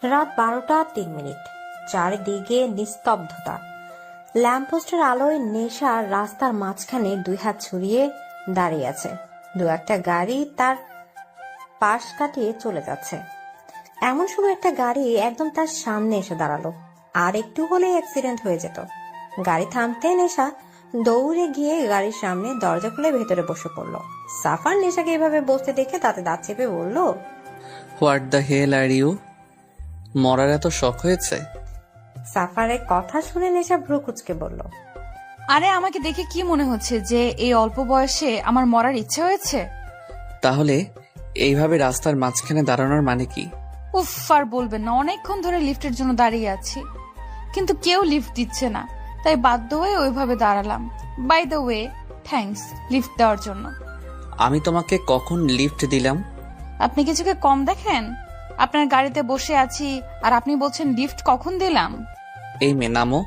রাত 12:03। চারিদিকে নিস্তব্ধতা। ল্যাম্পপোস্টের আলোয় নেশা রাস্তার মাঝখানে দুই হাত ছড়িয়ে দাঁড়িয়ে আছে। দু একটা গাড়ি তার পাশ কাটিয়ে চলে যাচ্ছে। এমন সময় একটা গাড়ি একদম তার সামনে এসে দাঁড়ালো। আর একটু হলেই অ্যাক্সিডেন্ট হয়ে যেত। গাড়ি থামতে নেশা দৌড়ে গিয়ে গাড়ির সামনে দরজা খুলে ভেতরে বসে পড়ল। সাফার নেশাকে এভাবে বসতে দেখে তাতে দাঁত চেপে বলল, what the hell are you? মরার এত শখ হয়েছে? সাফারের কথা শুনে নেশা ভ্রু কুঁচকে বলল, আরে আমাকে দেখে কি মনে হচ্ছে যে এই অল্প বয়সে আমার মরার ইচ্ছে হয়েছে? তাহলে এইভাবে রাস্তার মাঝখানে দাঁড়ানোর মানে কি? উফ, আর বলবেন না, অনেকক্ষণ ধরে লিফটের জন্য দাঁড়িয়ে আছি, কিন্তু কেউ লিফট দিচ্ছে না, তাই বাধ্য হয়ে ওইভাবে দাঁড়ালাম। By the way, thanks lift দেওয়ার জন্য। আমি তোমাকে কখন লিফট দিলাম? আপনি কিছুকে কম দেখেন? আপনার গাড়িতে বসে আছি আর আপনি বলছেন লিফট কখন দিলাম? এই মেয়ে, নামো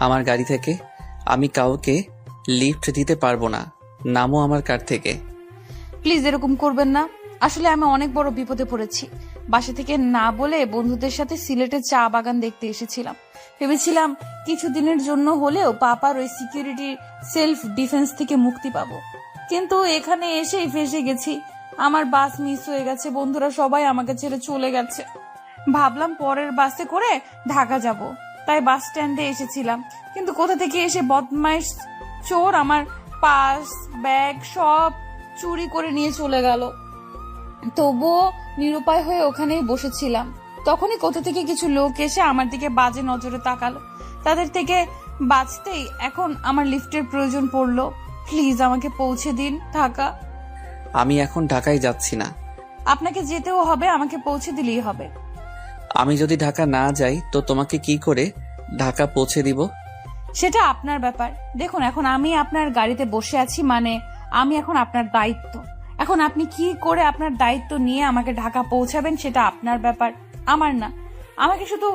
আমার গাড়ি থেকে। আমি কাউকে লিফট দিতে পারবো না। নামো আমার কার থেকে। প্লিজ এরকম করবেন না। আসলে আমি অনেক বড় বিপদে পড়েছি। বাসা থেকে না বলে বন্ধুদের সাথে সিলেটের চা বাগান দেখতে এসেছিলাম। ভেবেছিলাম কিছুদিনের জন্য হলেও পাপার ওই সিকিউরিটি সেলফ ডিফেন্স থেকে মুক্তি পাবো, কিন্তু এখানে এসেই ফেসে গেছি। আমার বাস মিস হয়ে গেছে, বন্ধুরা সবাই আমাকে ছেড়ে চলে গেছে। ভাবলাম পরের বাসে করে ঢাকা যাব, তাই বাস স্ট্যান্ডে এসেছিলাম, কিন্তু কোথা থেকে এসে বদমাইশ চোর আমার পাস ব্যাগ সব চুরি করে নিয়ে চলে গেল। তবুও নিরুপায় হয়ে ওখানেই বসেছিলাম। তখনই কোথা থেকে কিছু লোক এসে আমার দিকে বাজে নজরে তাকালো। তাদের থেকে বাঁচতেই এখন আমার লিফটের প্রয়োজন পড়লো। প্লিজ আমাকে পৌঁছে দিন ঢাকা। আমি এখন ঢাকায় যাচ্ছি না। আপনাকে যেতেও হবে, আমাকে পৌঁছে দিলেই হবে। আমি যদি ঢাকা না যাই তো তোমাকে কি করে ঢাকা পৌঁছে দিব? সেটা আপনার ব্যাপার। দেখুন, এখন আমি আপনার গাড়িতে বসে আছি, মানে আমি এখন আপনার দায়িত্ব। এখন আপনি কি করে আপনার দায়িত্ব নিয়ে আমাকে ঢাকা পৌঁছাবেন সেটা আপনার ব্যাপার, আমার না। আমাকে শুধু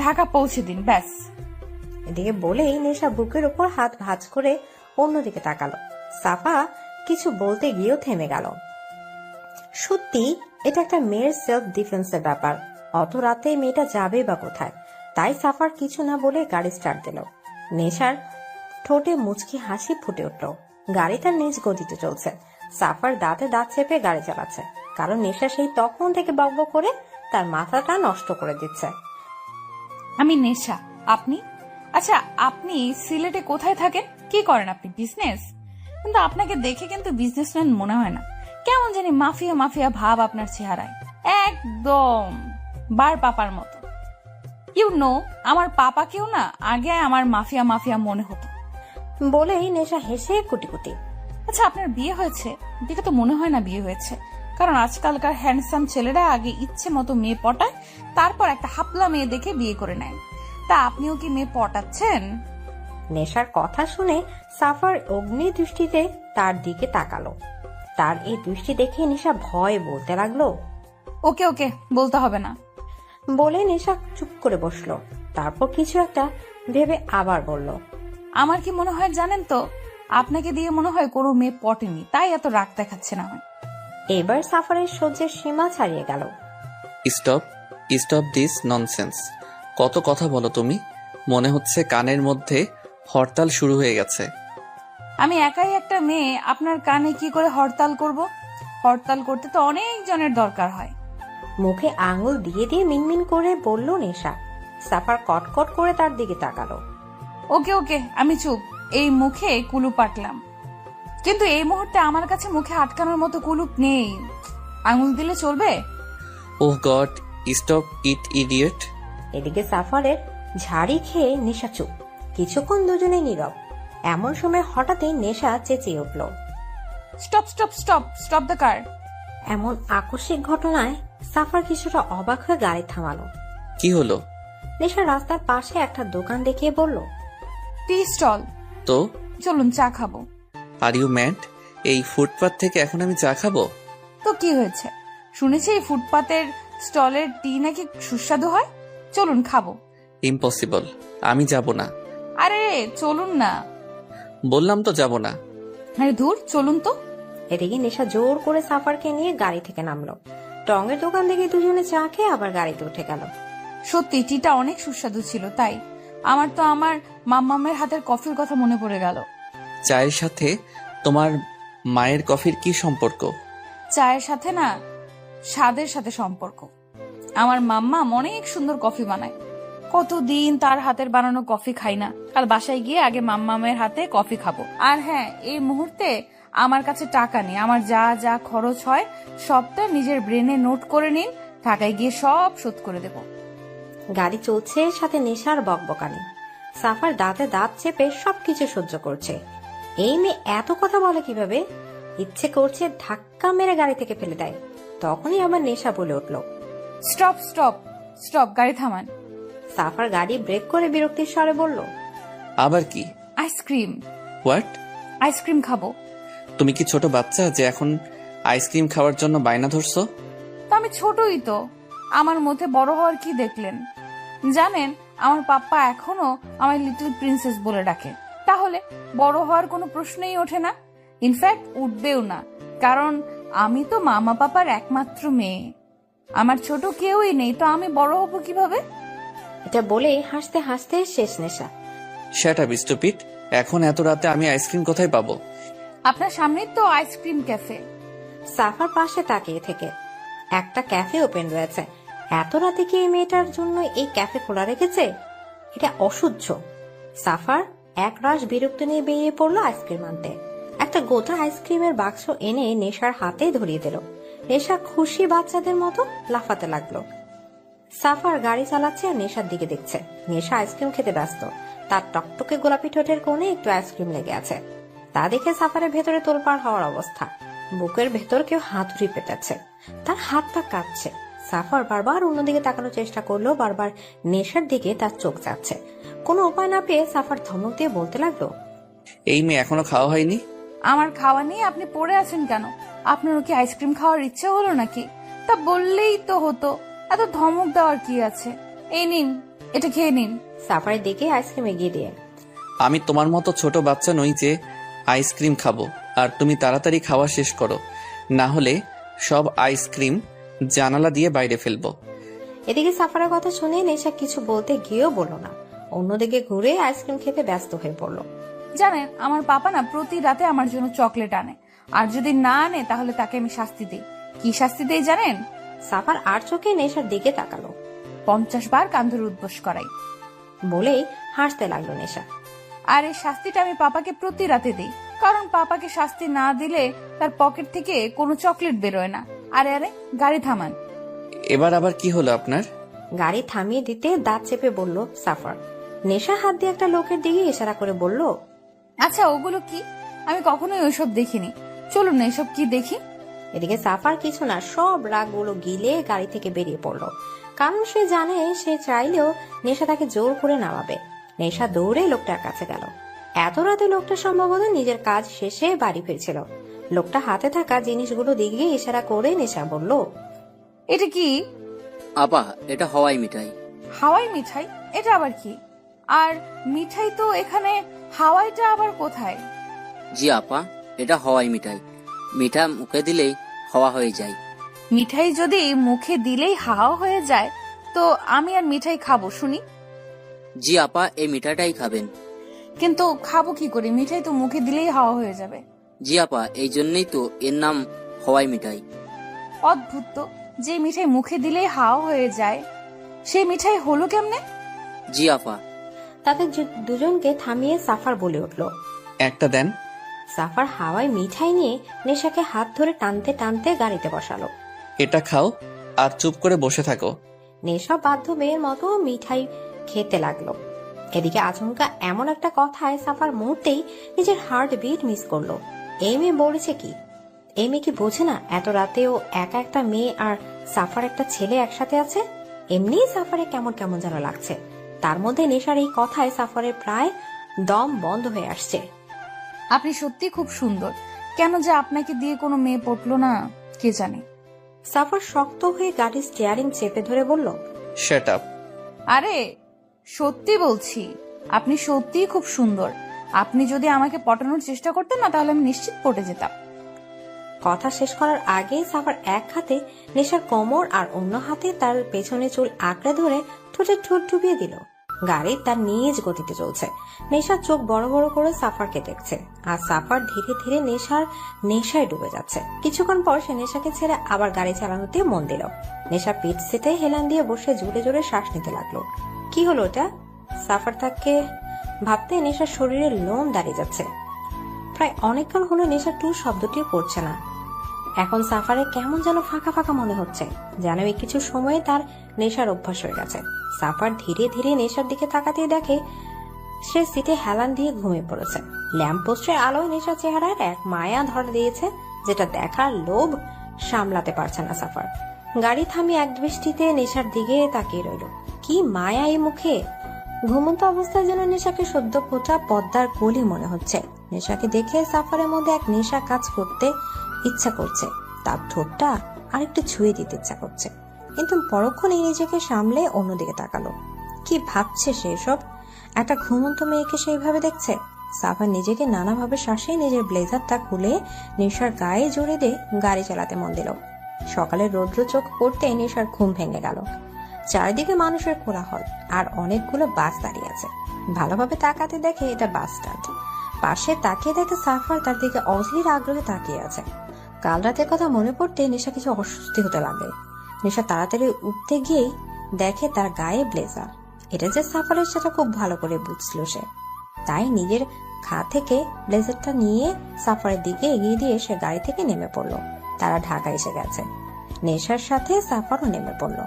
ঢাকা পৌঁছে দিন, ব্যাস। এদিকে বলেই নেশা বুকের উপর হাত ভাঁজ করে অন্যদিকে তাকালো। সাফা কিছু বলতে গিয়েও থেমে গেল। সত্যি এটা একটা মেয়ের সেলফ ডিফেন্সের ব্যাপার। অত রাতে মেয়েটা যাবে বা কোথায়? তাই সাফার কিছু না বলে গাড়ি স্টার্ট দিল। নেশার ঠোঁটে মুচকি হাসি ফুটে উঠল। গাড়ি তার নিজ গতিতে চলছে। সাফার দাঁতে দাঁত চেপে গাড়ি চালাচ্ছে, কারণ নেশা সেই তখন থেকে বকবক করে তার মাথাটা নষ্ট করে দিচ্ছে। আমি নেশা, আপনি? আচ্ছা, আপনি সিলেটে কোথায় থাকেন? কি করেন আপনি? বিজনেস? কিন্তু আপনাকে দেখে কিন্তু বিজনেসম্যান মনে হয় না, কেমন জানি মাফিয়া মাফিয়া ভাব আপনার চেহারায়, একদম বার পাপার মতো। ইউ নো, আমার পাপাকেও না আগে আমার মাফিয়া মাফিয়া মনে হতো। বলেই নেশা হেসে কুটি কুটি। আচ্ছা, আপনার বিয়ে হয়েছে? দেখে তো মনে হয় না বিয়ে হয়েছে, কারণ আজকালকার হ্যান্ডসাম ছেলেরা আগে ইচ্ছে মতো মেয়ে পটায়, তারপর একটা হাপলা মেয়ে দেখে বিয়ে করে নেয়। তা আপনিও কি মেয়ে পটাচ্ছেন? নেশার কথা শুনে সাফার অগ্নি দৃষ্টিতে তার দিকে তাকালো। তার এই দৃষ্টি দেখে নেশা ভয় বলতে লাগলো, ওকে ওকে, বলতে হবে না। বলে নেশা চুপ করে বসলো। তারপর কিছু একটা ভেবে আবার বলল, আমার কি মনে হয় জানেন তো, আপনাকে দিয়ে মনে হয় কোনো মেয়ে পটেনি, তাই এত রাগ দেখাচ্ছে না হয়। এবার সাফারের সহ্যের সীমা ছাড়িয়ে গেল। Stop stop this nonsense. কত কথা বলো তুমি, মনে হচ্ছে কানের মধ্যে হরতাল শুরু হয়ে গেছে। আমি একাই একটা মেয়ে, আপনার কানে কি করে হরতাল করব? হরতাল করতে তো অনেক জনের দরকার হয়। মুখে আঙুল দিয়ে দিয়ে মিনমিন করে বলল নেশা। সাফার কটকট করে তার দিকে তাকালো। ওকে ওকে, আমি চুপ। এই মুখে কুলুপ আটলাম, কিন্তু এই মুহূর্তে আমার কাছে মুখে আটকানোর মতো কুলুপ নেই। আঙুল দিলে চলবে? ওহ গড, স্টপ ইট ইডিয়েট। এদিকে সাফারের ঝাড়ি খেয়ে নেশা চুপ। কিছুক্ষণ দুজনে নীরব। এমন সময় হঠাৎই নেশা চেঁচিয়ে উঠল, stop stop stop stop the car. এমন আকস্মিক ঘটনায় সাফার কিছুটা অবাক হয়ে গাড়ি থামালো। কি হলো? নেশা রাস্তার পাশে একটা দোকান দেখিয়ে বলল, টি স্টল। তো চলুন চা খাবো। Are you mad? এই ফুটপাথ থেকে এখন আমি চা খাবো? তো কি হয়েছে? শুনেছি এই ফুটপাতের স্টলের টি নাকি সুস্বাদু হয়। চলুন খাবো। ইম্পসিবল, আমি যাব না। আরে চলুন না। বললাম তো যাব না। আরে ধুর, চলুন তো। এদিকে নেশা জোর করে সাফারকে নিয়ে গাড়ি থেকে নামলো। টঙের দোকান থেকে দুজনে চা খেয়ে আবার গাড়িতে উঠে গেল। সত্যি টিটা অনেক সুস্বাদু ছিল। তাই আমার তো আমার মাম্মামের হাতের কফির কথা মনে পড়ে গেল। চায়ের সাথে তোমার মায়ের কফির কি সম্পর্ক? চায়ের সাথে না, স্বাদের সাথে সম্পর্ক। আমার মাম্মা অনেক সুন্দর কফি বানায়। কতদিন তার হাতের বানানো কফি খাই না। কাল বাসায় গিয়ে আগে মাম্মামের হাতে কফি খাবো। আর হ্যাঁ, এই মুহূর্তে আমার কাছে টাকা নেই। আমার যা যা খরচ হয় সবটা নিজের ব্রেনে নোট করে নিন, ঢাকায় গিয়ে সব শোধ করে দেব। গাড়ি চলছে, সাথে নেশার বকবকানি। সাফার দাঁতে দাঁত চেপে সবকিছু সহ্য করছে। এই মেয়ে এত কথা বলে কিভাবে? ইচ্ছে করছে ধাক্কা মেরে গাড়ি থেকে ফেলে দেয়। তখনই আমার নেশা বলে উঠল, স্টপ স্টপ স্টপ, গাড়ি থামান। সাফার গাড়ি ব্রেক করে বিরক্তির স্বরে বলল, আবার কি? আইসক্রিম। হোয়াট? আইসক্রিম খাবো। তুমি কি ছোট বাচ্চা যে এখন আইসক্রিম খাওয়ার জন্য বায়না ধরছো? তো আমি ছোটই তো, আমার মধ্যে বড় হওয়ার কি দেখলেন? জানেন, আমার পাপ্পা এখনো আমার লিটল প্রিন্সেস বলে ডাকে। তাহলে বড় হওয়ার কোনো প্রশ্নই ওঠে না। ইনফ্যাক্ট উঠবেও না, কারণ আমি তো মামা পাপার একমাত্র মেয়ে। আমার ছোট কেউই নেই, তো আমি বড় হব কিভাবে? এটা বলেই হাসতে হাসতে শেষ নেশা। Shut up stupid. এখন এত রাতে আমি আইসক্রিম কোথায় পাবো? আপনার সামনেই তো আইসক্রিম ক্যাফে। সাফার পাশে তাকিয়ে থেকে, একটা ক্যাফে ওপেন রয়েছে। এত রাতে কি এই মেয়েটার জন্য এই ক্যাফে খোলা রেখেছে? এটা অসহ্য। সাফার এক রাশ বিরক্তি নিয়ে বেরিয়ে পড়লো আইসক্রিম আনতে। একটা গোটা আইসক্রিমের বাক্স এনে নেশার হাতে ধরিয়ে দিল। নেশা খুশি বাচ্চাদের মতো লাফাতে লাগলো। সাফার গাড়ি চালাচ্ছে আর নেশার দিকে দেখছে। নেশা আইসক্রিম খেতে ব্যস্ত। তার টকটকে গোলাপি ঠোঁটের কোণে একটু আইসক্রিম লেগে আছে। তা দেখে সাফারের ভেতরে তোলপাড় হওয়ার অবস্থা। বুকের ভেতর কেউ হাতুড়ি পেটাচ্ছে। তার হাত পা কাঁপছে। সাফার বারবার অন্যদিকে তাকানোর চেষ্টা করলেও বারবার নেশার দিকে তার চোখ যাচ্ছে। কোনো উপায় না পেয়ে সাফার ধমক দিয়ে বলতে লাগলো, এই মেয়ে এখনো খাওয়া হয়নি? আমার খাওয়া নিয়ে আপনি পড়ে আছেন কেন? আপনারও কি আইসক্রিম খাওয়ার ইচ্ছে হলো নাকি? তা বললেই তো হতো, এত ধমক দেওয়ার কি আছে? এই নিন, এটা খেয়ে নিন। সাফারের দিকে আইসক্রিম এগিয়ে দিয়ে, আমি তোমার মতো ছোট বাচ্চা নই যে আইসক্রিম খাবো। আর তুমি তাড়াতাড়ি খাওয়া শেষ করো, না হলে সব আইসক্রিম জানালা দিয়ে বাইরে ফেলবো। এদিকে সাফারের কথা শুনে নেশা কিছু বলতে গিয়েও বলল না। অন্যদিকে ঘুরে আইসক্রিম খেতে ব্যস্ত হয়ে পড়ল। জানেন, আমার পাপা না প্রতি রাতে আমার জন্য চকলেট আনে, আর যদি না আনে তাহলে তাকে আমি শাস্তি দিই। কি শাস্তি দেই জানেন? সাফার আর চোখে নেশার দিকে তাকালো। 50 বার কান ধরে উদ্বোস করাই। বলেই হাসতে লাগলো নেশা। আর এই শাস্তিটা আমি পাপাকে প্রতি রাতে দিই, কারণ পাপাকে শাস্তি না দিলে তার পকেট থেকে কোনো চকলেট বেরোয় না। আরে আরে, গাড়ি থামান। এবার আবার কি হলো আপনার? গাড়ি থামিয়ে দিতে দাঁত চেপে বলল সাফার। নেশা হাত দিয়ে একটা লোকের দিকে ইশারা করে বলল, আচ্ছা, ওগুলো কি? আমি কখনোই ওইসব দেখিনি। চলুন না, এসব কি দেখি। এদিকে সাফার কিছু না সব রাগগুলো গিলে গাড়ি থেকে বেরিয়ে পড়লো। কারণ সে জানে সে চাইলেও নেশা তাকে জোর করে নামাবে। নেশা দৌড়ে লোকটার কাছে গেল। এত রাতে লোকটা সম্ভবত নিজের কাজ শেষে বাড়ি ফিরছিল। লোকটা হাতে থাকা জিনিসগুলো দিকে ইশারা করে নেশা বলল, এটা কি? আপা, এটা হাওয়াই মিঠাই। হাওয়াই মিঠাই? এটা আবার কি? আর মিঠাই তো এখানে, হাওয়াইটা আবার কোথায়? জি আপা, এটা হাওয়াই মিঠাই। মিঠা মুখে দিলেই হাওয়া হয়ে যায়। মিঠাই যদি মুখে দিলেই হাওয়া হয়ে যায়, তো আমি আর মিঠাই খাবো শুনি? জি আপা, এই মিঠাইটাই খাবেন। কিন্তু খাবো কি করে? মিঠাই তো মুখে দিলেই হাওয়া হয়ে যাবে। জি আপা, এই জন্যই তো এর নাম হাওয়াই মিঠাই। অদ্ভুত তো, যে মিঠাই মুখে দিলেই হাওয়া হয়ে যায়, সেই মিঠাই হলো কেমনে? জি আপা। তাদের দুজনকে থামিয়ে সাফার বলে উঠল, একটা দেন। সাফার হাওয়ায় মিঠাই নিয়ে নেশাকে হাত ধরে টানতে টানতে গাড়িতে বসালো। এটা খাও আর চুপ করে বসে থাকো। নেশা বাধ্য মেয়ের মতো মিঠাই খেতে লাগলো। এদিকে আচমকা এমন একটা কথায় সাফার মুহূর্তেই নিজের হার্ট বিট মিস করলো। এই মেয়ে বলেছে কি? এই মেয়ে কি বোঝে না এত রাতেও একা একটা মেয়ে আর সাফার একটা ছেলে একসাথে আছে? এমনি সাফারে কেমন কেমন যেন লাগছে। তার মধ্যে নেশার এই কথায় সাফারের প্রায় দম বন্ধ হয়ে আসছে। আপনি সত্যি খুব সুন্দর। কেন যে আপনাকে দিয়ে কোনো মেয়ে পটলো না কে জানে। সাফার শক্ত হয়ে গাড়ির স্টিয়ারিং চেপে ধরে বলল, শ্যাট আপ। আরে সত্যি বলছি, আপনি সত্যিই খুব সুন্দর। আপনি যদি আমাকে পটানোর চেষ্টা করতেন না, তাহলে আমি নিশ্চিত পটে যেতাম। কথা শেষ করার আগেই সাফার এক হাতে নেশার কোমর আর অন্য হাতে তার পেছনে চুল আঁকড়ে ধরে ঠোঁটে ঠোঁট ডুবিয়ে দিল। গাড়ি তার নিজ গতিতে চলছে। নেশার চোখ বড় বড় করে সাফারকে দেখছে, আর সাফার ধীরে ধীরে নেশায় ডুবে যাচ্ছে। কিছুক্ষণ পর সে নেশাকে ছেড়ে আবার গাড়ি চালানোতে মন দিল। নেশা পিঠ সিটে হেলান দিয়ে বসে জোরে জোরে শ্বাস নিতে লাগলো। কি হলো ওটা? সাফার তাকে ভাবতে নেশার শরীরের লোম দাঁড়িয়ে যাচ্ছে। প্রায় অনেকক্ষণ হলো নেশার টু শব্দটিও করছে না। এখন সাফারে কেমন যেন ফাঁকা ফাঁকা মনে হচ্ছে, যেন এই কিছু সময়ে তার নেশার অভ্যাস হয়ে গেছে। সাফার ধীরে ধীরে নেশার দিকে তাকাতেই দেখে সে সিটে হেলান দিয়ে ঘুমিয়ে পড়েছে। ল্যাম্প পোস্টের আলোয় নেশার চেহারার এক মায়া ধরা দিয়েছে, যেটা দেখার লোভ সামলাতে পারছে না সাফার। গাড়ি থামিয়ে এক দৃষ্টিতে নেশার দিকে তাকিয়ে রইল। কি মায়া এই মুখে! ঘুমন্ত অবস্থায় যেন নেশাকে সদ্য ফোটা পদ্মার কলি মনে হচ্ছে। নেশাকে দেখে সাফারের মধ্যে এক নেশা কাজ করতে ইচ্ছা করছে, তার ঠোঁটটা আরেকটু ছুঁয়ে দিতে ইচ্ছা করছে, কিন্তু পরক্ষণেই নিজেকে সামলে অন্যদিকে তাকালো। কি ভাবছে সে সব? একটা ঘুমন্ত মেয়েকে সেইভাবে দেখছে। সাফার নিজেকে নানাভাবে শাসিয়ে নিজের ব্লেজারটা খুলে নেশার গায়ে জড়িয়ে দিয়ে গাড়ি চালাতে মন দিল। সকালের রৌদ্র চোখ পড়তে নেশার ঘুম ভেঙে গেল। চারিদিকে মানুষের কোলাহল, আর অনেকগুলো বাস দাঁড়িয়ে আছে। ভালোভাবে তাকাতে দেখে এটা বাস স্ট্যান্ড। পাশে তাকিয়ে দেখে সাফার তার দিকে অধীর আগ্রহে তাকিয়ে আছে। কাল রাতের কথা মনে পড়তে নেশা কিছু অস্বস্তি হতে লাগে। নেশা তাড়াতাড়ি উঠতে গিয়েই দেখে তার গায়ে ব্লেজার। এটা যে সাফারের সেটা খুব ভালো করে বুঝল সে। তাই নিজের খা থেকে ব্লেজারটা নিয়ে সাফারের দিকে এগিয়ে দিয়ে সে গাড়ি থেকে নেমে পড়ল। তারা ঢাকা এসে গেছে। নেশার সাথে সাফারও নেমে পড়ল।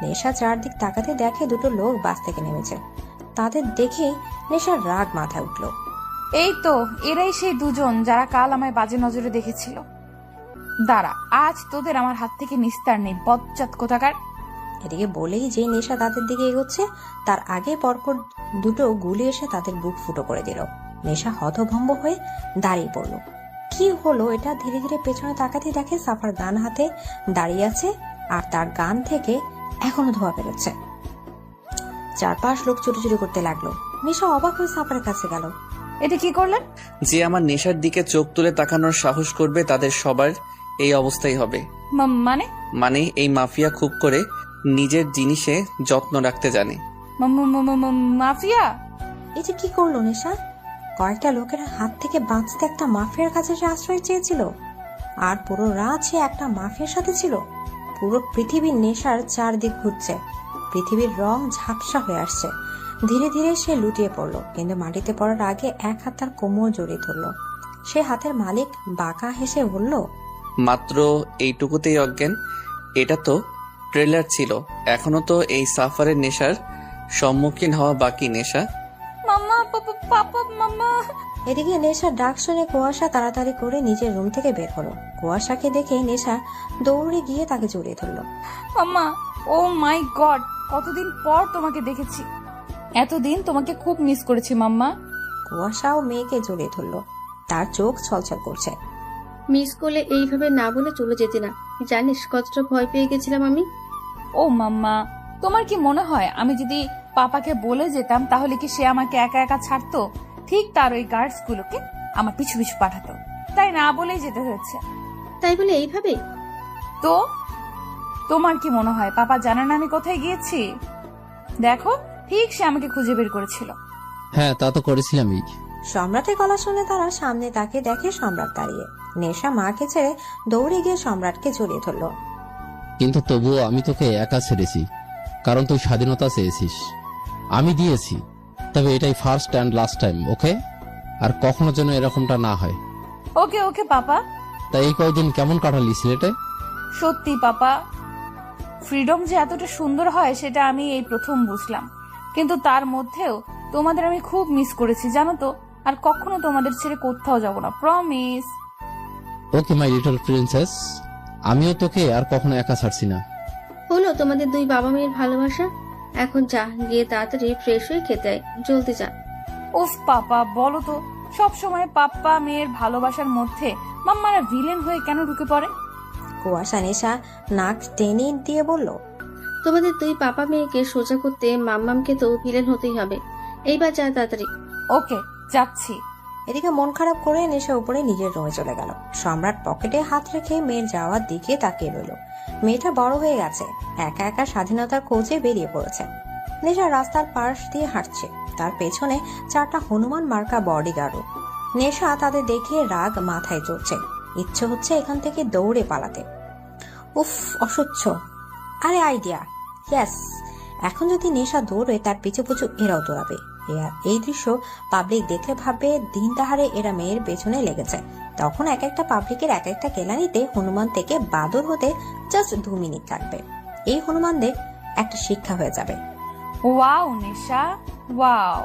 নেশা চারদিক তাকাতে দেখে দুটো লোক বাস থেকে নেমেছে। তাদের দেখে নেশার রাগ মাথায় উঠল। এই তো এরাই সেই দুজন যারা কাল আমায় বাজে নজরে দেখেছিল। দাঁড়া, আজ তোদের আমার হাত থেকে নিস্তার নেই, বজ্জাত কোথাকার। এদিকে বলেই যে নেশা তাদের দিকে এগোচ্ছে, তার আগে পরপর দুটো গুলি এসে তাদের বুক ফুটো করে দিল। নেশা হতভম্ব হয়ে দাঁড়িয়ে পড়ল। কি হলো এটা? ধীরে ধীরে পেছনে তাকাতে দেখে সাফার গান হাতে দাঁড়িয়ে আছে, আর তার গান থেকে এখনো ধোয়া বেরোচ্ছে। চারপাশ লোক চুরি করতে লাগলো। নেশা অবাক হয়ে সাফারের কাছে গেল। এটা কি করলেন? যে আমার নেশার দিকে চোখ তুলে তাকানোর সাহস করবে তাদের সবার এই অবস্থাই হবে। মানে এই মাফিয়া খুব করে নিজের জিনিসে যত্ন রাখতে জানে। মাফিয়া? এটা কি করলো নেশা? কয়েকটা লোকের হাত থেকে বাঁচতে একটা মাফিয়ার কাছে সে আশ্রয় চেয়েছিল, আর পুরো রাত সে একটা মাফিয়ার সাথে ছিল। পুরো পৃথিবীর নেশার চারদিক ঘুরছে। পৃথিবীর রং ঝাপসা হয়ে আসছে। ধীরে ধীরে সে লুটিয়ে পড়লো, কিন্তু মাটিতে পড়ার আগে এক হাত তার কোমর জড়িয়ে ধরলো। সে হাতের মালিক বাঁকা হেসে বলল, মাত্র এইটুকুতেই অজ্ঞান? এটা তো ট্রেলার ছিল, এখনো তো এই সাফারের নেশার সম্মুখীন হওয়া বাকি। নেশা মাম্মা, পাপা, মাম্মা। এদিকে নেশার ডাক শুনে কুয়াশা তাড়াতাড়ি করে নিজের রুম থেকে বের হলো। কুয়াশাকে দেখে নেশা দৌড়ে গিয়ে তাকে জড়িয়ে ধরলো। মাম্মা, ও মাই গড, কতদিন পর তোমাকে দেখেছি। এতদিন তোমাকে খুব মিস করেছি মাম্মা। কুয়াশাও মেয়েকে জড়িয়ে ধরলো। তার চোখ ছলছল করছে। মিস করলে এইভাবে না বলে চলে যেতে না। জানিস কতটা ভয় পেয়ে গেছিলাম আমি। ও মাম্মা, তোমার কি মনে হয় আমি যদি পাপাকে বলে যেতাম তাহলে কি সে আমাকে একা একা ছাড়তো? ঠিক তার ওই গার্ডস গুলোকে আমার পিছু পিছু পাঠাতো। তাই না বলেই যেতে হয়েছে। তাই বলে এইভাবে? তো তোমার কি মনে হয় পাপা জানে না আমি কোথায় গিয়েছি? দেখো, ঠিক সে আমাকে খুঁজে বের করেছিল। হ্যাঁ, তা তো করেছিলামই। সম্রাটের গলা শুনে তারা সামনে তাকে দেখে সম্রাট দাঁড়িয়ে। নেশা মাকে ছেড়ে দৌড়ে গিয়ে সম্রাটকে জড়িয়ে ধরলো। কিন্তু তবুও আমি তোকে একা ছেড়েছি, কারণ তুই স্বাধীনতা চেয়েছিস, আমি দিয়েছি। তবে এটাই ফার্স্ট অ্যান্ড লাস্ট টাইম, ওকে? আর কখনো যেন এরকমটা না হয়। ওকে ওকে পাপা। তাই এই কয়দিন কেমন কাটালি সিলেটে? সত্যি পাপা, ফ্রিডম যে এতটা সুন্দর হয় সেটা আমি এই প্রথম বুঝলাম। কিন্তু তার মধ্যেও তোমাদের আমি খুব মিস করেছি জানো তো। আর কখনো তোমাদের ছেড়ে কোথাও যাব না, promise. Okay my little princess, আমিও তোকে আর কখনো একা ছাড়ছি না। হলো তোমাদের দুই বাবা মেয়ের ভালোবাসা। এখন যা, গিয়ে তাড়াতাড়ি ফ্রেশ হয়ে খেতে আয়, জলদি যা। উফ পাপা, বলো তো, সব সময় পাপ্পা মেয়ের ভালোবাসার মধ্যে মাম্মারা ভিলেন হয়ে কেন ঢুকে পড়ে? কুয়াশা নেশা নাক টেনে দিয়ে বলল, তোমাদের দুই পাপা মেয়েকে সোজা করতে মাম্মামকে তো ভিলেন হতেই হবে। এইবার যা তাড়াতাড়ি। ওকে, যাচ্ছি। এদিকে মন খারাপ করে নেশা উপরে নিজের রুমে চলে গেল। সম্রাট পকেটে হাত রেখে মেয়ের যাওয়ার দিকে তাকিয়ে রইল। মেয়েটা বড় হয়ে গেছে, একা একা স্বাধীনতার খোঁজে বেরিয়ে পড়েছে। নেশা রাস্তার পাশ দিয়ে হাঁটছে, তার পেছনে 4টা হনুমান মার্কা বডিগার্ডও। নেশা তাদের দেখে রাগ মাথায় চড়ছে, ইচ্ছে হচ্ছে এখান থেকে দৌড়ে পালাতে। উফ, অসহ্য। আরে আইডিয়া, ইয়েস। এখন যদি নেশা দৌড়ে তার পিছু পিছু এরাও দৌড়াবে। এই দৃশ্য পাবলিক দেখলে ভাববে দিন তাহারে এরা মেয়ের পেছনে লেগেছে। তখন এক একটা পাবলিকের এক একটা কেলানিতে হনুমান থেকে বাদর হতে জাস্ট 2 মিনিট লাগবে। এই হনুমানদের একটা শিক্ষা হয়ে যাবে। Wow Nesha, wow,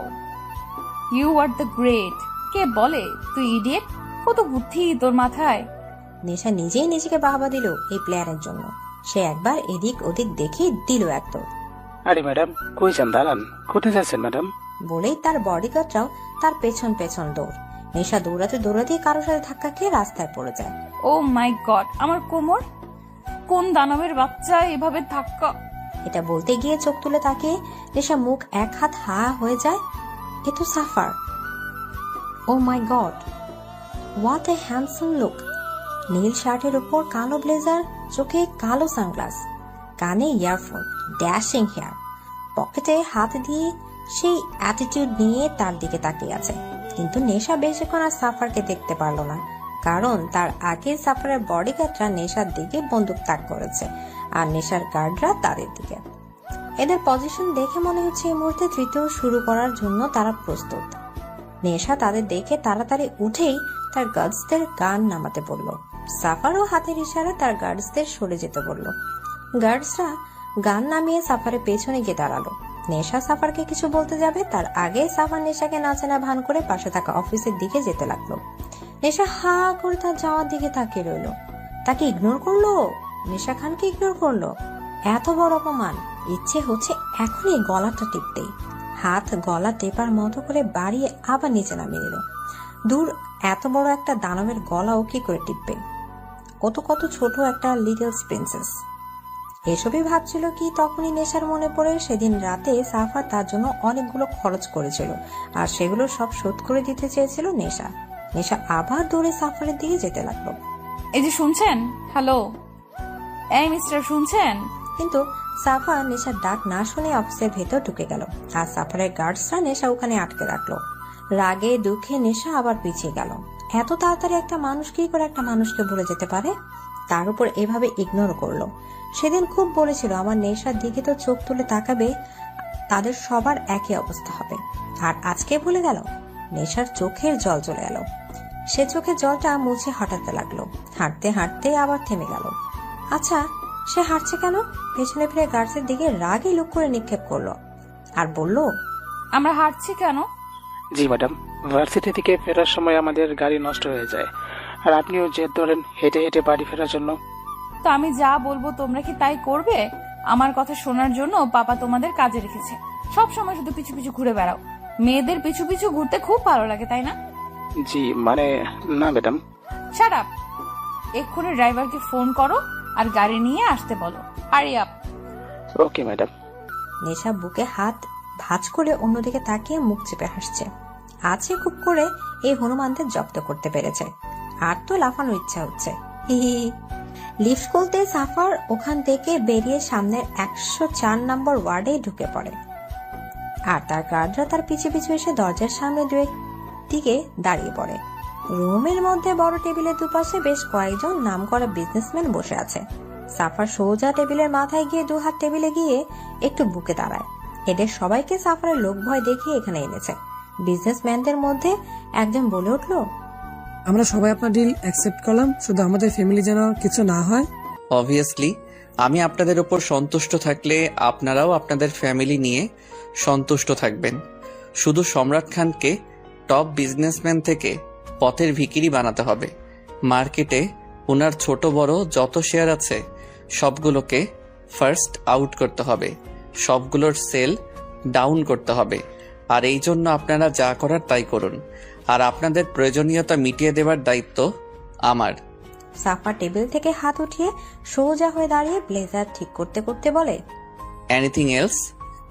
you are the great. কে বলে তুই ইডিয়েট? কত বুদ্ধি তোর মাথায়। নেশা নিজেই নিজেকে বাহবা দিল এই প্লেয়ারের জন্য। সে একবার এদিক ওদিক দেখে দিল একদম। আরে ম্যাডাম, কই যান? দাঁড়ান, কোথায় যাচ্ছেন ম্যাডাম? বলেই তার বডিগার্ডরাও তার পেছন পেছন দৌড়। নেশা দৌড়াতে দৌড়াতে কারোর সাথে ধাক্কা খেয়ে রাস্তায় পড়ে যায়। ও মাই গড, আমার কোমর! কোন দানবের বাচ্চা এভাবে ধাক্কা! এটা বলতে গিয়ে চোখ তুলে তাকিয়ে নেশা মুখ এক হাত হা হয়ে যায়। এ তো সাফার। Oh my god, what a handsome look. নীল শার্টের উপর কালো ব্লেজার, চোখে কালো সানগ্লাস, কানে ইয়ারফোন, ড্যাশিং হেয়ার, পকেটে হাত দিয়ে সেই অ্যাটিটিউড নিয়ে তার দিকে তাকিয়ে আছে। কিন্তু নেশা বেশিক্ষণ আর সাফারকে দেখতে পারলো না, কারণ তার আগে সাফারের বডিগার্ডরা নেশার দিকে বন্দুক তাক করেছে আর নেশার গার্ডরা তাদের দিকে। এদের পজিশন দেখে মনে হচ্ছে এই মুহূর্তে তৃতীয় শুরু করার জন্য তারা প্রস্তুত। নেশা তাদের দেখে তাড়াতাড়ি উঠেই তার গার্ডসদের গান নামাতে বলল। সাফারও হাতের ইশারায় তার গার্ডসদের সরে যেতে বলল। গার্ডসরা গান নামিয়ে সাফারের পেছনে গিয়ে দাঁড়ালো। নেশা সাফারকে কিছু বলতে যাবে তার আগে সাফার নেশাকে নাচেনা ভান করে পাশে থাকা অফিসের দিকে যেতে লাগলো। নেশা হা করে তার যাওয়ার দিকে তাকিয়ে রইল। তাকে ইগনোর করলো, নেশা খানকে ইগনোর করলো। এত বড় অপমান! ইচ্ছে হচ্ছে এখনই গলাটা টিপতেই। হাত গলা টেপার মতো করে বাড়িয়ে আবার নিচে নামিয়ে দিল। দূর, এত বড় একটা দানবের গলাও কি করে টিপবে? কত ছোট একটা লিটল প্রিন্সেস। এসবই ভাবছিল কি তখনই নেশার মনে পড়ে সেদিন রাতে সাফা তার জন্য অনেকগুলো খরচ করেছিল আর সেগুলো সব শোধ করে দিতে চেয়েছিল নেশা। নেশা আবার দৌড়ে সাফারের দিকে যেতে লাগলো। এই যে শুনছেন? হ্যালো, এই মিস্টার, শুনছেন? কিন্তু সাফা নেশার ডাক না শুনে অফিসের ভেতর ঢুকে গেল আর সাফারের গার্ডসরা নেশা ওখানে আটকে রাখলো। রাগে দুঃখে নেশা আবার পিছিয়ে গেল। এত তাড়াতাড়ি একটা মানুষ কি করে একটা মানুষকে ভুলে যেতে পারে? তার উপর এভাবে ইগনোর করলো। সেদিন খুব বলেছিল আমার নেশার দিকে তো চোখ তুলে তাকাবে, তাদের সবার একই অবস্থা হবে। আর আজকে ভুলে গেল। নেশার চোখের জল চলে গেল। সে চোখের জলটা মুছে হাঁটাতে লাগলো। হাঁটতে হাঁটতে আবার থেমে গেল। আচ্ছা, সে হাঁটছে কেন? পেছনে ফিরে গার্ডসের দিকে রাগে লুক করে নিক্ষেপ করলো আর বলল, আমরা হাঁটছি কেন? জি ম্যাডাম, ভার্সিটি থেকে ফেরার সময় আমাদের গাড়ি নষ্ট হয়ে যায়, আর আপনিও জেদ ধরেন হেঁটে হেঁটে বাড়ি ফেরার জন্য। তো আমি যা বলবো তোমরা কি তাই করবে? আমার কথা শোনার জন্য পাপা তোমাদের কাজে রেখেছে। সব সময় শুধু পিছু পিছু ঘুরে বেড়াও। মেয়েদের পিছু পিছু ঘুরতে খুব ভালো লাগে, তাই না? জি মানে না ম্যাডাম। Shut up! এক্ষুনি ড্রাইভারকে ফোন করো আর গাড়ি নিয়ে আসতে বলো। Hurry up. Okay madam. নেশা বুকে হাত ভাঁজ করে অন্যদিকে তাকিয়ে মুখ চেপে হাসছে। আছে খুব করে এই হনুমানদের জব্দ করতে পেরেছে। আর তো লাফানোর ইচ্ছা হচ্ছে। হি হি। লিফট খুলতে সাফার ওখান থেকে বেরিয়ে সামনের 104 নম্বর ওয়ার্ডে ঢুকে পড়ে আর তার গার্ডরা তার পিছু পিছু এসে দরজার সামনে দিকে দাঁড়িয়ে পড়ে। রুমের মধ্যে বড় টেবিলের দুপাশে বেশ কয়েকজন নামকরা বিজনেসম্যান বসে আছে। সাফার সোজা টেবিলের মাথায় গিয়ে 2 হাত টেবিলে গিয়ে একটু বুকে দাঁড়ায়। এদের সবাইকে সাফারের লোক ভয় দেখিয়ে এখানে এনেছে। বিজনেসম্যানদের মধ্যে একজন বলে উঠল, আমরা সবাই আপনার ডিল অ্যাকসেপ্ট করলাম, শুধু আমাদের ফ্যামিলি যেন কিছু না হয়। অবভিয়াসলি আমি আপনাদের উপর সন্তুষ্ট থাকলে আপনারাও আপনাদের ফ্যামিলি নিয়ে সন্তুষ্ট থাকবেন। শুধু সম্রাট খানকে টপ বিজনেসম্যান থেকে পথের ভিখিরি বানাতে হবে। মার্কেটে ওনার ছোট বড় যত শেয়ার আছে সবগুলোকে ফার্স্ট আউট করতে হবে, সবগুলোর সেল ডাউন করতে হবে। আর এই জন্য আপনারা যা করার তাই করুন, আর আপনাদের প্রয়োজনীয়তা মিটিয়ে দেওয়ার দায়িত্ব আমার। সাফা টেবিল থেকে হাত উঠিয়ে সোজা হয়ে দাঁড়িয়ে ব্লেজার ঠিক করতে করতে বলে, এনিথিং এলস?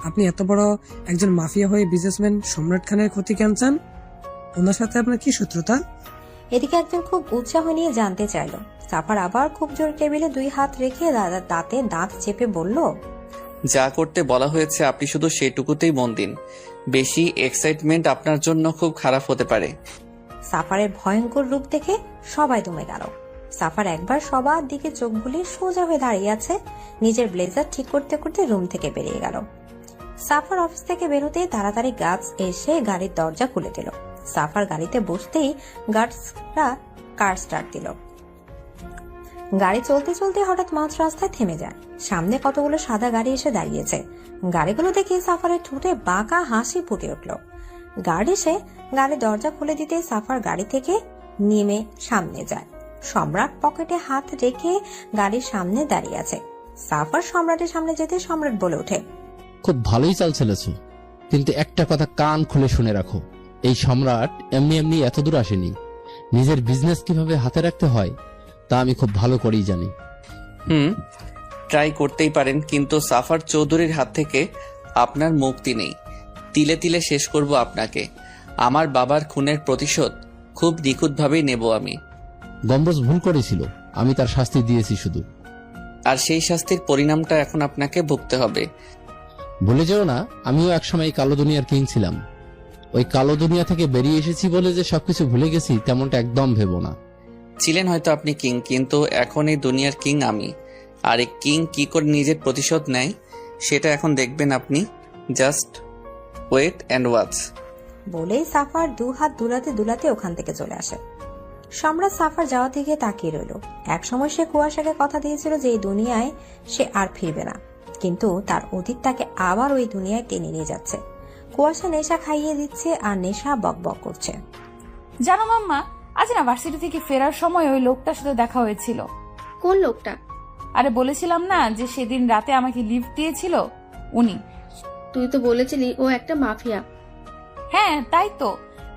আপনি এত বড় একজন মাফিয়া হয়ে বিজনেসম্যান সম্রাট খানের ক্ষতি কেন চান? ওনার সাথে আপনার কি শত্রুতা? এদিকে একজন খুব উৎসাহ নিয়ে জানতে চাইল। সাফার আবার খুব জোর টেবিলে 2 হাত রেখে দাঁতে দাঁত চেপে বলল, যা করতে বলা হয়েছে আপনি শুধু সেটুকুতেই মন দিন। বেশি এক্সাইটমেন্ট আপনার জন্য খুব খারাপ হতে পারে। সাফারের ভয়ঙ্কর রূপ দেখে সবাই দমে গেল। সাফার একবার সবার দিকে চোখ বুলিয়ে সোজা হয়ে দাঁড়িয়ে আছে। নিজের ব্লেজার ঠিক করতে করতে রুম থেকে বেরিয়ে গেল। সাফার অফিস থেকে বেরোতেই তাড়াতাড়ি গার্ডস এসে গাড়ির দরজা খুলে দিল। সাফার গাড়িতে বসতেই গার্ডসরা কার স্টার্ট দিল। গাড়ি চলতে চলতে হঠাৎ মাঝ রাস্তায় থেমে যায়। সামনে কতগুলো সাদা গাড়ি এসে দাঁড়িয়েছে। গাড়িগুলো দেখে সাফারের ঠোঁটে বাঁকা হাসি ফুটে উঠল। গার্ড এসে গাড়ির দরজা খুলে দিতে সাফার গাড়ি থেকে নেমে সামনে যায়। সম্রাট পকেটে হাত রেখে গাড়ির সামনে দাঁড়িয়ে আছে। সাফার সম্রাটের সামনে যেতে সম্রাট বলে ওঠে, খুব ভালোই চাল চলেছ, কিন্তু একটা কথা কান খুলে শুনে রাখো, এই সম্রাট এমনি এমনি এত দূর আসেনি। নিজের বিজনেস কিভাবে হাতে রাখতে হয় তা আমি খুব ভালো করেই জানি। ট্রাই করতেই পারেন, কিন্তু সাফার চৌধুরীর হাত থেকে আপনার মুক্তি নেই। তিলে তিলে শেষ করব আপনাকে। আমার বাবার খুনের প্রতিশোধ খুব নিখুঁতভাবেই নেব আমি। গম্বুজ ভুল করেছিল, আমি তার শাস্তি দিয়েছি শুধু। আর সেই শাস্তির পরিণামটা এখন আপনাকে ভুগতে হবে। ভুলে যেও না, আমিও একসময় কালো দুনিয়ার কিং ছিলাম। ওই কালো দুনিয়া থেকে বেরিয়ে এসেছি বলে যে সবকিছু ভুলে গেছি তেমনটা একদম ভেবো না। ছিলেন হয়তো আপনি কিং, কিন্তু এখন এই দুনিয়ার কিং আমি। আর এই কিং কি করে নিজের প্রতিশোধ নেয় সেটা এখন দেখবেন আপনি। Just wait and watch. বলেই সাফার 2 হাত দুলাতে দুলাতে ওখান থেকে চলে আসে। সম্রাট সাফার যাওয়া থেকে তাকিয়ে রইল। একসময় সে কুয়াশাকে কথা দিয়েছিল যে এই দুনিয়ায় সে আর ফিরবে না, কিন্তু তার অতীত তাকে আবার ওই দুনিয়ায় টেনে নিয়ে যাচ্ছে। কুয়াশা নেশা খাইয়ে দিচ্ছে আর নেশা বকবক করছে। জানো মাম্মা, আজ না ভার্সিটি থেকে ফেরার সময় ওই লোকটার সাথে দেখা হয়েছিল। কোন লোকটা? আরে বলেছিলাম না যে সেদিন রাতে আমাকে লিফট দিয়েছিল, উনি। তুই তো বলেছিলি ও একটা মাফিয়া। হ্যাঁ তাই তো,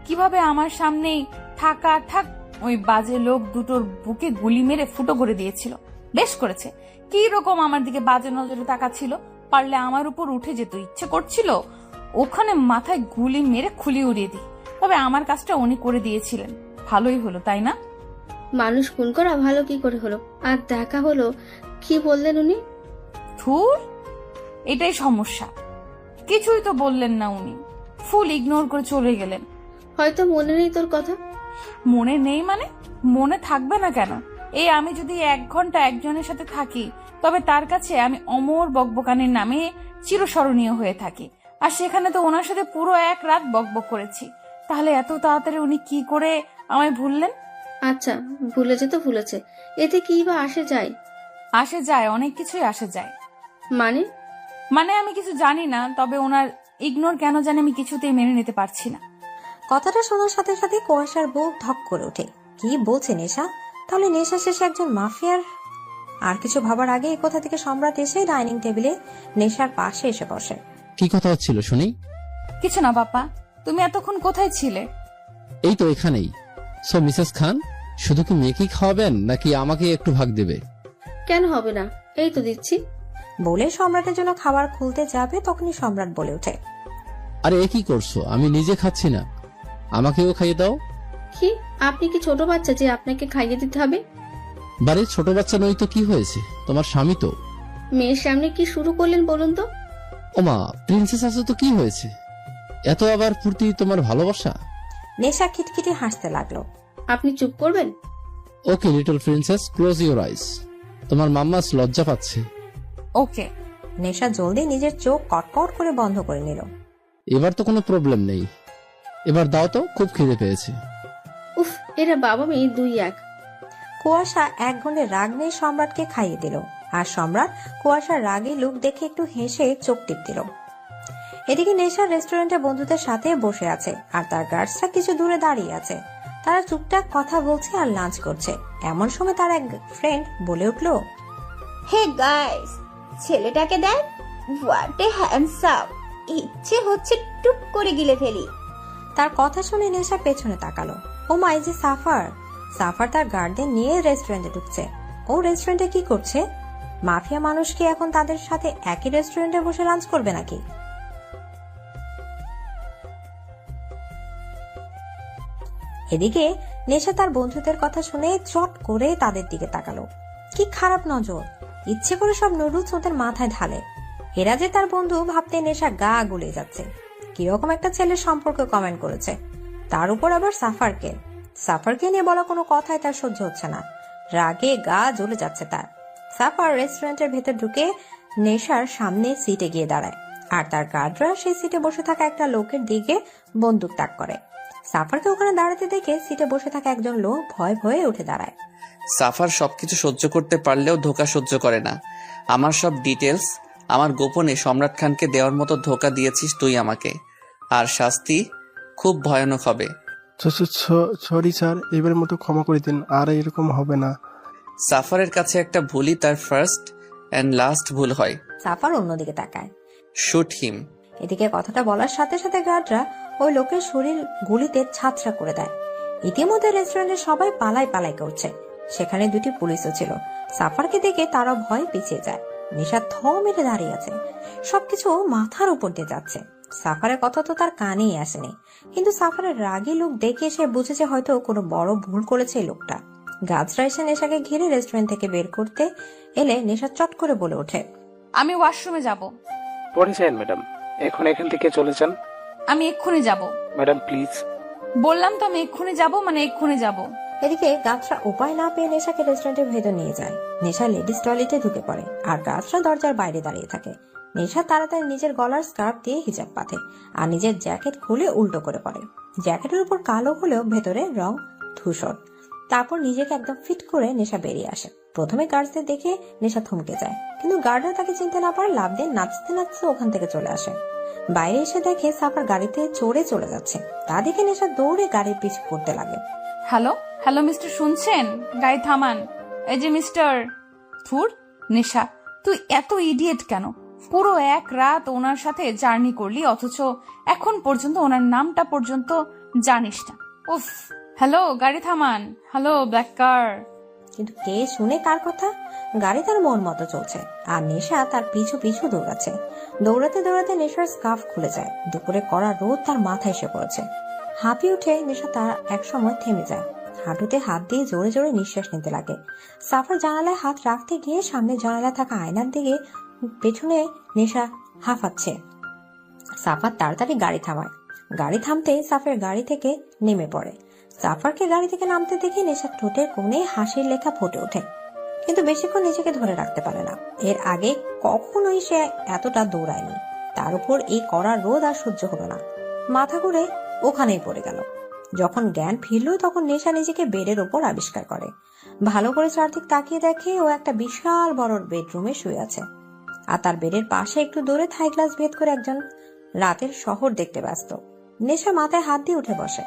কিভাবে আমার সামনেই থাক ওই বাজে লোক দুটোর বুকে গুলি মেরে ফুটো করে দিয়েছিল। বেশ করেছে। কি রকম আমার দিকে বাজে নজরে তাকাচ্ছিল, পারলে আমার উপর উঠে যেত। ইচ্ছে করছিল ওখানে মাথায় গুলি মেরে খুলি উড়িয়ে দিই। তবে আমার কাজটা উনি করে দিয়েছিলেন, ভালোই হলো তাই না? মানুষ খুন করা ভালো কি করে হলো? আর দেখা হলো, কি বললেন উনি? ধুর, এটাই সমস্যা। কিছুই তো বললেন না উনি, ফুল ইগনোর করে চলে গেলেন। হয়তো মনে নেই তোর কথা। মনে নেই মানে? মনে থাকবে না কেন? এই আমি যদি 1 ঘন্টা একজনের সাথে থাকি, তবে তার কাছে আমি অমর বকবকানির নামে চিরস্মরণীয় হয়ে থাকি। আর সেখানে তো ওনার সাথে পুরো 1 রাত বকবক করেছি। তাহলে এত তাড়াতাড়ি উনি কি করে আমায় ভুললেন? আচ্ছা, ভুলেছে তো ভুলেছে, এতে কি বা আসে যায়? আসে যায়, অনেক কিছুই আসে যায়। মানে আমি কিছু জানি না, তবে ওনার ইগনোর কেন জানি আমি কিছুতেই মেনে নিতে পারছি না। কথাটা শোনার সাথে সাথে কুয়াশার বুক ধক করে ওঠে। কি বলছে নেশা? তাহলে নেশা শেষে একজন মাফিয়ার? আর কিছু ভাবার আগে এই কথা থেকে সম্রাট এসে ডাইনিং টেবিলে নেশার পাশে এসে বসে। কি কথা হচ্ছিল শুনি? কিছু না বাপ্পা, তুমি এতক্ষণ কোথায় ছিলে? এই তো এখানেই। সো মিসেস খান, শুধু কি মেয়েকেই খাওয়াবেন নাকি আমাকে একটু ভাগ দেবে? কেন হবে না, এই তো দিচ্ছি। বলে সম্রাটের জন্য খাবার খুলতে যাবে, তখনই সম্রাট বলে ওঠে, আরে এ কি করছো? আমি নিজে খাচ্ছি না, আমাকেও খাইয়ে দাও। কি, আপনি কি ছোট বাচ্চা যে আপনাকে খাইয়ে দিতে হবে? বাড়ির ছোট বাচ্চা নই তো কি হয়েছে, তোমার স্বামী তো। মেয়ের সামনে কি শুরু করলেন বলুন তো? ওমা, প্রিন্সেস আছো তো কি হয়েছে? এত আবার ফুর্তি তোমার ভালোবাসা? নেশা খিটখিটে হাসতে লাগলো। আপনি চুপ করবেন? Okay little princess, close your eyes. তোমার মাম্মাস লজ্জা পাচ্ছে। ওকে। নেশা জলদি নিজের চোখ কটকট করে বন্ধ করে নিল। এবার তো কোনো প্রবলেম নেই, এবার দাও তো, খুব খিদে পেয়েছে। উফ, এরা বাবা মেয়ে 2 এক। কুয়াশা 1 ঘন্টা রাগ নিয়ে সম্রাটকে খাইয়ে দিল। আর সম্রাট কুয়াশার রাগী লুক দেখে একটু হেসে চোখ টিপ দিল। এদিকে নেশা রেস্টুরেন্টে বন্ধুদের সাথে বসে আছে, আর তার গার্ডসরা কিছু দূরে দাঁড়িয়ে আছে। তারা টুকটাক কথা বলছে আর লাঞ্চ করছে। এমন সময় তার এক ফ্রেন্ড বলে উঠল, হে গাইস, ছেলেটাকে দেখ, হোয়াট এ হ্যান্ডসাম। ইচ্ছে হচ্ছে টুপ করে গিলে ফেলি। তার কথা শুনে নেশা পেছনে তাকালো। ও মাই, যে সাফার। সাফার তার গার্ডদের নিয়ে রেস্টুরেন্টে ঢুকছে। ও রেস্টুরেন্টে কি করছে? মাফিয়া মানুষ কি এখন তাদের সাথে একই রেস্টুরেন্টে বসে লাঞ্চ করবে নাকি? এদিকে নেশা তার বন্ধুদের কথা শুনে চট করে তাদের দিকে তাকালো। কি খারাপ নজর! ইচ্ছে করে সব নুডলস ওদের মাথায় ঢালে। এরা যে তার বন্ধু ভাবতে নেশা গা গুলে যাচ্ছে। কিরকম একটা ছেলের সম্পর্কে কমেন্ট করেছে, তার উপর আবার সাফারকে নিয়ে বলা কোনো কথাই তার সহ্য হচ্ছে না। রাগে গা জ্বলে যাচ্ছে তার। সাফার রেস্টুরেন্টের ভেতর ঢুকে নেশার সামনে সিটে গিয়ে দাঁড়ায়, আর তার গার্ডরা সেই সিটে বসে থাকা একটা লোকের দিকে বন্দুক তাক করে। সাফারকে ওখানে দাঁড়াতে দেখে সিটে বসে থাকা একজন লোক ভয় ভয়ে উঠে দাঁড়ায়। সাফার সবকিছু সহ্য করতে পারলেও ধোকা সহ্য করে না। আমার সব ডিটেলস, আমার গোপনে সম্রাট খানকে দেওয়ার মতো ধোকা দিয়েছিস তুই আমাকে, আর শাস্তি খুব ভয়ানক হবে। সরি স্যার, এবার মতো ক্ষমা করে দিন, আর এরকম হবে না। সাফারের কাছে একটা ভুলই তার ফার্স্ট এন্ড লাস্ট ভুল হয়। সাফার অন্যদিকে তাকায়। Shoot him. এদিকে কথাটা বলার সাথে সাথে গার্ডরা ওই লোকের শরীর গুলিতে ছাতরা করে দেয়। ইতিমধ্যে রেস্টুরেন্টে সবাই পালাই করছে। সেখানে দুটি পুলিশও ছিল। সাফারকে দেখে তারা ভয় পিছিয়ে যায়। নেশা থ মেরে দাঁড়িয়ে আছে। সবকিছু মাথার উপর দিয়ে যাচ্ছে। সাফারের কথা তো তার কানেই আসেনি, কিন্তু সাফারের রাগী লোক দেখে সে বুঝেছে হয়তো কোনো বড় ভুল করেছে এই লোকটা। গাছরা এসে নেশাকে ঘিরে রেস্টুরেন্ট থেকে বের করতে এলে নেশা চট করে বলে ওঠে, আমি ওয়াশরুমে যাব। পরে যান ম্যাডাম, এখন এখান থেকে চলে যান। আমি এক্ষুনি যাব। Madam please. বললাম তো আমি এক্ষুনি যাব, মানে এক্ষুনি যাব। এদিকে গাছরা উপায় না পেয়ে নেশাকে রেস্টুরেন্টের ভেতর নিয়ে যায়। নেশা লেডিস টয়লেটে ঢুকে পড়ে, আর গাছরা দরজার বাইরে দাঁড়িয়ে থাকে। নেশা তাড়াতাড়ি নিজের গলার স্কার্ফ দিয়ে হিজাব পাতে, আর নিজের জ্যাকেট খুলে উল্টো করে পড়ে। জ্যাকেটের উপর কালো হলেও ভেতরে রং ধূসর। তারপর নিজেকে একদম ফিট করে নেশা বেরিয়ে আসে। প্রথমে গার্ডদের দেখে নেশা থমকে যায়, কিন্তু গার্ডরা তাকে চিনতে না পারে লাভ দিয়ে নাচতে নাচতে ওখান থেকে চলে আসে। বাইরে এসে দেখে সাফার গাড়িতে চড়ে চলে যাচ্ছে। তা দেখে নেশা দৌড়ে গাড়ির পিছু করতে লাগে। হ্যালো মিস্টার, শুনছেন? গাড়ি থামান। এই যে মিস্টার। থুর, নেশা তুই এত ইডিয়েট কেন? পুরো এক রাত ওনার সাথে জার্নি করলি, অথচ এখন পর্যন্ত ওনার নামটা পর্যন্ত জানিস না। উফ। হ্যালো, গাড়ি থামান। হ্যালো, ব্ল্যাক কার। কিন্তু কে শুনে কার কথা? গাড়ি তার মন মতো চলছে, আর নেশা তার পিছু পিছু দৌড়াচ্ছে। দৌড়াতে দৌড়াতে নেশার স্কার্ফ খুলে যায়। দুপুরে কড়া রোদ তার মাথায় এসে পড়েছে। হাঁপিয়ে উঠে নেশা তার এক সময় থেমে যায়। হাঁটুতে হাত দিয়ে জোরে জোরে নিঃশ্বাস নিতে লাগে। সাফার জানালায় হাত রাখতে গিয়ে সামনে জানালায় থাকা আয়নার দিকে পেছনে নেশা হাঁফাচ্ছে। সাফার তাড়াতাড়ি গাড়ি থামায়। গাড়ি থামতে সাফের গাড়ি থেকে নেমে পড়ে। সাফারকে গাড়ি থেকে নামতে দেখে নেশার ঠোঁটের কোণে হাসির লেখা ফুটে ওঠে, কিন্তু বেশিক্ষণ নিজেকে ধরে রাখতে পারে না। এর আগে কখনোই সে এতটা দৌড়ায়নি। তার উপর এই কড়া রোদ আর সহ্য হলো না। মাথা ঘুরে ওখানেই পড়ে গেল। যখন জ্ঞান ফিরল তখন নেশা নিজেকে বেডের ওপর আবিষ্কার করে। ভালো করে চারদিক তাকিয়ে দেখে ও একটা বিশাল বড় বেডরুমে শুয়ে আছে, আর তার বেডের পাশে একটু দূরে থাই গ্লাস ভেদ করে একজন রাতের শহর দেখতে ব্যস্ত। নেশা মাথায় হাত দিয়ে উঠে বসে।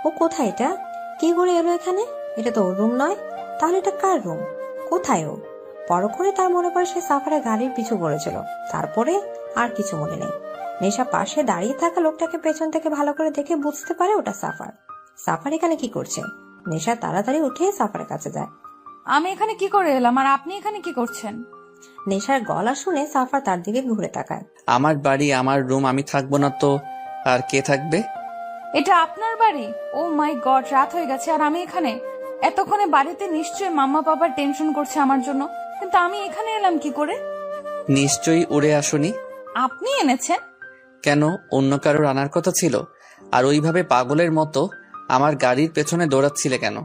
ও কোথায়? এটা কি করে এলো এখানে? এটা তো ওর রুম নয়। তাহলে এটা কার রুম? কোথায় ও? পরক্ষণে তার মনে পড়ে সে সাফারের গাড়ির পিছু করেছিল। তারপরে আর কিছু মনে নেই। নেশা পাশে দাঁড়িয়ে থাকা লোকটাকে পেছন থেকে ভালো করে দেখে বুঝতে পারে ওটা সাফার। সাফার এখানে কি করছে? নেশা তাড়াতাড়ি উঠে সাফারের কাছে যায়। আমি এখানে কি করে এলাম, আর আপনি এখানে কি করছেন? নেশার গলা শুনে সাফার তার দিকে ঘুরে তাকায়। আমার বাড়ি, আমার রুম, আমি থাকবো না তো আর কে থাকবে? এটা আপনার বাড়ি? ও মাই গড, রাত হয়ে গেছে আর আমি এখানে। এতক্ষণে বাড়িতে নিশ্চয়ই মাম্মা পাপার টেনশন করছে আমার জন্য, কিন্তু আমি এখানে এলাম কি করে? নিশ্চয়ই উড়ে আসুনি। আপনি এনেছেন? কেন, অন্য কারোর আনার কথা ছিল? আর ওইভাবে পাগলের মতো আমার গাড়ির পেছনে দৌড়াচ্ছিলে কেন?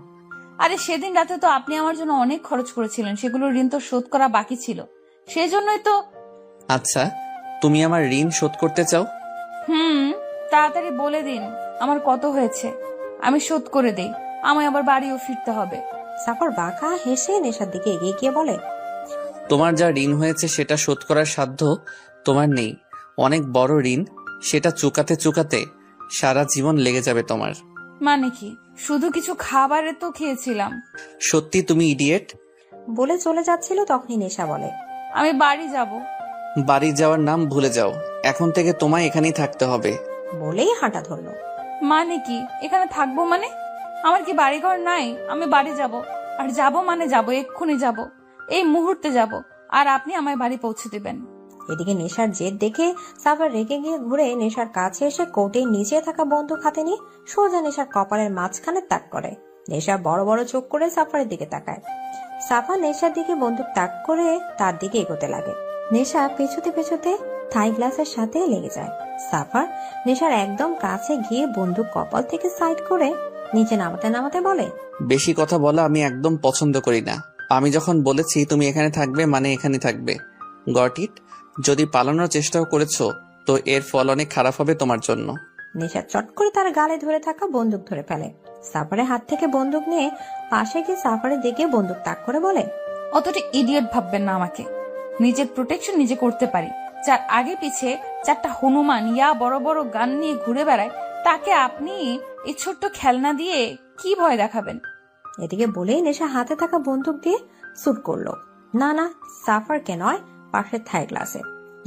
আরে সেদিন রাতে তো আপনি আমার জন্য অনেক খরচ করেছিলেন, সেগুলোর ঋণ তো শোধ করা বাকি ছিল, সেই জন্যই তো। আচ্ছা, তুমি আমার ঋণ শোধ করতে চাও? তাড়াতাড়ি বলে দিন আমার কত হয়েছে, আমি শোধ করে দেই। আমায় আবার বাড়িও ফিরতে হবে। সাফার বাঁকা হেসে নেশার দিকে এগিয়ে গিয়ে বলে, তোমার যা ঋণ হয়েছে সেটা শোধ করার সাধ্য তোমার নেই। অনেক বড় ঋণ, সেটা চুকাতে চুকাতে সারা জীবন লেগে যাবে তোমার। মানে কি? শুধু কিছু খাবারে তো খেয়েছিলাম। সত্যি তুমি ইডিয়েট। বলে চলে যাচ্ছিল তখনই নেশা বলে, আমি বাড়ি যাব। বাড়ি যাওয়ার নাম ভুলে যাও, এখন থেকে তোমায় এখানেই থাকতে হবে। বলেই হাঁটা ধরলো। মানে কি এখানে থাকবো মানে? আমার কি বাড়িঘর নাই? আমি বাড়ি যাব, আর যাব মানে যাব, এক্ষুনি যাব, এই মুহূর্তে যাব, আর আপনি আমায় বাড়ি পৌঁছে দিবেন। এদিকে নেশার জেদ দেখে সাফার রেগে গিয়ে ঘুরে নেশার কাছে এসে কোটের নিচে থাকা বন্দুক হাতে নিয়ে সোজা নেশার কপালের মাঝখানে তাক করে। নেশা বড় বড় চোখ করে সাফারের দিকে তাকায়। সাফা নেশার দিকে বন্দুক তাক করে তার দিকে এগোতে লাগে। নেশা পেছুতে পেছুতে থাই গ্লাসের সাথে লেগে যায়। সাফার নেশার একদম কাছে গিয়ে বন্দুক কপাল থেকে সাইড করে নিচে নামাতে নামাতে বলে, বেশি কথা বলা আমি একদম পছন্দ করি না। আমি যখন বলেছি তুমি এখানে থাকবে মানে এখানে থাকবে, গট ইট? যদি পালানোর চেষ্টাও করেছো তো এর ফল অনেক খারাপ হবে তোমার জন্য। নেশা চট করে তার গালে ধরে থাকা বন্দুক ধরে ফেলে। সাফারের হাত থেকে বন্দুক নিয়ে পাশে গিয়ে সাফারের দিকে বন্দুক তাক করে বলে, অতটা ইডিয়েট ভাববেন না আমাকে। নিজের প্রোটেকশন নিজে করতে পারি। যার আগে পিছে 4টা হনুমান ইয়া বড় বড় গান নিয়ে ঘুরে বেড়ায়, তাকে আপনি এই ছোট্ট খেলনা দিয়ে কি ভয় দেখাবেন? এদিকে বলেই নেশা হাতে থাকা বন্দুক দিয়ে শুট করলো। না না, সাফারকে নয়, পাশের থাই গ্লাসে।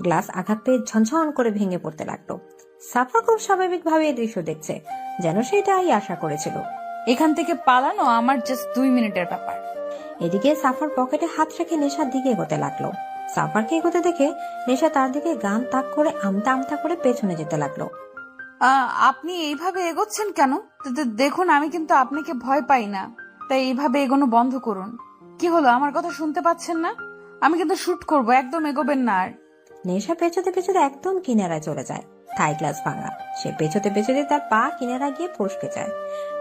গ্লাস আঘাত পেয়ে ঝনঝন করে ভেঙে পড়তে লাগলো। সাফার খুব স্বাভাবিকভাবে এই দৃশ্য দেখছে, যেন সেটাই আশা করেছিল। এখান থেকে পালানো আমার জাস্ট 2 মিনিটের ব্যাপার। এদিকে সাফার পকেটে হাত রেখে নেশার দিকে এগোতে লাগলো। সাফারকে এগোতে দেখে নেশা তার দিকে গান তাক করে আমতা আমতা করে পেছনে যেতে লাগলো। আপনি এইভাবে এগোচ্ছেন কেন? দেখুন আমি কিন্তু আপনাকে ভয় পাই না, তাই এইভাবে এগোনো বন্ধ করুন। কি হলো, আমার কথা শুনতে পাচ্ছেন না? আমি কিন্তু শুট করব, একদম এগোবেন না আর। নেশা পেছতে পেছতে একদম কিনারায় চলে যায়। থাই গ্লাস ভাঙা, সে পেছতে পেছতে তার পা কিনারা গিয়ে ফসকে যায়।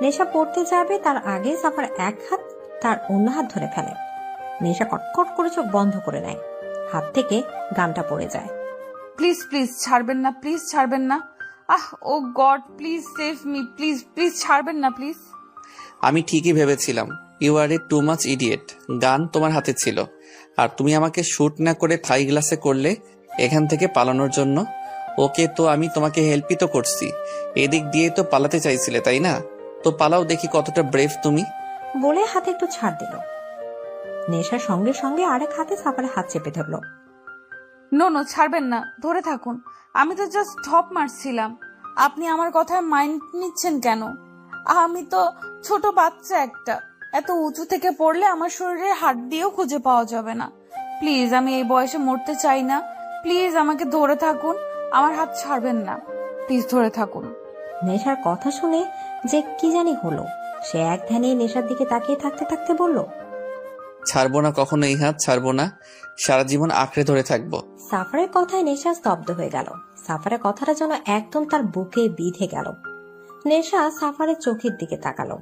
নেশা পড়তে যাবে তার আগে সাফার এক হাত তার অন্য হাত ধরে ফেলে। নেশা কটকট করে চোখ বন্ধ করে নেয়। হাত থেকে গানটা পড়ে যায়। প্লিজ প্লিজ ছাড়বেন না, প্লিজ ছাড়বেন না। Oh god, please save me, please please ছাড়বেন না প্লিজ। আমি ঠিকই ভেবেছিলাম you are a too much idiot. Gun তোমার হাতে ছিল আর তুমি আমাকে শুট না করে থাই গ্লাসে করলে এখান থেকে পালানোর জন্য। ওকে, তো আমি তোমাকে হেল্পই তো করছি, এদিক দিয়ে তো পালাতে চাইছিলে তাই না? তো পালাও দেখি কতটা ব্রেভ তুমি। বলে হাতে একটু ছাড় দিল। নেশার সঙ্গে সঙ্গে আরেক হাতে সাফারের হাত চেপে ধরলো। নো নো, ছাড়বেন না, ধরে থাকুন। আমি তো জাস্ট ঠপ মারছিলাম, আপনি আমার কথায় মাইন্ড নিচ্ছেন কেন? আমি তো ছোট বাচ্চা একটা, এত উঁচু থেকে পড়লে আমার শরীরে হাড্ডিও খুঁজে পাওয়া যাবে না। প্লিজ, আমি এই বয়সে মরতে চাই না। প্লিজ আমাকে ধরে থাকুন, আমার হাত ছাড়বেন না, প্লিজ ধরে থাকুন। নেশার কথা শুনে যে কি জানি হলো, সে এক ধ্যানে নেশার দিকে তাকিয়ে থাকতে থাকতে বলল, ছাড়বো না, কখনো এই হাত ছাড়বো না, সারা জীবন আঁকড়ে ধরে থাকবো। সাফারের কথায় নেশা স্তব্ধ হয়ে গেল। সাফারের কথাটা যেন একদম তার বুকে বিঁধে গেল। নেশা সাফারের চোখের দিকে তাকালো।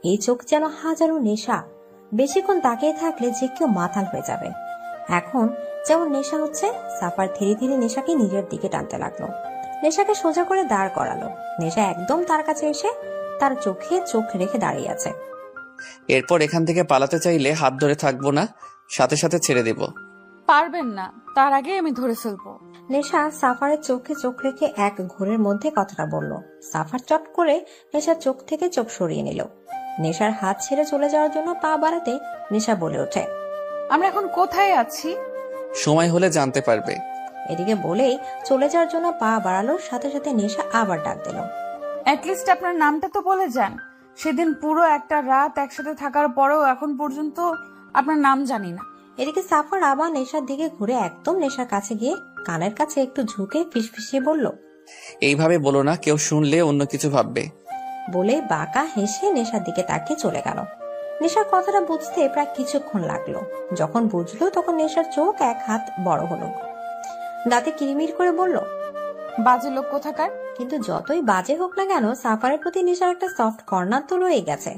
এই চোখ যেন হাজারো নেশা, বেশিক্ষণ তাকিয়ে থাকলে যে কেউ মাতাল হয়ে যাবে। এখন যেমন নেশা হচ্ছে, সাফার ধীরে ধীরে নেশাকে নিজের দিকে টানতে লাগলো। নেশাকে সোজা করে দাঁড় করালো। নেশা একদম তার কাছে এসে তার চোখে চোখ রেখে দাঁড়িয়ে আছে। এরপর এখান থেকে পালাতে চাইলে হাত ধরে থাকবো না, সাথে সাথে ছেড়ে দেব। পারবেন না, তার আগে আমি ধরে ফেলবো। নেশা সাফারের চোখে চোখ রেখে এক ঘোরের মধ্যে কথাটা বলল। সাফার চট করে নেশার চোখ থেকে চোখ সরিয়ে নিল। নেশার হাত ছেড়ে চলে যাওয়ার জন্য পা বাড়াতে নেশা বলে ওঠে, আমরা এখন কোথায় আছি? সময় হলে জানতে পারবে। এদিকে বলেই চলে যাওয়ার জন্য পা বাড়ালো, সাথে সাথে নেশা আবার ডাক দিল, অ্যাটলিস্ট আপনার নামটা তো বলে যান। সেদিন পুরো একটা রাত একসাথে থাকার পরেও এখন পর্যন্ত আপনার নাম জানি না। এদিকে সাফার আবার নেশার দিকে ঘুরে একদম নেশার কাছে গিয়ে কানের কাছে একটু ঝুঁকে ফিসফিসিয়ে বলল, এইভাবে বলো না, কেউ শুনলে অন্য কিছু ভাববে। বলে বাঁকা হেসে নেশার দিকে তাকিয়ে চলে গেল। নেশার কথাটা বুঝতে প্রায় কিছুক্ষণ লাগলো। যখন বুঝলো তখন নেশার চোখ এক হাত বড় হলো। দাঁতে কিরিমির করে বলল, বাজে লোক কোথাকার। কিন্তু যতই বাজে হোক না কেন, সাফারের প্রতি নেশার একটা সফট কর্নার তো রয়ে গেছে।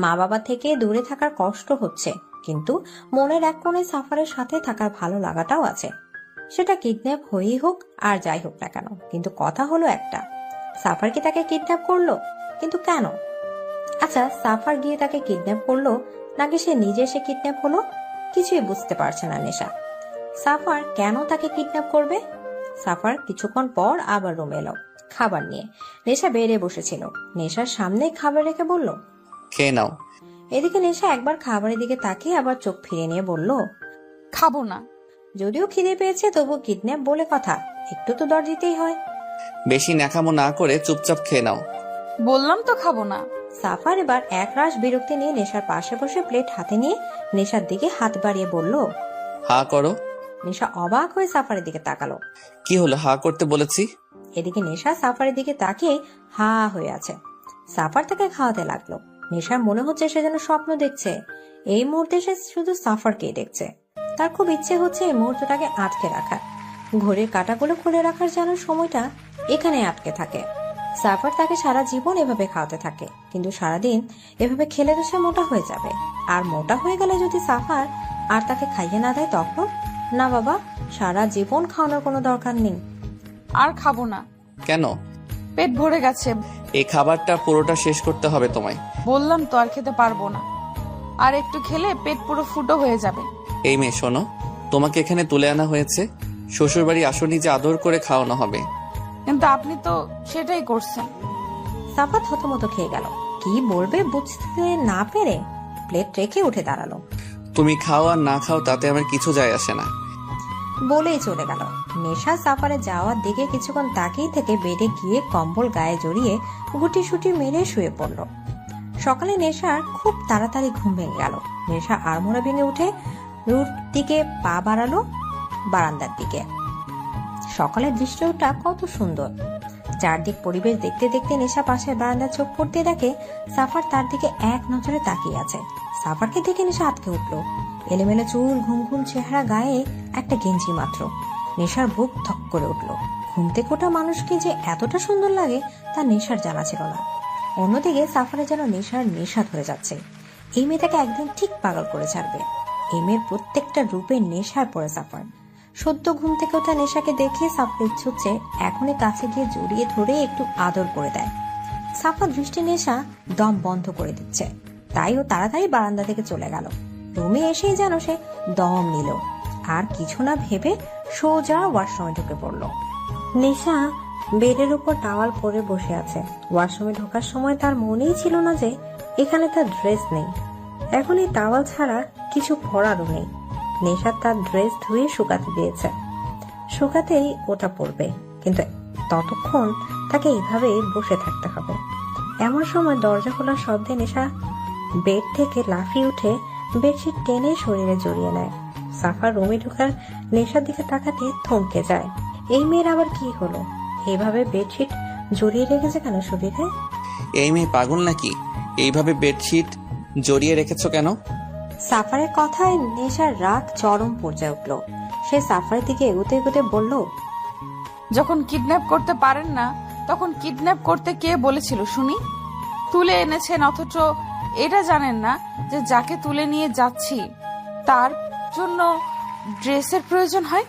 মা বাবা থেকে দূরে থাকার কষ্ট হচ্ছে, কিন্তু মনের এক কোণে সাফারের সাথে থাকার ভালো লাগাটাও আছে। সেটা কিডন্যাপ হয়েই হোক আর যাই হোক না কেন, কিন্তু কথা হলো একটা, সাফার কি তাকে কিডন্যাপ করলো? কিন্তু কেন? আচ্ছা, সাফার গিয়ে তাকে কিডন্যাপ করলো নাকি সে নিজে এসে কিডন্যাপ হলো? কিছুই বুঝতে পারছে না নেশা। সাফার কেন তাকে কিডন্যাপ করবে? সাফার কিছুক্ষণ পর আবার রুমে এলো খাবার নিয়ে। নেশা বেড়ে বসেছিল, নেশার সামনে খাবার রেখে বলল, খেয়ে নাও। এদিকে নেশা একবার খাবারের দিকে তাকিয়ে আবার চোখ ফিরে নিয়ে বলল, খাবো না। যদিও খিদে পেয়েছে, তবু কিডন্যাপ বলে কথা, একটু তো দর দিতেই হয়। বেশি ন্যাকামো না করে চুপচাপ খেয়ে নাও। বললাম তো খাবো না। সাফার এবার একরাশ বিরক্তি নিয়ে নেশার পাশে বসে প্লেট হাতে নিয়ে নেশার দিকে হাত বাড়িয়ে বলল, হা করো। নেশা অবাক হয়ে সাফারের দিকে তাকালো। কি হলো, হা করতে বলেছি? এদিকে নেশা সাফারের দিকে তাকিয়ে হা হয়ে আছে। সাফার তাকে খাওয়াতে লাগলো। নেশার মনে হচ্ছে সে যেন স্বপ্ন দেখছে। এই মুহূর্তে সে শুধু সাফারকেই দেখছে। তার খুব ইচ্ছে হচ্ছে এই মুহূর্তটাকে আটকে রাখার, ঘড়ির কাঁটাগুলো খুলে রাখার, যেন সময়টা এখানে আটকে থাকে। সাফার তাকে সারা জীবন এভাবে খাওয়াতে থাকে, কিন্তু সারাদিন এভাবে খেলে তো সে মোটা হয়ে যাবে। আর মোটা হয়ে গেলে যদি সাফার আর তাকে খাইয়ে না দেয় তখন? না বাবা, সারা জীবন খাওয়ানোর কোনো দরকার নেই। আর খাবো না। কেন? পেট ভরে গেছে। এই খাবারটা পুরোটা শেষ করতে হবে তোমায়। বললাম তো আর খেতে পারবো না। আর একটু খেলে পেট পুরো ফুটো হয়ে যাবে। এই মেয়ে শোনো, তোমাকে এখানে তুলে আনা হয়েছে শ্বশুরবাড়ি আসনি যে আদর করে খাওয়ানো হবে। কিন্তু আপনি তো সেটাই করছেন। সাফা থতমত খেয়ে গেল। কি বলবে বুঝতে না পেরে প্লেট রেখে উঠে দাঁড়ালো। তুমি খাও আর না খাও তাতে আমার কিছু যায় আসে না, বলেই চলে গেল। নেশা সাফারে যাওয়ার দিকে কিছুক্ষণ তাকিয়ে থেকে বেডে গিয়ে কম্বল গায়ে জড়িয়ে গুটি সুটি মেরে শুয়ে পড়ল। সকালে নেশার খুব তাড়াতাড়ি ঘুম ভেঙে গেল। নেশা আড়মোড়া ভেঙে উঠে রুট দিকে পা বাড়ালো, বারান্দার দিকে। সকালের দৃশ্যটা কত সুন্দর। চারদিক পরিবেশ দেখতে দেখতে নেশা পাশের বারান্দায় চোখ পড়তে দেখে সাফার তার দিকে এক নজরে তাকিয়ে আছে। সাফারকে দেখে নেশা আটকে উঠল। এলোমেলো চুল, ঘুম ঘুম চেহারা, গায়ে একটা গেঞ্জি মাত্র। নেশার বুক ধক করে উঠল। ঘুম থেকে ওঠা মানুষকে যে এতটা সুন্দর লাগে তা নেশার জানা ছিল না। অন্যদিকে সাফারে যেন নেশার নেশা ধরে যাচ্ছে। এই মেয়েটাকে একদিন ঠিক পাগল করে ছাড়বে। এই মেয়ের প্রত্যেকটা রূপে নেশায় পড়ে সাফার। সদ্য ঘুম থেকে ওঠা নেশাকে দেখে সাফার ইচ্ছে হচ্ছে এখনই কাছে গিয়ে জড়িয়ে ধরে একটু আদর করে দেয়। সাফার দৃষ্টি নেশা দম বন্ধ করে দিচ্ছে, তাই ও তাড়াতাড়ি বারান্দা থেকে চলে গেল। রুমে এসেই যেন সে দম নিল, আর কিছু না ভেবে সোজা ওয়াশরুমে ঢুকে পড়ল। নেশা বেডের উপর টাওয়াল পরে বসে আছে। ওয়াশরুমে ঢোকার সময় তার মনেই ছিল না যে এখানে তার ড্রেস নেই। এখন এই টাওয়াল ছাড়া কিছু পরারও নেই। নেশা তার ড্রেস ধুয়ে শুকাতে দিয়েছে। শুকাতেই ওটা পরবে, কিন্তু ততক্ষণ তাকে এইভাবে বসে থাকতে হবে। এমন সময় দরজা খোলার শব্দে নেশা বেড থেকে লাফিয়ে উঠে বেডশিট টেনে শরীরে জড়িয়ে নেয়। সাফার রুমে ঢোকার নেশার দিকে তাকাতে থমকে যায়। এই মেয়ের আবার কি হলো? এইভাবে বেডশিট জড়িয়ে রেখেছে কেন শরীরে? এই মেয়ে পাগল নাকি? এইভাবে বেডশিট জড়িয়ে রেখেছো কেন? সাফারের কথায় নেশার রাগ চরম পর্যায়ে উঠল। সে সাফারের দিকে এগোতে এগোতে বলল, যখন কিডন্যাপ করতে পারেন না তখন কিডন্যাপ করতে কে বলেছিল শুনি? তুলে এনেছেন অথচ এটা জানেন না যে যাকে তুলে নিয়ে যাচ্ছি তার জন্য ড্রেসের প্রয়োজন হয়।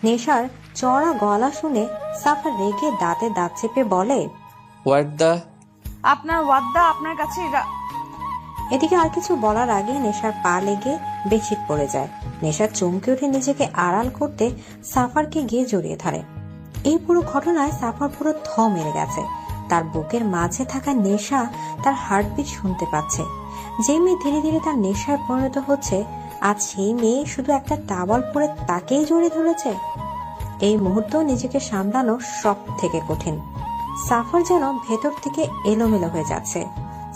নেশার চড়া গলা শুনে সাফার রেগে দাঁতে দাঁত চেপে বলে, হোয়াট দ্য? আপনার ওয়াদ্দা আপনার কাছে। এদিকে আর কিছু বলার আগে নেশার পা লেগে বেডশিট পড়ে যায়। নেশার চমকে উঠে নিজেকে আড়াল করতে সাফারকে গিয়ে জড়িয়ে ধরে। এই পুরো ঘটনায় সাফার পুরো থ মেরে গেছে। তার বুকের মাঝে থাকা নেশা তার হার্টবিট শুনতে পাচ্ছে। যে মেয়ে ধীরে ধীরে তার নেশায় পরিণত হচ্ছে, আজ সেই মেয়ে শুধু একটা টাওয়াল পরে তাকেই জড়িয়ে ধরেছে। এই মুহূর্ত নিজেকে সামলানো সব থেকে কঠিন। সাফার যেন ভেতর থেকে এলোমেলো হয়ে যাচ্ছে।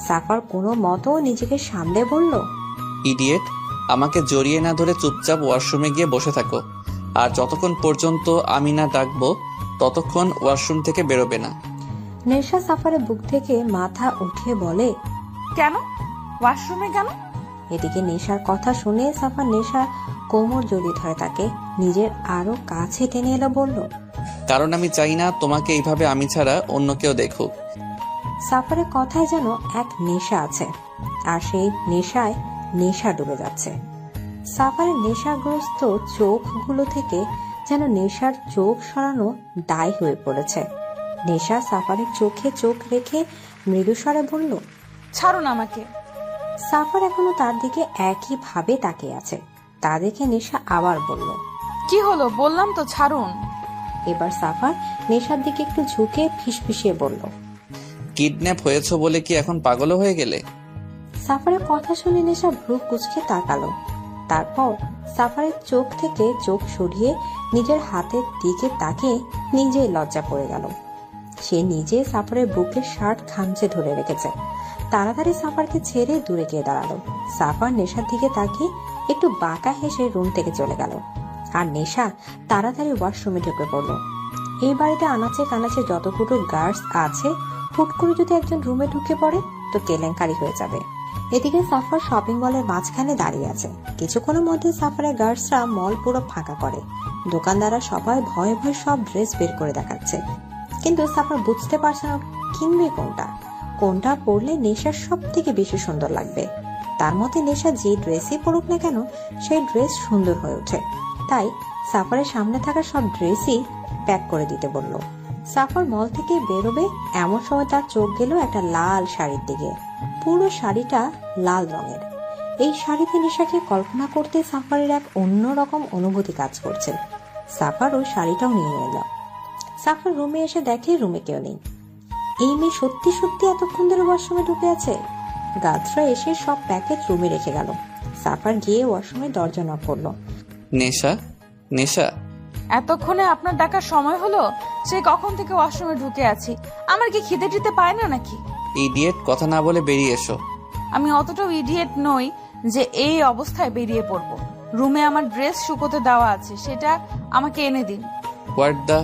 সাফার কোনো মতো নিজেকে সামলে বলল, ইডিয়েট, আমাকে জড়িয়ে না ধরে চুপচাপ ওয়াশরুমে গিয়ে বসে থাকো। আর যতক্ষণ পর্যন্ত আমি না ডাকবো ততক্ষণ ওয়াশরুম থেকে বেরোবে না। নেশা সাফারের বুক থেকে মাথা উঠিয়ে বলে, কেন ওয়াশরুমে কেন? এদিকে নেশার কথা শুনে সাফার নেশার কোমর জড়িয়ে ধরে তাকে নিজের আরো কাছে টেনে এলো, বলল, কারণ আমি চাই না তোমাকে এইভাবে আমি ছাড়া অন্য কেউ দেখুক। সাফারের কথায় যেন এক নেশা আছে, আর সেই নেশায় নেশা ডুবে যাচ্ছে। সাফারের নেশাগ্রস্ত চোখগুলো থেকে যেন নেশার চোখ সরানো দায় হয়ে পড়েছে। নেশা সাফারের চোখে চোখ রেখে মৃদুস্বরে বলল, ছাড়ুন আমাকে। সাফার এখনো তার দিকে একই ভাবে তাকিয়ে আছে। তা দেখে নেশা আবার বলল, কি হলো? বললাম তো ছাড়ুন। এবার সাফার নেশার দিকে একটু ঝুঁকে ফিসফিসিয়ে বলল, কিডন্যাপ হয়েছো বলে কি এখন পাগল হয়ে গেলে? সাফারের কথা শুনে নেশা ভ্রু কুঁচকে তাকালো। তারপর সাফারের চোখ থেকে চোখ সরিয়ে নিজের হাতের দিকে তাকিয়ে নিজেই লজ্জা পড়ে গেল। সে নিজে সাফারের বুকের শার্ট খামচে ধরে রেখেছে। তাড়াতাড়ি সাফারকে ছেড়ে দূরে গিয়ে দাঁড়ালো। সাফার নেশার দিকে তাকিয়ে একটু বাঁকা হেসে রুম থেকে চলে গেল। আর নেশা তাড়াতাড়ি ওয়াশরুমে ঢুকে পড়লো। এই বাড়িতে আনাচে কানাচে যতগুলো গার্ডস আছে, হুট করে যদি একজন রুমে ঢুকে পড়ে তো কেলেঙ্কারি হয়ে যাবে। এদিকে সাফার শপিং মলের মাঝখানে দাঁড়িয়ে আছে। কিছুক্ষণের মধ্যে সাফারের গার্ডসরা মল পুরো ফাঁকা করে। দোকানদাররা সবাই ভয়ে ভয়ে সব ড্রেস বের করে দেখাচ্ছে, কিন্তু সাফার বুঝতে পারছে না কিনবে কোনটা পরলে নেশার সব থেকে বেশি সুন্দর লাগবে। তার মতে নেশা যে ড্রেসই পরুক না কেন সেই ড্রেস সুন্দর হয়ে ওঠে। তাই সাফারের সামনে থাকা সব ড্রেসই প্যাক করে দিতে বলল। সাফার মল থেকে বেরোবে এমন সময় তার চোখ গেল একটা লাল শাড়ির দিকে। পুরো শাড়িটা লাল রঙের। এই শাড়িতে নেশাকে কল্পনা করতে সাফারের এক অন্যরকম অনুভূতি কাজ করছে। সাফার ওই শাড়িটাও নিয়ে নিল। সাফার রুমে এসে দেখে রুমে কেউ নেই। এই মেয়ে সত্যি সত্যি এতক্ষণ ধরে ওয়াশরুমে ঢুকে আছে। গার্ডসরা এসে সব প্যাকেট রুমে রেখে গেল। সাফার গিয়ে ওয়াশরুমে দরজা নক করলো। নেশা, নেশা, এতক্ষণে আপনার ডাকার সময় হলো? সে কখন থেকে ওয়াশরুমে ঢুকে আছি। আমার কি খিদে টিতে পায় না নাকি? ইডিয়েট, কথা না বলে বেরিয়ে এসো। আমি অতটাও ইডিয়েট নই যে এই অবস্থায় বেরিয়ে পড়বো। রুমে আমার ড্রেস শুকোতে দেওয়া আছে, সেটা আমাকে এনে দিন। হোয়াট দা,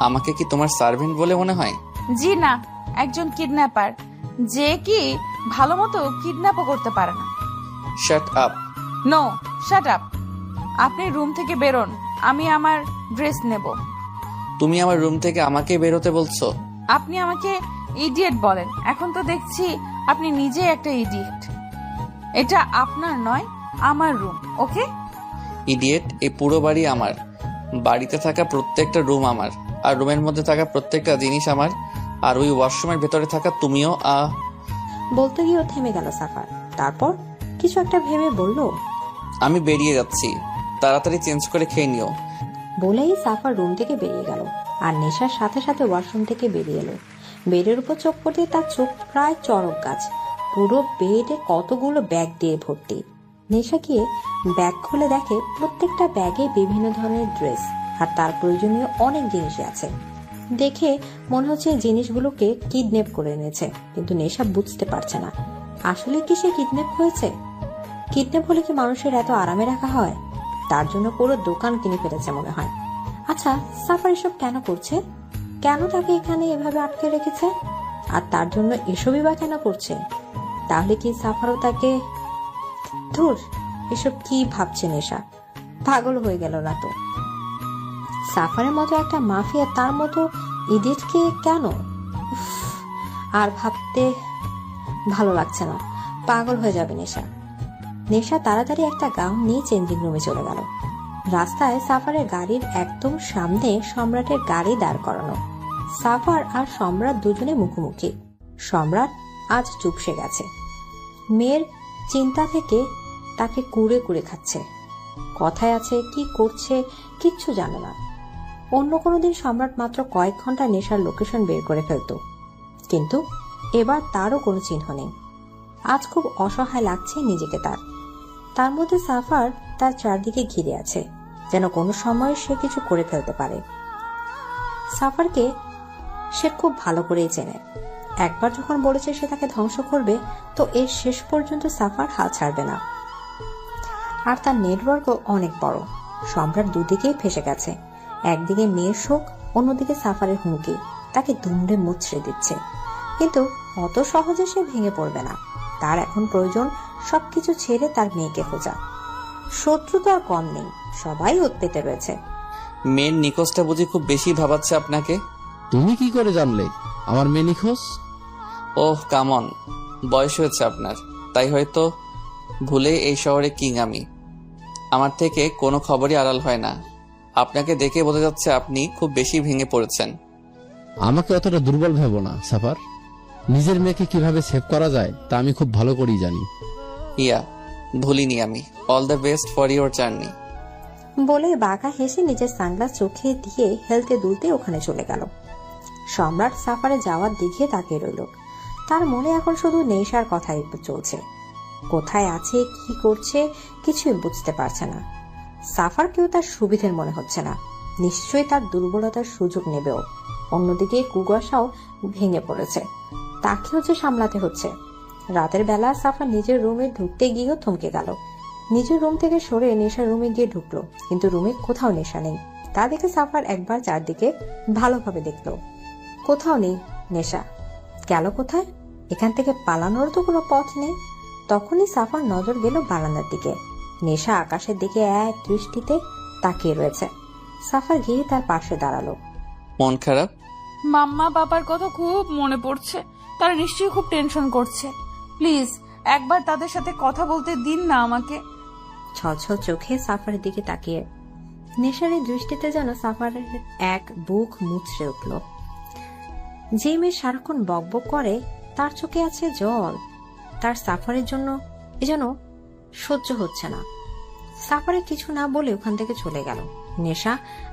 আমাকে কি তোমার সার্ভেন্ট বলে মনে হয়? জি না, একজন কিডন্যাপার, যে কি ভালো মতো কিডন্যাপও করতে পারে না। Shut up. No, shut up. আপনি রুম থেকে বেরোন, আমি আমার ড্রেস নেব। তুমি আমার রুম থেকে আমাকে বেরোতে বলছো? আপনি আমাকে ইডিয়েট বলেন, এখন তো দেখছি আপনি নিজে একটা ইডিয়েট। এটা আপনার নয়, আমার রুম, ওকে? ইডিয়েট, এই পুরো বাড়ি আমার। বাড়িতে থাকা প্রত্যেকটা রুম আমার, আর রুমের মধ্যে থাকা প্রত্যেকটা জিনিস আমার। আর ওই ওয়াশরুমের ভেতরে থাকা তুমিও। বলতে গিয়েও থেমে গেল সাফার। তারপর কিছু একটা ভেবে বলল, আমি বেরিয়ে যাচ্ছি, তাড়াতাড়ি চেঞ্জ করে খেয়ে নিও। বলেই সাফার রুম থেকে বেরিয়ে গেল। আর নেশার সাথে সাথে ওয়াশরুম থেকে বেরিয়ে এলো। বেডের উপর চোখ পড়তে তার চোখ প্রায় চড়ক গাছ। পুরো বেডে কতগুলো ব্যাগ দিয়ে ভর্তি। নেশা গিয়ে ব্যাগ খুলে দেখে প্রত্যেকটা ব্যাগে বিভিন্ন ধরনের ড্রেস আর তার প্রয়োজনীয় অনেক জিনিসই আছে। দেখে মনে হচ্ছে জিনিসগুলোকে কিডন্যাপ করে এনেছে, কিন্তু নেশা বুঝতে পারছে না আসলে কি সে কিডন্যাপ হয়েছে। কিডন্যাপ হলে কি মানুষের এত আরামে রাখা হয়? তার জন্য পুরো দোকান কিনে ফেলেছে মনে হয়। আচ্ছা, সাফার এসব কেন করছে? কেন তাকে এখানে এভাবে আটকে রেখেছে? আর তার জন্য এসবই বা কেন করছে? তাহলে কি সাফারও তাকে... ধুর, এসব কি ভাবছে নেশা? পাগল হয়ে গেল না তো? সাফারের মতো একটা মাফিয়া তার মতো ইডিয়েটকে কেন? আর ভাবতে ভালো লাগছে না, পাগল হয়ে যাবে নেশা। নেশা তাড়াতাড়ি একটা গাউন নিয়ে চেঞ্জিং রুমে চলে গেল। রাস্তায় সাফারের গাড়ির একদম সামনে সম্রাটের গাড়ি দাঁড় করানো। সাফার আর সম্রাট দুজনে মুখোমুখি। সম্রাট আজ চুপসে গেছে। মেয়ের চিন্তা থেকে তাকে কুড়ে কুড়ে খাচ্ছে। কথায় আছে কি করছে কিচ্ছু জানে না। অন্য কোনো দিন সম্রাট মাত্র কয়েক ঘন্টা নেশার লোকেশন বের করে ফেলত, কিন্তু এবার তারও কোনো চিহ্ন নেই। আজ খুব অসহায় লাগছে নিজেকে তার মধ্যে সাফার তার চারদিকে ঘিরে আছে, যেন কোনো সময় সে কিছু করে ফেলতে পারে। সাফারকে সে খুব ভালো করেই চেনে। একবার যখন বলেছে সে তাকে ধ্বংস করবে, তো এর শেষ পর্যন্ত সাফার হাল ছাড়বে না। আর তার নেটওয়ার্কও অনেক বড়। সম্রাট দুদিকেই ফেসে গেছে। একদিকে মেয়ের শোক, অন্যদিকে সাফারের হুমকি তাকে দুমড়ে মুচড়ে দিচ্ছে। কিন্তু অত সহজে সে ভেঙে পড়বে না। তার এখন প্রয়োজন সবকিছু ছেড়ে তার মেয়েকে খোঁজা। শত্রু তো আর কম নেই, সবাই ওত পেতে রয়েছে। মেয়ের নিখোঁজটা বুঝি খুব বেশি ভাবাচ্ছে আপনাকে? তুমি কি করে জানলে আমার মেয়ে নিখোঁজ? ওহ কামন, বয়স হয়েছে আপনার, তাই হয়তো ভুলে এই শহরে কিং আমি। আমার থেকে কোনো খবরই আড়াল হয় না। আপনাকে দেখে বোঝা যাচ্ছে আপনি খুব বেশি ভেঙে পড়েছেন। আমাকে অতটা দুর্বল ভেবো না সাফার। নিজের মেয়েকে কিভাবে সেভ করা যায় তা আমি খুব ভালো করেই জানি। ইয়া, ভুলিনি আমি। All the best for your journey. বলে বাঘা হেসে নিজের সানগ্লাস চোখে দিয়ে হেলতে দুলতে ওখানে চলে গেল। সম্রাট সাফারে যাওয়ার দিকে তাকিয়ে রইল। তার মনে এখন শুধু নেশার কথাই চলছে। কোথায় আছে, কি করছে, কিছুই বুঝতে পারছে না। সাফারকেও তার সুবিধের মনে হচ্ছে না। নিশ্চয়ই তার দুর্বলতার সুযোগ নেবেও। অন্যদিকে কুয়াশাও ভেঙে পড়েছে, তাকেও যে সামলাতে হচ্ছে। রাতের বেলা সাফার নিজের রুমে ঢুকতে গিয়েও থমকে গেল। নিজের রুম থেকে সরে নেশার রুমে গিয়ে ঢুকলো, কিন্তু রুমে কোথাও নেশা নেই। তা দেখে সাফার একবার চারদিকে ভালোভাবে দেখলো, কোথাও নেই নেশা। গেল কোথায়? এখান থেকে পালানোর তো কোনো পথ নেই। তখনই সাফার নজর গেল বারান্দার দিকে। নেশা আকাশের দিকে এক দৃষ্টিতে তাকিয়ে রয়েছে। সাফার গিয়ে তার পাশে দাঁড়ালো। মন খারাপ? মাম্মা বাবার কথা খুব মনে পড়ছে, তারা নিশ্চয়ই খুব টেনশন করছে। প্লিজ একবার তাদের সাথে কথা বলতে দিন না আমাকে। ছলছল চোখে সাফারের দিকে তাকিয়ে নেশার এই দৃষ্টিতে যেন সাফারের এক বুক মুচড়ে উঠল। যে মেয়ে সারাক্ষণ বকবক করে তার চোখে আছে জল, তার সাফারের জন্য এ যেন সহ্য হচ্ছে না। সাফারে কিছু না বলে ওখান থেকে চলে গেল। নেশা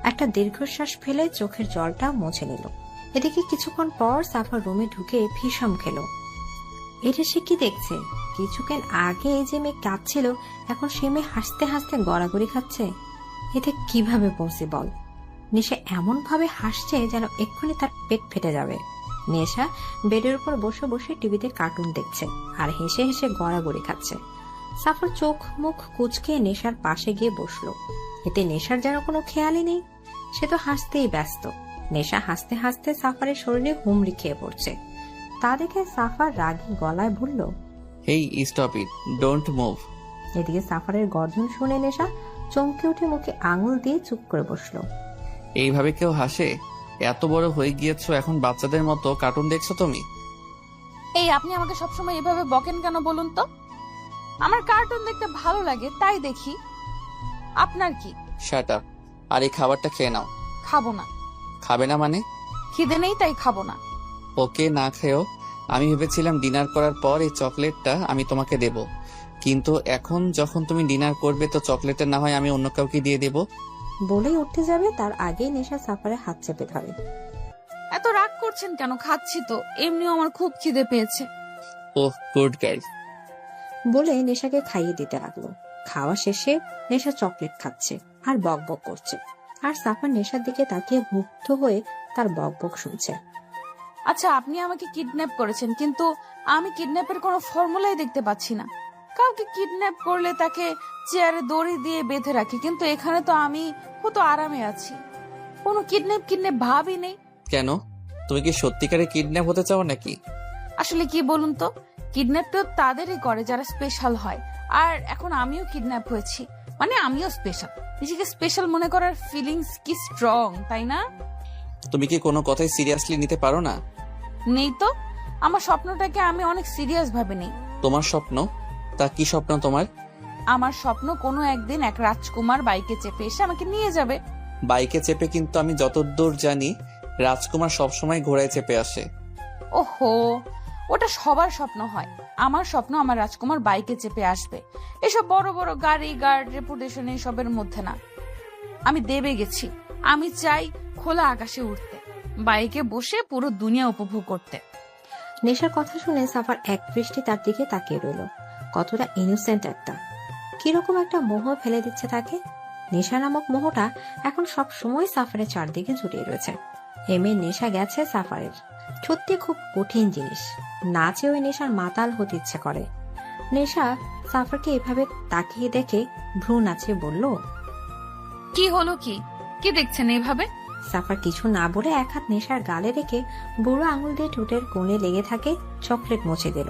একটা দীর্ঘশ্বাস ফেলে চোখের জলটা মুছে নিল। এদিকে কিছুক্ষণ পর সাফার রুমে ঢুকে ভীষণ খেলো। এটা সে কি দেখছে? কিছুক্ষণ আগে যে মেয়ে কাঁদছিল, এখন সে মেয়ে হাসতে হাসতে গড়াগড়ি খাচ্ছে। এতে কিভাবে পসিবল? নেশা এমন ভাবে হাসছে যেন এক্ষুনি তার পেট ফেটে যাবে। নেশা বেডের উপর বসে বসে টিভিতে কার্টুন দেখছে আর হেসে হেসে গড়াগড়ি খাচ্ছে। সাফার চোখ মুখ কুচকে নেশার পাশে গিয়ে বসলো। এতে নেশার যেন কোনো খেয়ালই নেই, সে তো হাসতেই ব্যস্ত। নেশা হাসতে হাসতে সাফারের শরীরে হুমড়ি খেয়ে পড়ছে। তা দেখে সাফার রাগী গলায় বলল, হেই স্টপ ইট, ডোন্ট মুভ। এদিকে সাফারের গর্জন শুনে নেশা চমকে উঠে মুখে আঙুল দিয়ে চুপ করে বসলো। এইভাবে কেউ হাসে? এত বড় হয়ে গিয়েছো, এখন বাচ্চাদের মতো কার্টুন দেখছো তুমি? এই আপনি আমাকে সবসময় এভাবে বকেন কেন বলুন তো? আমার কার্টুন দেখতে ভালো লাগে তাই দেখি, আপনার কি? শাট আপ, আর এই খাবারটা খেয়ে নাও। খাবো না। খাবে না মানে? খিদে নেই তাই খাবো না। ওকে, না খেয়েও। আমি ভেবেছিলাম ডিনার করার পর এই চকলেটটা আমি তোমাকে দেব, কিন্তু এখন যখন তুমি ডিনার করবে তো চকলেটটা না হয় আমি অন্য কাউকে দিয়ে দেব। বলেই উঠতে যাবে তার আগেই নেশা সাফারের হাত চেপে ধরে। এত রাগ করছেন কেন? খাচ্ছি তো, এমনিও আমার খুব খিদে পেয়েছে। ওহ গুড গার্ল। বলে নেশাকে খাইয়ে দিতে লাগলো। খাওয়া শেষে নেশা চকলেট খাচ্ছে আর বক বক করছে, আর সাফার নেশার দিকে তাকিয়ে মুগ্ধ হয়ে তার বক বক শুনছে। আচ্ছা, আপনি আমাকে কিডন্যাপ করেছেন, কিন্তু আমি কিডন্যাপের কোনো ফর্মুলাই দেখতে পাচ্ছি না। কাউকে কিডন্যাপ করলে তাকে চেয়ারে দড়ি দিয়ে বেঁধে রাখি, কিন্তু এখানে তো আমি কত আরামে আছি, কোনো কিডন্যাপ ভাবই নেই। কেন, তুমি কি সত্যিকারে কিডন্যাপ হতে চাও নাকি? আসলে কি বলুন তো, কিডন্যাপ তো তাদেরই করে যারা স্পেশাল হয়, আর এখন আমিও কিডন্যাপ হয়েছি, মানে আমিও স্পেশাল। নিজেকে স্পেশাল মনে করার ফিলিংস কি স্ট্রং, তাই না? তুমি কি কোনো কথাই সিরিয়াসলি নিতে পারো না? নেই তো, আমার স্বপ্নটাকে আমি অনেক সিরিয়াস ভাবে নেই। তোমার স্বপ্ন? তা কি স্বপ্ন তোমার? আমার স্বপ্ন কোনো একদিন এক রাজকুমার বাইকে চেপে এসে আমাকে নিয়ে যাবে। বাইকে চেপে? কিন্তু আমি যতদূর জানি রাজকুমার সবসময় ঘোড়ায় চেপে আসে। ওহো, ওটা সবার স্বপ্ন হয়। আমার স্বপ্ন আমার রাজকুমার বাইকে চেপে আসবে। এসব বড় বড় গাড়ি, গার্ড, রেপুটেশন এসবের মধ্যে না। আমি দেবে গেছি, আমি চাই খোলা আকাশে উঠতে, বাইকে বসে পুরো দুনিয়া উপভোগ করতে। নেশার কথা শুনে সাফার এক দৃষ্টি তার দিকে তাকিয়ে রইল। কতটা ইনোসেন্ট একটা, কিরকম একটা মোহ ফেলে দিচ্ছে তাকে। নেশা নামক মোহটা এখন সব সময় সাফারের চারদিকে জড়িয়ে রয়েছে। মেয়ের নেশা গেছে সাফারের, সত্যি খুব কঠিন জিনিস। নাচে ওই নেশার মাতাল হতে ইচ্ছে করে। নেশা সাফারকে এভাবে তাকিয়ে দেখে ভ্রু নাচিয়ে বলল, কি হলো? কি কি দেখছেন এভাবে? সাফার কিছু না বলে এক হাত নেশার গালে রেখে বুড়ো আঙুল দিয়ে ঠোঁটের কোণে লেগে থাকে চকলেট মুছে দিল।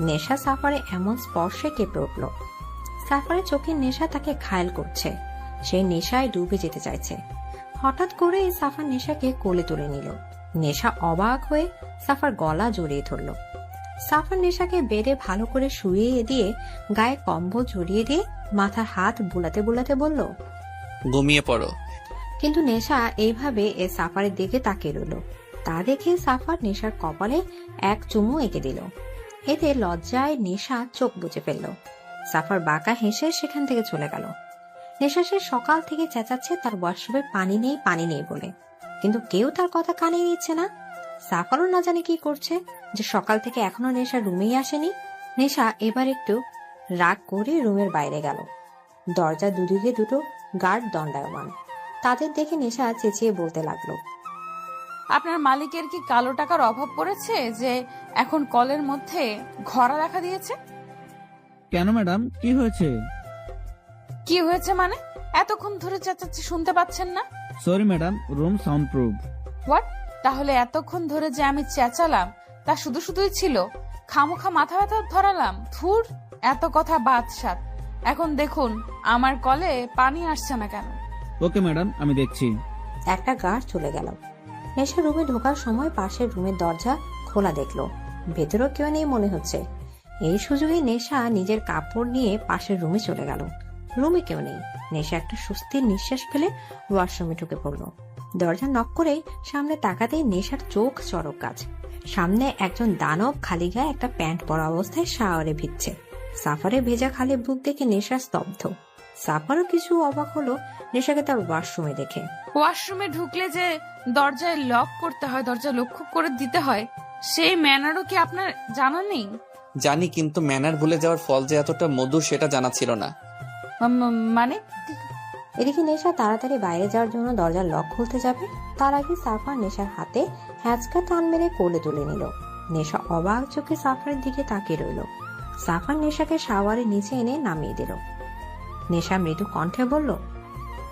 নেশা সাফারে এমন স্পর্শে কেঁপে উঠল। সাফারের চোখের নেশা তাকে ঘায়েল করছে, সে নেশায় ডুবে যেতে চাইছে। হঠাৎ করে সাফার নেশাকে কোলে তুলে নিল। নেশা অবাক হয়ে সাফার গলা জড়িয়ে ধরল। সাফার নেশাকে বেডে ভালো করে শুইয়ে দিয়ে গায়ে কম্বল জড়িয়ে দিয়ে মাথার হাত বুলাতে বুলাতে বলল, ঘুমিয়ে পড়ো। কিন্তু নেশা এইভাবে সাফারের দিকে তাকিয়ে রইল। তা দেখে সাফার নেশার কপালে এক চুমু এঁকে দিল। এতে লজ্জায় নেশা চোখ বুজে ফেলল। সাফার বাঁকা হেসে সেখান থেকে চলে গেল। নেশা সে সকাল থেকে চেঁচাচ্ছে তার ওয়াশরুমে পানি নেই বলে, কিন্তু কেউ তার কথা কানে নিচ্ছে না। সাফারও না জানে কি করছে, যে সকাল থেকে এখনো নেশা রুমেই আসেনি। নেশা এবার একটু রাগ করে রুমের বাইরে গেল। দরজা দুদিকে দুটো গার্ড দণ্ডায়মান। তাদের দেখে নেশা চেঁচিয়ে বলতে লাগলো, আপনার মালিকের কি কালো টাকার অভাব পড়েছে যে এখন কলের মধ্যে ঘরা রাখা দিয়েছে? কেন ম্যাডাম, কি হয়েছে? কি হয়েছে মানে? এতক্ষণ ধরে চেঁচাচ্ছি শুনতে পাচ্ছেন না? Sorry madam, room sound proof. What? তাহলে এতক্ষণ ধরে যে আমি চেঁচালাম তা শুধু শুধুই ছিল? খামোখা মাথা ব্যথা ধরালাম? ধুর, এত কথা বাদ সাত। এখন দেখুন আমার কলে পানি আসছে না কেন। ওকে ম্যাডাম, আমি দেখছি। একটা গার্ড চলে গেল। নেশা রুমে ঢোকার সময় পাশের রুমের দরজা খোলা দেখলো। ভেতরেও কেউ নেই মনে হচ্ছে। এই সুযোগে নেশা নিজের কাপড় নিয়ে পাশের রুমে চলে গেল। রুমে কেউ নেই। নেশা একটা স্বস্তির নিঃশ্বাস ফেলে ওয়াশরুমে ঢুকে পড়ল। দরজা নক করেই সামনে তাকাতেই নেশার চোখ চড়ক গাছ। সামনে একজন দানব খালি গায়ে একটা প্যান্ট পরা অবস্থায় শাওয়ারে ভিজছে। সাফারে ভেজা খালি বুক দেখে নেশা স্তব্ধ। সাফারও কিছু অবাক হলো নেশাকে তার ওয়াশরুমে দেখে। ওয়াশরুমে ঢুকলে যে দরজায় লক করতে হয়, দরজা লক্ষ্য করে দিতে হয়, সেই ম্যানারও কি আপনার জানা নেই? জানি, কিন্তু ম্যানার ভুলে যাওয়ার ফল যে এতটা মধুর সেটা জানা ছিল না। মানে? এদিকে নেশা তাড়াতাড়ি বাইরে যাওয়ার জন্য দরজার লক খুলতে যাবে, তার আগে সাফার নেশার হাতে হ্যাঁচকা টান মেরে কোলে তুলে নিল। নেশা অবাক চোখে সাফারের দিকে তাকিয়ে রইল। সাফার নেশাকে শাওয়ারের নিচে এনে নামিয়ে দিল। নেশা মৃদু কণ্ঠে বলল,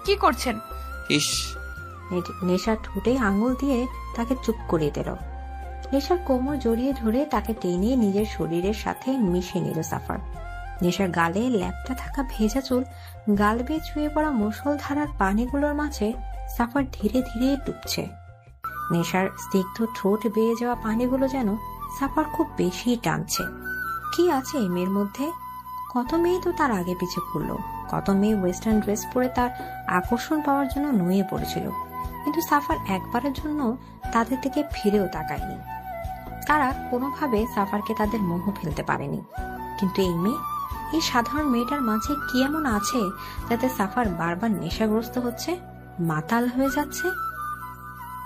কি করছেন? ইস। নেশা ঠোঁটে আঙুল দিয়ে তাকে চুপ করিয়ে দিল। নেশার কোমর জড়িয়ে ধরে তাকে টেনে নিজের শরীরের সাথে মিশিয়ে নিল সাফার। নেশার গালে ল্যাপটা থাকা ভেজা চুল গাল বেয়ে ছুঁয়ে পড়া মুষলধারার পানিগুলোর মাঝে সাফার ধীরে ধীরে ডুবছে। নেশার স্নিগ্ধ ঠোঁট বেয়ে যাওয়া পানিগুলো যেন সাফার খুব বেশি টানছে। কি আছে এই মেয়ের মধ্যে? কত মেয়ে তো তার আগে পিছে ঘুরলো, কত মেয়ে ওয়েস্টার্ন ড্রেস পরে তার আকর্ষণ পাওয়ার জন্য নুয়ে পড়েছিল, কিন্তু সাফার একবারের জন্য তাদের দিকে ফিরেও তাকায়নি। তারা কোনোভাবে সাফারকে তাদের মোহ ফেলতে পারেনি। কিন্তু এই মেয়ে, এই সাধারণ মেয়েটার মাঝে কি এমন আছে যাতে সাফার বারবার নেশাগ্রস্ত হচ্ছে, মাতাল হয়ে যাচ্ছে?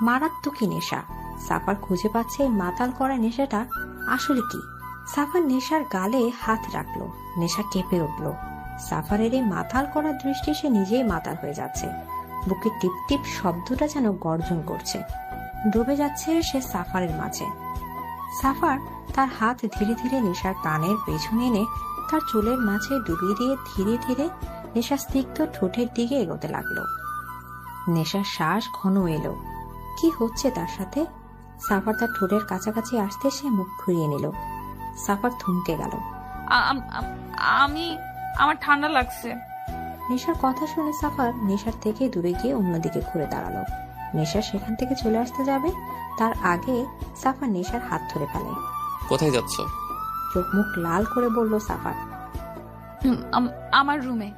মারাত্মকই নেশা। সাফার খুঁজে পাচ্ছে এই মাতাল করা নেশাটা আসলে কি। সাফার নেশার গালে হাত রাখলো। নেশা কেঁপে উঠল। সাফারের এই মাতাল করার দৃষ্টি সে নিজেই মাতাল হয়ে যাচ্ছে। বুকে টিপ টিপ শব্দটা যেন গর্জন করছে। ডুবে যাচ্ছে সে সাফারের মাঝে। সাফার তার হাত ধীরে ধীরে নেশার কানের পেছনে এনে তার চুলের মাঝে ডুবিয়ে দিয়ে ধীরে ধীরে নেশার স্নিগ্ধ ঠোঁটের দিকে এগোতে লাগলো। নেশার শ্বাস ঘন এলো। কি হচ্ছে তার সাথে? সাফার তার ঠোঁটের কাছাকাছি আসতে সে মুখ ঘুরিয়ে নিল। সাফার থমকে গেল। আমার ঠান্ডা লাগছে। নেশার কথা শুনে সাফার নেশার থেকে দূরে গিয়ে অন্যদিকে ঘুরে দাঁড়ালো। নেশা সেখান থেকে চলে আসতে যাবে, তার আগে সাফার নেশার হাত ধরে ফেলে। কোথায় যাচ্ছ? চোখ মুখ লাল করে বলল সাফার। আমার রুমে।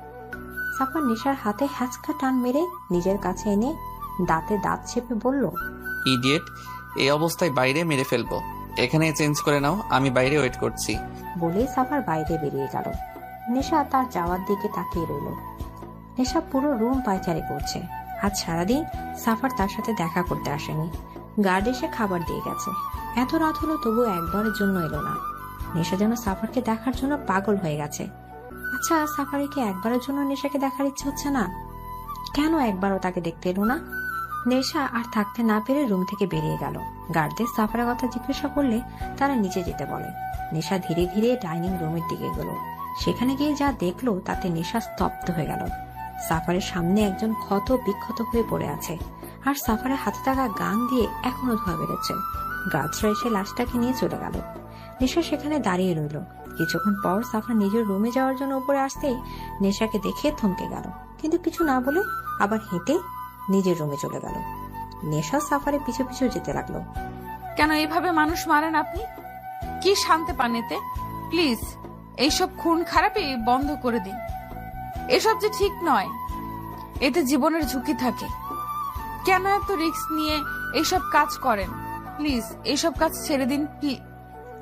সাফার নেশার হাতে হ্যাচকা টান মেরে নিজের কাছে এনে দাঁতে দাঁত চেপে বলল, ইডিয়েট, এই অবস্থায় বাইরে মেরে ফেলবো। এখানে চেঞ্জ করে নাও, আমি বাইরে ওয়েট করছি। বলেই সাফার বাইরে বেরিয়ে গেল। নেশা তার যাওয়ার দিকে তাকিয়ে রইল। নেশা পুরো রুম পায়চারি করছে। আজ সারাদিন সাফার তার সাথে দেখা করতে আসেনি। গার্ড এসে খাবার দিয়ে গেছে। এত রাত হলো তবু একবারের জন্য এলো না। নেশা যেন সাফারকে দেখার জন্য পাগল হয়ে গেছে। আচ্ছা, সাফারে কি একবারের জন্য নেশাকে দেখার ইচ্ছে হচ্ছে না? কেন একবারও তাকে দেখতে এলো না? নেশা আর থাকতে না পেরে রুম থেকে বেরিয়ে গেল। গার্ডদের সাফারের কথা জিজ্ঞাসা করলে তারা নিচে যেতে বলে। নেশা ধীরে ধীরে ডাইনিং রুমের দিকে গেল। সেখানে গিয়ে যা দেখলো তাতে নেশা স্তব্ধ হয়ে গেল। সাফারের সামনে একজন ক্ষত বিক্ষত হয়ে পড়ে আছে, আর সাফারের হাতে থাকা গান দিয়ে এখনো ধোয়া বেরোচ্ছে। গার্ডসরা এসে লাশটাকে নিয়ে চলে গেল। নেশা সেখানে দাঁড়িয়ে রইল। কিছুক্ষণ পর সাফার নিজের রুমে যাওয়ার জন্য উপরে আসতেই নেশাকে দেখে থমকে গেল, কিন্তু কিছু না বলে আবার হেঁটে নিজের রুমে চলে গেল। নেশা সাফারের পিছু পিছু যেতে লাগলো। কেন এইভাবে মানুষ মারেন আপনি? কি শান্তি পান এতে? প্লিজ এইসব খুন খারাপই বন্ধ করে দিন। এসব যে ঠিক নয়, এতে জীবনের ঝুঁকি থাকে। কেন এত রিস্ক নিয়ে এইসব কাজ করেন? প্লিজ এইসব কাজ ছেড়ে দিন।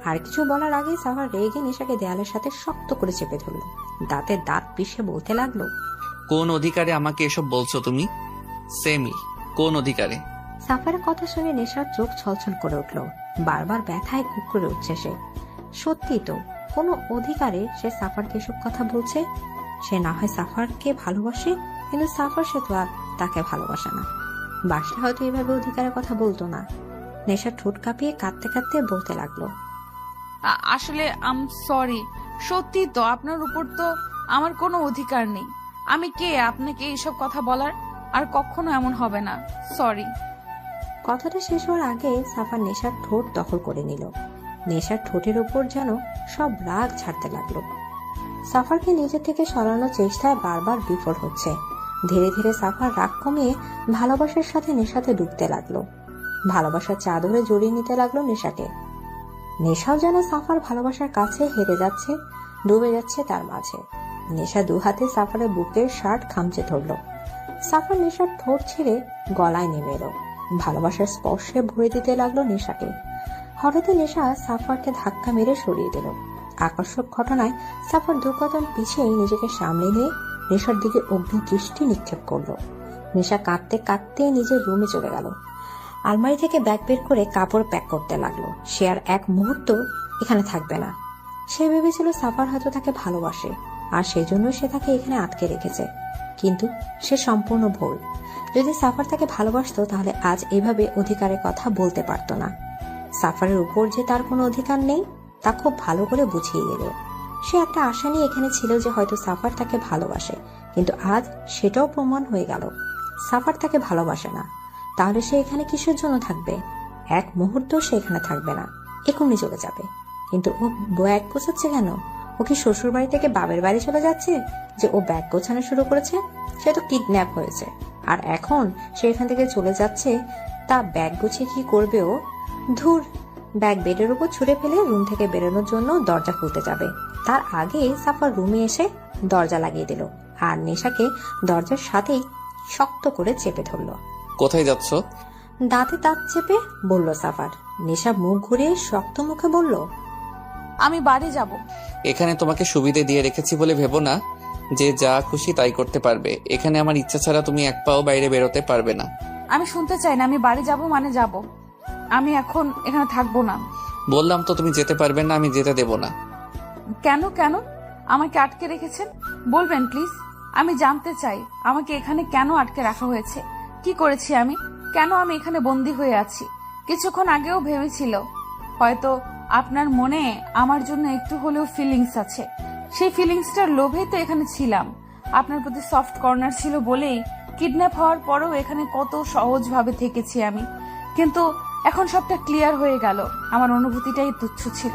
আর কিছু বলার আগে সাফার রেগে নেশাকে দেয়ালের সাথে শক্ত করে চেপে ধরল। দাঁতে দাঁত পিষে বলতে লাগলো, কোন অধিকারে আমাকে এসব বলছো তুমি? সেমি, কোন অধিকারে? সাফারের কথা শুনে নেশার চোখ ছলছল করে উঠল। বারবার ব্যথায় কুকুরে উঠছে সে। সত্যি তো, কোনো অধিকারে সে সাফারকে এসব কথা বলছে? সে না হয় সাফারকে ভালোবাসে, কিন্তু সাফার সে তো আর তাকে ভালোবাসে না। বাসলে হয়তো এভাবে অধিকারের কথা বলতো না। নেশা ঠোঁট কাঁপিয়ে কাঁদতে কাঁদতে বলতে লাগলো, আসলে আম সরি, সত্যি তো আপনার উপর তো আমার কোনো অধিকার নেই। আমি কে আপনাকে এইসব কথা বলার? আর কখনো এমন হবে না, সরি। কথাটা শেষ হওয়ার আগে সাফার নেশার ঠোঁট দখল করে নিল। নেশার ঠোঁটের উপর যেন সব রাগ ছাড়তে লাগলো। সাফারকে নিজে থেকে সরানোর চেষ্টায় বারবার বিফল হচ্ছে। ধীরে ধীরে সাফার রাগ কমিয়ে ভালোবাসার সাথে নেশাতে ডুবতে লাগলো। ভালোবাসার চাদরে জড়িয়ে নিতে লাগলো নেশাকে। নেশাও যেন সাফার ভালোবাসার কাছে হেরে যাচ্ছে, ডুবে যাচ্ছে তার মাঝে। নেশা দু হাতে সাফারের বুকের শার্ট খামচে ধরল। সাফার নেশার ঠোঁট ছেড়ে গলায় নেমে এলো। ভালোবাসার স্পর্শে ভরে দিতে লাগলো নেশাকে। হঠাৎ নেশা সাফারকে ধাক্কা মেরে সরিয়ে দিল। আকর্ষক ঘটনায় সাফার দু কদম পিছিয়ে নিজেকে সামলে নিয়ে নেশার দিকে অগ্নি দৃষ্টি নিক্ষেপ করলো। নেশা কাঁদতে কাঁদতে নিজের রুমে চলে গেল। আলমারি থেকে ব্যাগ বের করে কাপড় প্যাক করতে লাগলো। সে আর এক মুহূর্ত এখানে থাকবে না। সে ভেবেছিল সাফার হয়তো তাকে ভালোবাসে, আর সেজন্য সে তাকে এখানে আটকে রেখেছে। কিন্তু সে সম্পূর্ণ ভুল। যদি সাফার তাকে ভালোবাসতো তাহলে আজ এভাবে অধিকারের কথা বলতে পারতো না। সাফারের উপর যে তার কোনো অধিকার নেই তা খুব ভালো করে বুঝিয়ে গেল। সে একটা আশা নিয়ে এখানে ছিল যে হয়তো সাফার তাকে ভালোবাসে, কিন্তু আজ সেটাও প্রমাণ হয়ে গেল সাফার তাকে ভালোবাসে না। তাহলে সে এখানে কিসের জন্য থাকবে? এক মুহূর্ত সে এখানে থাকবে না, এখনই চলে যাবে। কিন্তু ও ব্যাগ গোছাচ্ছে কেন? ও কি শ্বশুর বাড়ি থেকে বাবের বাড়ি চলে যাচ্ছে যে ও ব্যাগ গোছানো শুরু করেছে? সে তো কিডন্যাপ হয়েছে, আর এখন সে এখান থেকে চলে যাচ্ছে। তা ব্যাগ গুছিয়ে কি করবে ও? ধুর, ব্যাগ বেডের উপর ছুঁড়ে ফেলে রুম থেকে বেরোনোর জন্য দরজা খুলতে যাবে। তার আগে সাফার রুমে এসে দরজা লাগিয়ে দিল, আর নেশাকে দরজার সাথেই শক্ত করে চেপে ধরল। কোথায় যাচ্ছ? দাঁতে দাঁত চেপে বলল সাফার। নেশা মুখ ঘুরিয়ে শক্ত মুখে বলল, আমি বাড়ি যাব। এখানে তোমাকে সুবিধে দিয়ে রেখেছি বলে ভেবো না যে যা খুশি তাই করতে পারবে। এখানে আমার ইচ্ছা ছাড়া তুমি এক পাও বাইরে বেরোতে পারবে না। আমি শুনতে চাই না। আমি বাড়ি যাব মানে যাব। আমি এখন এখানে থাকবো না। বললাম তো তুমি যেতে পারবে না, আমি যেতে দেব না। কেন কেন আমাকে আটকে রেখেছেন? বলবেন প্লিজ। আমি জানতে চাই আমাকে এখানে কেন আটকে রাখা হয়েছে। কি করেছি আমি? কেন আমি এখানে বন্দী হয়ে আছি? কিছুক্ষণ আগেও ভেবেছিল হয়তো আপনার মনে আমার জন্য একটু হলেও ফিলিংস আছে। সেই ফিলিংসটার লোভেই তো এখানে ছিলাম। আপনার প্রতি সফট কর্নার ছিল বলেই কিডন্যাপ হওয়ার পরেও এখানে কত সহজভাবে থেকেছি আমি। কিন্তু এখন সবটা ক্লিয়ার হয়ে গেল। আমার অনুভূতিটাই তুচ্ছ ছিল।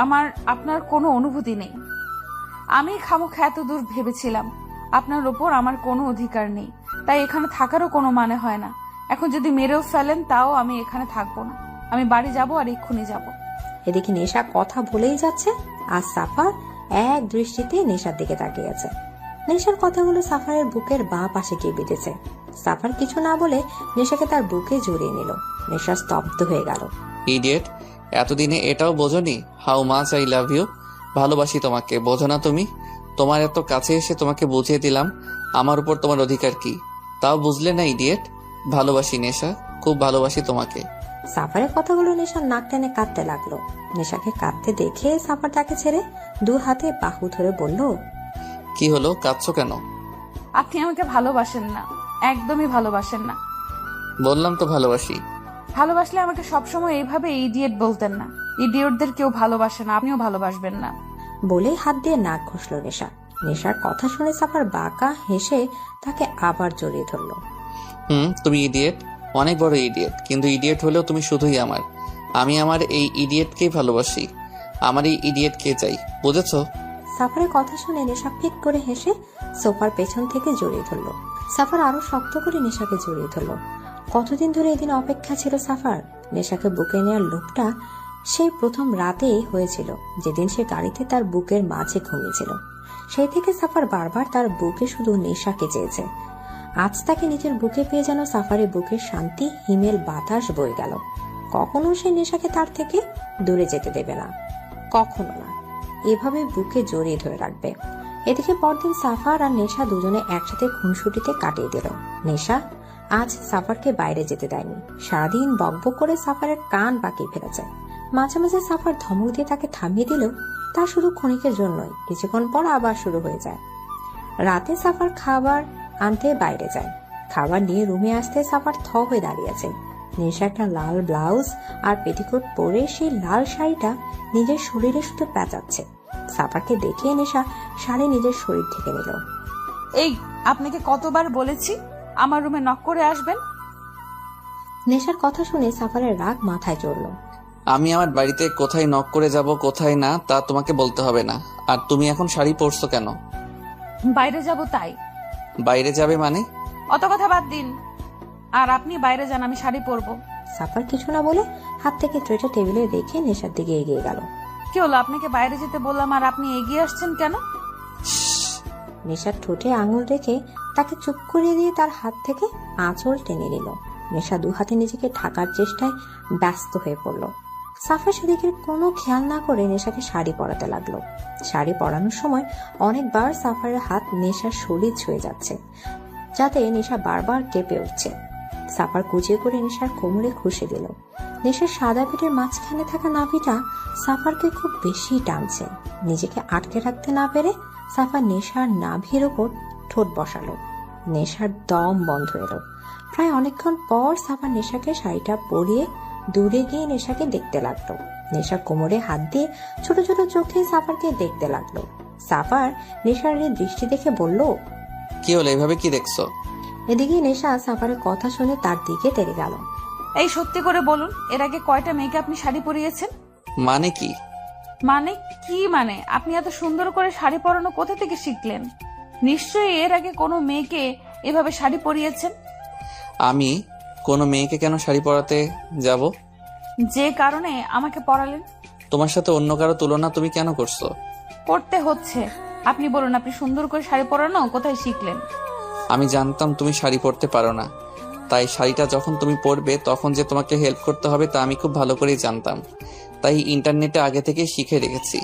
আমার আপনার কোনো অনুভূতি নেই। আমি খামোখা এত দূর ভেবেছিলাম আপনার ওপর আমার কোনো অধিকার নেই, তাই এখানে থাকারও কোনো মানে হয় না। এখন যদি মেরেও ফেলেন তাও আমি এখানে থাকবো না। আমি বাড়ি যাব, আর এক্ষুনি যাব। এদিকে নেশা কথা বলেই যাচ্ছে, আর সাফার এক দৃষ্টিতে নেশার দিকে তাকিয়ে আছে। নেশার কথাগুলো সাফারের বুকের বাঁ পাশে গিয়ে বিঁধেছে। সাফার কিছু না বলে নেশাকে তার বুকে জড়িয়ে নিল। নেশা স্তব্ধ হয়ে গেল। ইডিয়েট, এতদিনে এটাও বোঝনি how much I love you. ভালোবাসি তোমাকে, বোঝো না তুমি? তোমার এত কাছে এসে তোমাকে বুঝিয়ে দিলাম আমার উপর তোমার অধিকার কি, তাও বুঝলে না ইডিয়েট। ভালোবাসি নেশা, খুব ভালোবাসি তোমাকে। সাফারের কথাগুলো নেশার নাক টেনে কাঁদতে লাগলো। নেশাকে কাঁদতে দেখে সাফার তাকে ছেড়ে দু হাতে বাহু ধরে বলল, কি হলো, কাঁদছো কেন? আপনি আমাকে ভালোবাসেন না, একদমই ভালোবাসেন না। বললাম তো ভালোবাসি। ভালোবাসলে আমাকে সবসময় এইভাবে ইডিয়েট বলতেন না। ইডিয়েটদের কেউ ভালোবাসে না, আপনিও ভালোবাসবেন না। বলে হাত দিয়ে নাক ঘষল নেশা। নেশার কথা শুনে সাফার বাঁকা হেসে তাকে আবার জড়িয়ে ধরলো। তুমি ইডিয়েট, অনেক বড় ইডিয়েট, কিন্তু ইডিয়েট হলেও তুমি শুধুই আমার। আমি আমার এই ইডিয়েটকেই ভালোবাসি। আমার এই ইডিয়েটকে চাই, বুঝেছো? সাফারের কথা শুনে নেশা ফিক করে হেসে সোফার পেছন থেকে জড়িয়ে ধরলো। সাফার আরো শক্ত করে নেশাকে জড়িয়ে ধরলো। কতদিন ধরে এদিন অপেক্ষা ছিল সাফার। নেশাকে বুকে নেওয়ার লোকটা সেই প্রথম রাতেই হয়েছিল, যেদিন সে গাড়িতে তার বুকের মাঝে ঘুমিয়েছিল। সেই থেকে সাফার বারবার তার বুকে শুধু নেশাকে চেয়েছে। আজ তাকে নিজের বুকে পেয়ে যেন সাফারের বুকের শান্তি হিমেল বাতাস বয়ে গেল। কখনো সে নেশাকে তার থেকে দূরে যেতে দেবে না, কখনো না। এভাবে বুকে জড়িয়ে ধরে রাখবে। এদিকে পরদিন সাফার আর নেশা দুজনে একসাথে খুনসুটিতে কাটিয়ে দিল। নেশা আজ সাফারকে বাইরে যেতে দেয়নি। সারাদিন বকবক করে সাফারের কান বাকিয়ে ফেলেছে। মাঝে মাঝে সাফার ধমক দিয়ে তাকে থামিয়ে দিলেও তা শুধু ক্ষণিকের জন্যই, কিছুক্ষণ পর আবার শুরু হয়ে যায়। রাতে সাফার খাবার আনতে বাইরে যায়। খাবার নিয়ে রুমে আসতে সাফার থ হয়ে দাঁড়িয়েছে। নেশা একটা লাল ব্লাউজ আর পেটিকোট পরে সেই লাল শাড়িটা নিজের শরীরে শুধু প্যাঁচাচ্ছে। সাফারকে দেখে নেশা শাড়ি নিজের শরীর থেকে নিল। এই, আপনাকে কতবার বলেছি আমার রুমে নক করে আসবেন? নেশার কথা শুনে সাফারের রাগ মাথায় চড়ল। আমি আমার বাড়িতে কোথায় নক করে যাব কোথায় না তা তোমাকে বলতে হবে না। আর তুমি এখন শাড়ি পরছো কেন? বাইরে যাব তাই। বাইরে যাবে মানে? অত কথা বাদ দিন, আর আপনি বাইরে যান, আমি শাড়ি পরবো। সাফার কিছু না বলে হাত থেকে ট্রেটা টেবিলে রেখে নেশার দিকে এগিয়ে গেল। কি হলো, আপনাকে বাইরে যেতে বললাম আর আপনি এগিয়ে আসছেন কেন? নেশার ঠোঁটে আঙুল রেখে তাকে চুপ করিয়ে দিয়ে তার হাত থেকে আঁচল টেনে নিল। নেশা দু হাতে নিজেকে ঢাকার চেষ্টায় ব্যস্ত হয়ে পড়ল। সাফার সেদিকে কোনো খেয়াল না করে নেশাকে শাড়ি পরাতে লাগলো। শাড়ি পরানোর সময় অনেকবার সাফারের হাত নেশার শরীর ছুঁয়ে যাচ্ছে, যাতে নেশা বারবার কেঁপে উঠছে। সাফার কুচিয়ে করে নেশার কোমরে ঘুষে দিল। নেশার সাদা পিঠের মাঝখানে থাকা নাভিটা সাফারকে খুব বেশি টানছে। নিজেকে আটকে রাখতে না পেরে সাফার নেশার নাভির ওপর ঠোঁট বসালো। নেশার দম বন্ধ এলো। প্রায় অনেকক্ষণ পর সাফার নেশাকে শাড়িটা পরিয়ে দূরে গিয়ে নেশাকে দেখতে লাগলো। নেশার কোমরে হাত দিয়ে ছোট ছোট চোখে সাফারকে দেখতে লাগলো। সাফার নেশার এই দৃষ্টি দেখে বলল, কি হলো, এভাবে কি দেখছো? এদিকে নেশা সাফারের কথা শুনে তার দিকে তেড়ে গেল। এই সত্যি করে বলুন, এর আগে কয়টা মেয়েকে আপনি শাড়ি পরিয়েছেন? মানে কি? মানে কি মানে? আপনি এত সুন্দর করে শাড়ি পরানো কোথা থেকে শিখলেন? নিশ্চয়ই এর আগে কোনো মেয়েকে এভাবে শাড়ি পরিয়েছেন। আমি কোনো মেয়েকে কেন শাড়ি পরাতে যাব? যে কারণে আমাকে পরালেন। তোমার সাথে অন্য কারো তুলনা তুমি কেন করছো? করতে হচ্ছে। আপনি বলুন, আপনি সুন্দর করে শাড়ি পরানো কোথায় শিখলেন? আমি জানতাম তুমি শাড়ি পরতে পারো না, তাই শাড়িটা যখন তুমি পরবে তখন যে তোমাকে হেল্প করতে হবে তা আমি খুব ভালো করেই জানতাম, তাই ইন্টারনেটে আগে থেকে শিখে রেখেছি।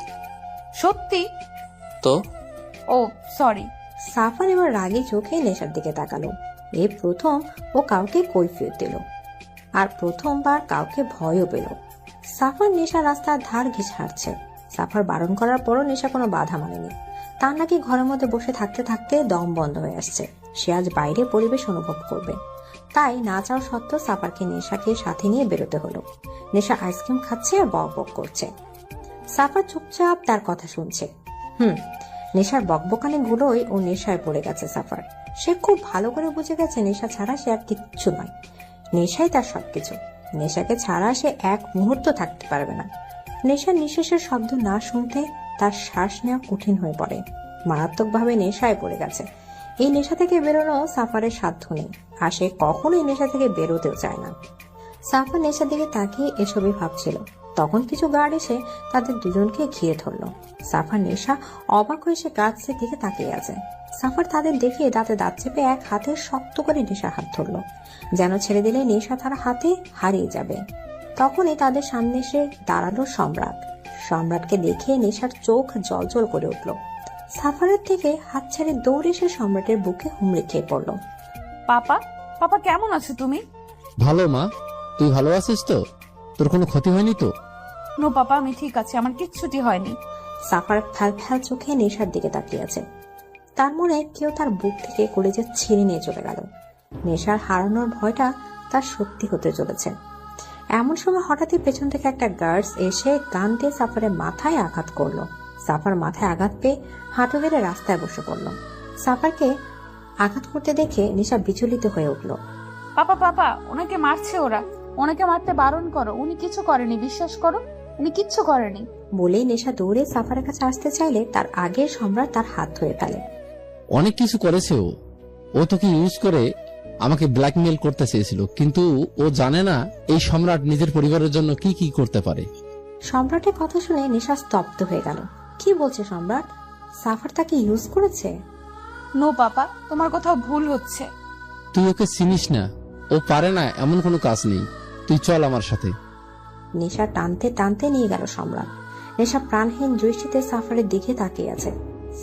সত্যি তো? ও সরি। সাফার এবার রাগে চোখে নেশার দিকে তাকালো। এই প্রথম ও কাউকে কৈফিয়ত দিল, আর প্রথমবার কাউকে ভয়ও পেল। সাফার নেশা রাস্তার ধার ঘেঁষে হাঁটছে। সাফার বারণ করার পরও নেশা কোনো বাধা মানেনি। তার নাকি ঘরের মধ্যে বসে থাকতে থাকতে দম বন্ধ হয়ে আসছে। সে আজ বাইরে পরিবেশ অনুভব করবে, তাই না চাও সত্ত্বেও সাফারকে নেশাকে সাথে নিয়ে বেরোতে হলো। নেশা আইসক্রিম খাচ্ছে আর বক বক করছে। সাফার চুপচাপ তার কথা শুনছে। নেশার বকবকানি গুলোই ও নেশায় পড়ে গেছে সাফার। সে খুব ভালো করে বুঝে গেছে নেশা ছাড়া সে আর কিচ্ছু নয়। নেশাই তার সবকিছু। নেশাকে ছাড়া সে এক মুহূর্ত থাকতে পারবে না। নেশার নিঃশ্বাসের শব্দ না শুনতে তার শ্বাস নেওয়া কঠিন হয়ে পড়ে। মারাত্মকভাবে নেশায় পড়ে গেছে। এই নেশা থেকে বেরোনো সাফারের সাধ্য নেই, আর সে কখনোই নেশা থেকে বেরোতেও চায় না। সাফার নেশার দিকে তাকিয়ে এসবই ভাবছিল, তখন কিছু গার্ড এসে তাদের দুজনকে ঘিরে ধরল। সাফার নেশা অবাক হয়ে সে গার্ডসের দিকে তাকিয়ে আছে। সাফার তাদের দেখে দাঁতে দাঁত চেপে এক হাতে শক্ত করে নেশার হাত ধরল, যেন ছেড়ে দিলে নেশা তার হাতে হারিয়ে যাবে। তখনই তাদের সামনে এসে দাঁড়ালো সম্রাট। সম্রাটকে দেখে নেশার চোখ জলজল করে উঠল। সাফারের থেকে হাত ছেড়ে দৌড়ে এসে সম্রাটের বুকে হুমড়ি খেয়ে পড়ল। পাপা, পাপা কেমন আছো তুমি? ভালো মা, তুই ভালো আছিস তো? তোর কোনো ক্ষতি হয়নি তো? নো পাপা, আমি ঠিক আছি, আমার কিচ্ছুটি হয়নি। সাফার ফ্যাল ফ্যাল চোখে নেশার দিকে তাকিয়ে আছে। তার মনে কেউ তার বুক থেকে কলেজে ছিঁড়ে নিয়ে চলে গেল। নেশার হারানোর ভয়টা তার সত্যি হতে চলেছে। এমন সময় হঠাৎই পেছন থেকে একটা গার্ডস এসে গান দিয়ে সাফারের মাথায় আঘাত করলো। সাফার মাথায় আঘাত পেয়ে হাঁটু গেড়ে রাস্তায় বসে পড়ল। সাফারকে আঘাত করতে দেখে নেশা বিচলিত হয়ে উঠল। পাপা পাপা, ওনাকে মারছে ওরা, ওনাকে মারতে বারণ করো, উনি কিছু করেনি, বিশ্বাস করো, উনি কিচ্ছু করেনি। বলেই নেশা দৌড়ে সাফারের কাছে আসতে চাইলে তার আগে সম্রাট তার হাত ধরে ফেলে। অনেক কিছু করেছে ও তোকে ইউজ করে আমাকে ব্ল্যাকমেল করতে চেয়েছিল, কিন্তু ও জানে না এই সম্রাট নিজের পরিবারের জন্য কি কি করতে পারে। সম্রাটের কথা শুনে নেশা স্তব্ধ হয়ে গেল। কি বলছে সম্রাট? সাফার তাকে ইউজ করেছে? নো পাপা, তোমার কোথাও ভুল হচ্ছে। তুই ওকে চিনিস না, ও পারে না এমন কোনো কাজ নেই, তুই চল আমার সাথে। নেশা টানতে টানতে নিয়ে গেল সম্রাট। নেশা প্রাণহীন দৃষ্টিতে সাফারের দিকে তাকিয়ে আছে।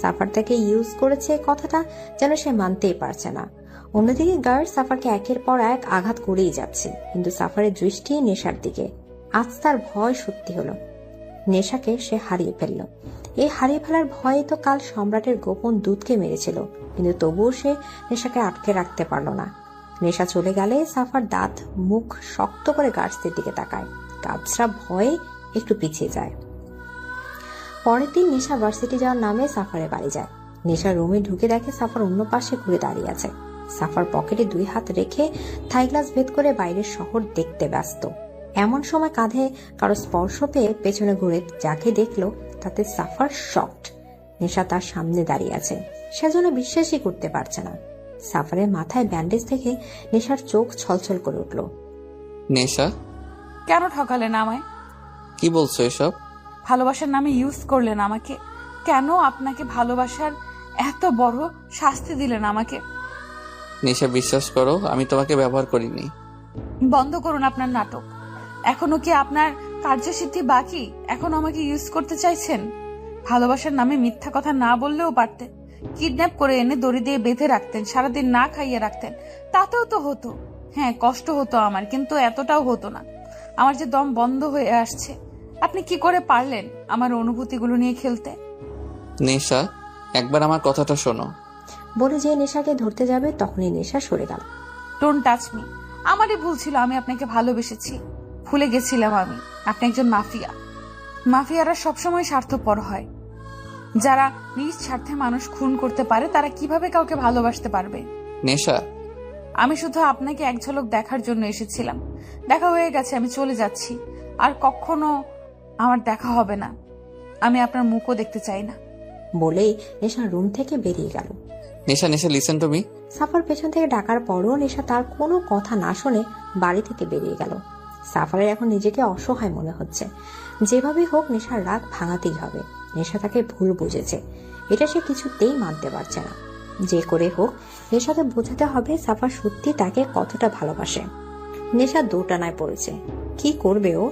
সাফার তাকে ইউজ করেছে কথাটা যেন সে মানতেই পারছে না। অন্যদিকে গার্ড সাফারকে একের পর এক আঘাত করেই যাচ্ছে, কিন্তু সাফারের দৃষ্টি নেশার দিকে। আজ তার ভয় সত্যি হলো। নেশাকে সে হারিয়ে ফেলল। এই হারিয়ে ফেলার ভয়ে তো কাল সম্রাটের গোপন দূতকে মেরেছিল, কিন্তু তবুও সে নেশাকে আটকে রাখতে পারল না। নেশা চলে গেলে সাফার দাঁত মুখ শক্ত করে গার্ডসদের দিকে তাকায়। গার্ডসরা ভয়ে একটু পিছিয়ে যায়। পরের দিন নেশা ভার্সিটি যাওয়ার নামে সাফারে বাড়ি যায়। নেশা রুমে ঢুকে দেখে সাফার অন্য পাশে ঘুরে দাঁড়িয়ে আছে। সাফার পকেটে 2 হাত রেখে থাই গ্লাস ভেদ করে বাইরের শহর দেখতে ব্যস্ত। এমন সময় কাঁধে কারো স্পর্শ পেয়ে পেছনে ঘুরে যাকে দেখলো তাতে সাফার শকড। নেশা তার সামনে দাঁড়িয়ে আছে, সেজন্য বিশ্বাসই করতে পারছে না। সাফারের মাথায় ব্যান্ডেজ থেকে নেশার চোখ ছলছল করে উঠল। নেশা, কেন ঠকালেন আমায়? কি বলছো এসব? ভালোবাসার নামে ইউজ করলেন আমাকে। কেন আপনাকে ভালোবাসার এত বড় শাস্তি দিলেন আমাকে? নেশা, বিশ্বাস করো আমি তোমাকে ব্যবহার করিনি। বন্ধ করুন আপনার নাটক। এখনো কি আপনার কার্যসিদ্ধি বাকি? এখনো আমাকে ইউজ করতে চাইছেন? ভালোবাসার নামে মিথ্যা কথা না বললেও পারতেন। কিডন্যাপ করে এনে দড়ি দিয়ে বেঁধে রাখতেন, সারাদিন না খাইয়ে রাখতেন, তাতেও তো হতো। হ্যাঁ, কষ্ট হতো আমার, কিন্তু এতটাও হতো না। আমার যে দম বন্ধ হয়ে আসছে। আপনি কি করে পারলেন আমার অনুভূতিগুলো নিয়ে খেলতে? নেশা, একবার আমার কথাটা শোনো। বলে যে নেশাকে ধরতে যাবে তখনই নেশা সরে গেল। Don't touch me. আমারই ভুল ছিল, আমি আপনাকে ভালোবেসেছি। ভুলে গেছিলাম আমি আপনি একজন মাফিয়া। মাফিয়ারা সবসময় স্বার্থপর হয়। যারা নিজ স্বার্থে মানুষ খুন করতে পারে তারা কিভাবে কাউকে ভালোবাসতে পারবে? নেশা, আমি শুধু আপনাকে এক ঝলক দেখার জন্য এসেছিলাম। দেখা হয়ে গেছে, আমি চলে যাচ্ছি। আর কখনো আমার দেখা হবে না। আমি আপনার মুখও দেখতে চাই না। বলেই নেশা রুম থেকে বেরিয়ে গেল। নেশা, নেশা, লিসেন টু মি। সাফার পেছন থেকে ডাকার পরও নেশা তার কোনো কথা না শুনে বাড়ি থেকে বেরিয়ে গেল। সাফারের এখন নিজেকে অসহায় মনে হচ্ছে। যেভাবে হোক নেশার রাগ ভাঙাতেই হবে। নেশা তাকে ভুল বুঝেছে, এটা সে কিছুতেই মানতে পারছে না। যে করে হোক নেশাকে বোঝাতে হবে সাফার সত্যি তাকে কতটা ভালোবাসে। নেশা দোটানায় পড়েছে। কি করবে ও?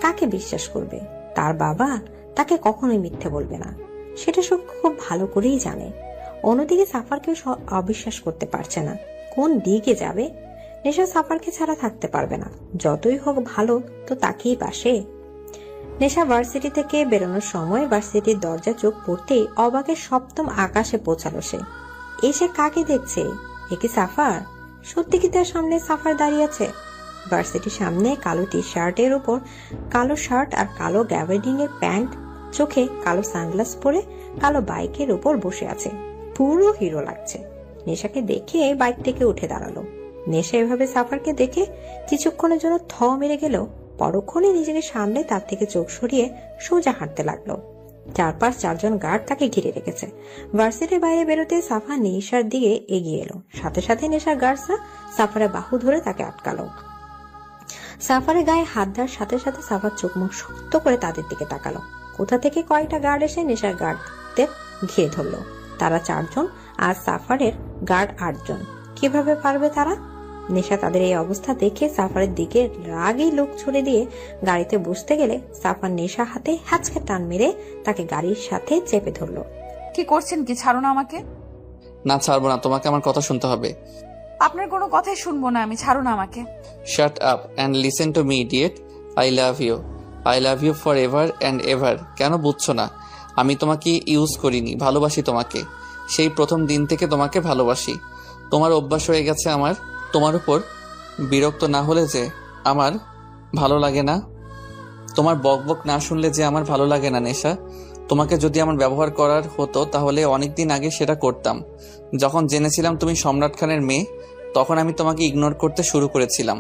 কাকে বিশ্বাস করবে? তার বাবা তাকে কখনোই মিথ্যে বলবে না, সেটা সে খুব ভালো করেই জানে। অন্যদিকে সাফারকেও অবিশ্বাস করতে পারছে না। কোন দিকে যাবে? নেশা সাফারকে ছাড়া থাকতে পারবে না। যতই হোক ভালো তো তাকেই বাসে। নেশা ভার্সিটি থেকে বেরোনোর সময় ভার্সিটির দরজা চোখ পড়তেই অবাকে সপ্তম আকাশে পৌঁছালো সে। এসে কাকে দেখছে? এ কি সাফার? সত্যি কি তার সামনে সাফার দাঁড়িয়ে আছে? ভার্সিটির সামনে কালো টি শার্টের উপর কালো শার্ট আর কালো গ্যাবার্ডিং এর প্যান্ট, চোখে কালো সানগ্লাস পরে কালো বাইকের উপর বসে আছে। পুরো হিরো লাগছে। নেশাকে দেখে বাইক থেকে উঠে দাঁড়ালো। নেশা এভাবে সাফারকে দেখে কিছুক্ষণের জন্য থ মেরে গেল, পরক্ষণে নিজেকে সামনে তার থেকে চোখ সরিয়ে সোজা হাঁটতে লাগলো। 4-5 গার্ড তাকে ঘিরে রেখেছে। ভার্সিটির বাইরে বেরোতে সাফা নেশার দিকে এগিয়ে এলো। সাথে সাথে নেশার গার্ডসরা সাফারের বাহু ধরে তাকে আটকালো। সাফারের গায়ে হাত দেওয়ার সাথে সাথে সাফার চোখ মুখ শক্ত করে তাদের দিকে তাকালো। কোথা থেকে কয়েকটা গার্ড এসে নেশার গার্ডদের ঘিরে ধরলো। তারা 4 জন আর সাফারের গার্ড 8 জন। কিভাবে পারবে তারা? নেশা তাদের এই অবস্থা দেখে সাফারের দিকে রাগেই লোক ছুড়ে দিয়ে গাড়িতে বসতে গেলে সাফার নেশা হাতে হ্যাচকে টান মেরে তাকে গাড়ির সাথে চেপে ধরলো। কি করছেন? কি ছাড়ো না আমাকে। না, ছাড়বো না, তোমাকে আমার কথা শুনতে হবে। আপনার কোনো কথাই শুনবো না আমি, ছাড়ো না আমাকে। Shut up and listen to me idiot. I love you. I love you forever and ever. কেন বুঝছো না? আমি তোমাকে ইউজ করিনি, ভালোবাসি তোমাকে। সেই প্রথম দিন থেকে তোমাকে ভালোবাসি। তোমার অভ্যাস হয়ে গেছে আমার তোমার উপর বিরক্ত না হলে যে আমার ভালো লাগে না, তোমার বকবক না শুনলে যে আমার ভালো লাগে না। নেশা, তোমাকে যদি আমার ব্যবহার করার হতো তাহলে অনেকদিন আগে সেটা করতাম। যখন জেনেছিলাম তুমি সম্রাট খানের মেয়ে, তখন আমি তোমাকে ইগনোর করতে শুরু করেছিলাম।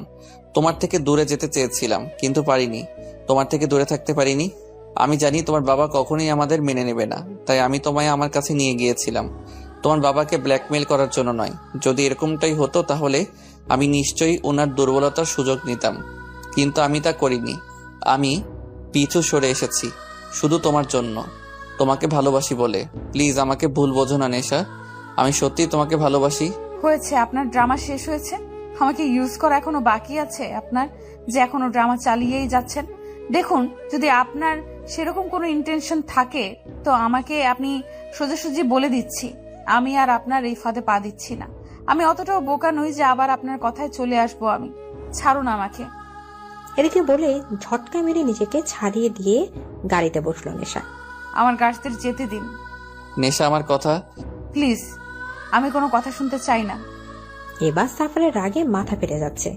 তোমার থেকে দূরে যেতে চেয়েছিলাম, কিন্তু পারিনি। তোমার থেকে দূরে থাকতে পারিনি। আমি জানি তোমার বাবা কখনোই আমাদের মেনে নেবে না, তাই আমি তোমায় আমার কাছে নিয়ে গিয়েছিলাম। তোমার বাবাকে ব্ল্যাকমেইল করার জন্য নয়। যদি এরকমটাই হতো তাহলে আমি নিশ্চয়ই ওনার দুর্বলতার সুযোগ নিতাম, কিন্তু আমি তা করিনি। আমি পিছু সরে এসেছি শুধু তোমার জন্য, তোমাকে ভালোবাসি বলে। প্লিজ আমাকে ভুল বোঝো না নেশা, আমি সত্যিই তোমাকে ভালোবাসি। হয়েছে, আপনার ড্রামা শেষ হয়েছে। আমাকে ইউজ করা এখনো বাকি আছে আপনার, যে এখনো ড্রামা চালিয়েই যাচ্ছেন। দেখুন, যদি আপনার সেরকম কোনো ইন্টেনশন থাকে তো আমাকে আপনি সোজাসুজি বলে দিচ্ছি, আমি আর আপনার এই ফাঁদে পা দিচ্ছি না। আমি অতটাও বোকা নই যে আবার আপনার কথায় চলে আসবো আমি। ছাড়ুন আমাকে। এদিকে বলে ঝটকা মেরে নিজেকে ছাড়িয়ে দিয়ে গাড়িতে বসলো নেশা। আমার গাছদের যেতে দিন। নেশা, আমার কথা প্লিজ, আমি কোনো কথা শুনতে চাই না। এবার সাফারের রাগে মাথা ফেটে যাচ্ছে।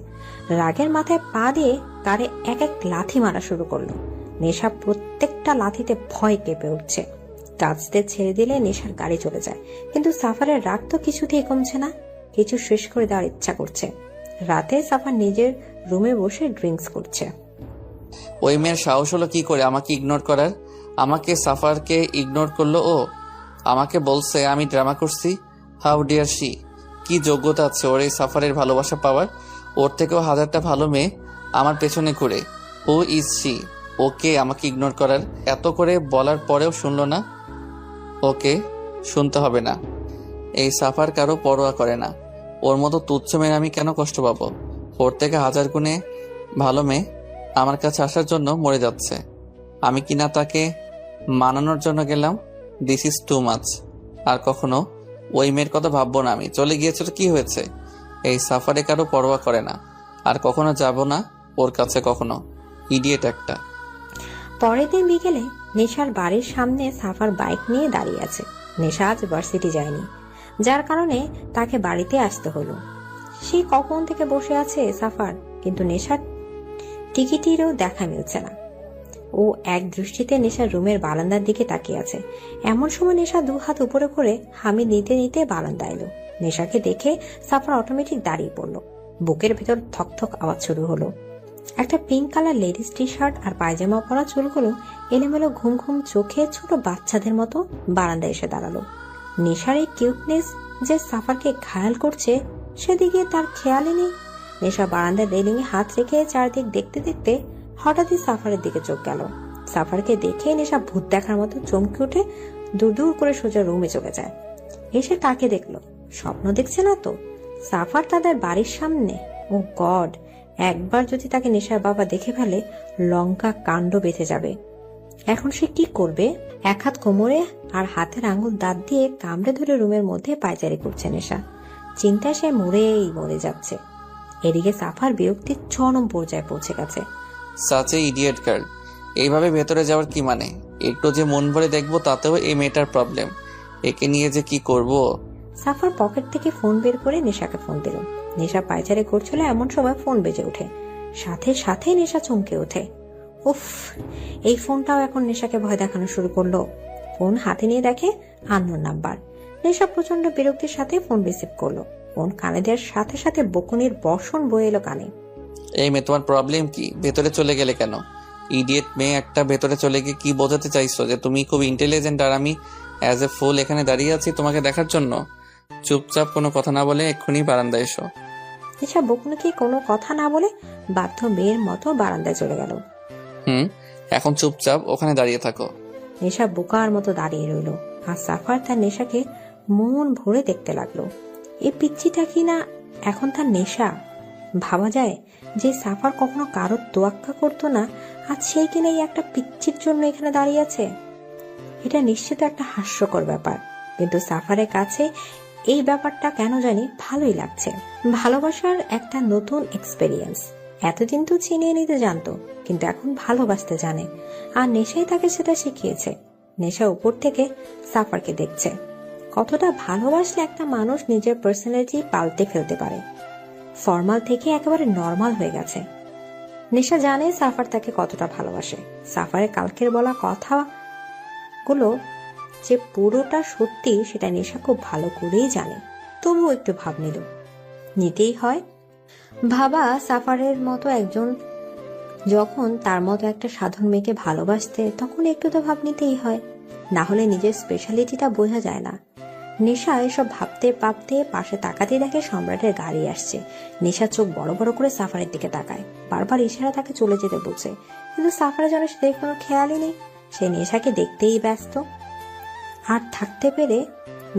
রাগের মাথায় পা দিয়ে গাড়ে এক এক লাথি মারা শুরু করলো। নেশা প্রত্যেকটা লাথিতে ভয় কেঁপে উঠছে। টাচতে ছেড়ে দিলে নেশার গাড়ি চলে যায়, কিন্তু সাফারের রাগ তো কিছুতেই কমছে না। কিছু শেষ করে দেওয়ার ইচ্ছা করছে। রাতে সাফার নিজের রুমে বসে ড্রিঙ্কস করছে। ওই মেয়ের সাহস হলো কি করে আমাকে ইগনোর করার? আমাকে সাফারকে ইগনোর করলো ও? আমাকে বলছে আমি ড্রামা করছি। How dare she! কি যোগ্যতা আছে ওর এই সাফারের ভালোবাসা পাওয়ার? ওর থেকেও হাজারটা ভালো মেয়ে আমার পেছনে ঘুরে। Who is she? ওকে আমাকে ইগনোর করার? এত করে বলার পরেও শুনলো না। ওকে শুনতে হবে না। এই সাফার কারো পরোয়া করে না। ওর মতো তুচ্ছ মেয়ে আমি কেন কষ্ট পাবো? ওর থেকে হাজার গুণে ভালো মেয়ে আমার কাছে আসার জন্য মরে যাচ্ছে। আমি কিনা তাকে মানানোর জন্য গেলাম। This is too much. আর কখনো ওই মেয়ের কথা ভাববো না আমি। চলে গিয়েছে তো কি হয়েছে? এই সাফারে কারো পরোয়া করে না। আর কখনো যাব না ওর কাছে কখনো। ইডিয়েট একটা। পরের দিন বিকেলে নেশার বাড়ির সামনে সাফার বাইক নিয়ে দাঁড়িয়ে আছে। নেশা আজ ভার্সিটি যায়নি, যার কারণে তাকে বাড়িতে আসতে হলো। সে কখন থেকে বসে আছে সাফার, কিন্তু নেশার টিকিটেরও দেখা মিলছে না। ও এক দৃষ্টিতে নেশার রুমের বারান্দার দিকে তাকিয়ে আছে। এমন সময় নেশা 2 হাত উপরে করে হামি নিতে নিতে বারান্দা এলো। নেশাকে দেখে সাফার অটোমেটিক দাঁড়িয়ে পড়লো। বুকের ভেতর থকথক আওয়াজ শুরু হলো। একটা pink colour ladies T shirt আর পায়জামা পরা চুলগুলো এলোমেলো ঘুম ঘুম চোখে ছোট বাচ্চাদের মতো বারান্দায় এসে দাঁড়ালো। নেশার এই কিউটনেস যে সাফারকে ঘায়াল করছে সেদিকে তার খেয়ালই নেই। নেশা বারান্দার রেলিং এ হাত রেখে চারদিক দেখতে দেখতে হঠাৎই সাফারের দিকে চোখ গেল। সাফারকে দেখে নেশা ভূত দেখার মতো চমকে উঠে দূর দূর করে সোজা রুমে চলে যায়। এসে তাকে দেখলো। স্বপ্ন দেখছে না তো? সাফার তাদের বাড়ির সামনে। ও গড! একবার যদি তাকে নেশার বাবা দেখে ফেলে, লঙ্কা কাণ্ড বেঁধে যাবে। এখন সে কি করবে? এক হাত কোমরে আর হাতের আঙ্গুল দাঁত দিয়ে কামড়ে ধরে রুমের মধ্যে পায়চারি করছে নেশা। চিন্তায় সে মরে যাচ্ছে। এদিকে সাফার বিরক্তির চরম পর্যায়ে পৌঁছে গেছে। সাচে ইডিয়েট গার্ল। এইভাবে ভেতরে যাওয়ার কি মানে? একটু যে মন ভরে দেখবো তাতেও এই মেয়েটার প্রবলেম। একে নিয়ে যে কি করব। সাফার পকেট থেকে ফোন বের করে নেশাকে ফোন দিল। নেশা পায়চারি করছিল, এমন সময় ফোন বেজে ওঠে। সাথে সাথে নেশা চমকে ওঠে। উফ! এই ফোনটাও এখন নেশাকে ভয় দেখানো শুরু করলো। ফোন হাতে নিয়ে দেখে আননোন নাম্বার। নেশা প্রচন্ড বিরক্তির সাথে ফোন রিসিভ করলো। ফোন কানে দেওয়ার সাথে সাথে বকুনির বর্ষণ বয়ে এলো কানে। এই মেয়ে, তোমার প্রবলেম কি? ভেতরে চলে গেলে কেন? ইডিয়েট মেয়ে একটা। ভেতরে চলে গিয়ে কি বোঝাতে চাইছো? যে তুমি খুব ইন্টেলিজেন্ট আর আমি অ্যাজ এ ফুল এখানে দাঁড়িয়ে আছি তোমাকে দেখার জন্য? চুপচাপ কোনো কথা না বলে এক্ষুনি বারান্দায় এসো। নেশা বকুনিকে কোনো কথা না বলে বাধ্য মেয়ের মতো বারান্দায় চলে গেল। এখন চুপচাপ ওখানে দাঁড়িয়ে থাকো। নেশা বোকার মতো দাঁড়িয়ে রইল। আর সাফার তার নেশাকে মন ভরে দেখতে লাগলো। এই পিচ্চিটা কি না এখন তার নেশা? ভাবা যায় যে সাফার কখনো কারোর তোয়াক্কা করতো না, আজ সেই কিনা এই একটা পিচ্চির জন্য এখানে দাঁড়িয়ে আছে। এটা নিশ্চিত একটা হাস্যকর ব্যাপার, কিন্তু সাফারের কাছে এই ব্যাপারটা কেন জানি ভালোই লাগছে। ভালোবাসার একটা নতুন এক্সপেরিয়েন্স। এতদিন তো চিনিয়ে নিতে জানতো, কিন্তু এখন ভালোবাসতে জানে। আর নেশাই তাকে সেটা শিখিয়েছে। নেশা উপর থেকে সাফারকে দেখছে। কতটা ভালোবাসলে একটা মানুষ নিজের পার্সোনালিটি পাল্টে ফেলতে পারে। ফর্মাল থেকে একেবারে নর্মাল হয়ে গেছে। নেশা জানে সাফার তাকে কতটা ভালোবাসে। সাফারের কালকের বলা কথাগুলো যে পুরোটা সত্যি সেটা নেশা খুব ভালো করেই জানে। তবুও একটু ভাব নিতেই হয়। ভাবা সাফারের মতো একজন যখন তার মতো একটা সাধারণ মেয়েকে ভালোবাসতে, তখন একটু তো ভাব নিতেই হয়, না হলে নিজের স্পেশালিটিটা বোঝা যায় না। নেশা এসব ভাবতে ভাবতে পাশে তাকাতে দেখে সম্রাটের গাড়ি আসছে। নেশা চোখ বড় বড় করে সাফারের দিকে তাকায়, বারবার ইশারা তাকে চলে যেতে বলছে, কিন্তু সাফারের যেন সেদিকে কোনো খেয়ালই নেই। সে নেশাকে দেখতেই ব্যস্ত। আর থাকতে পেরে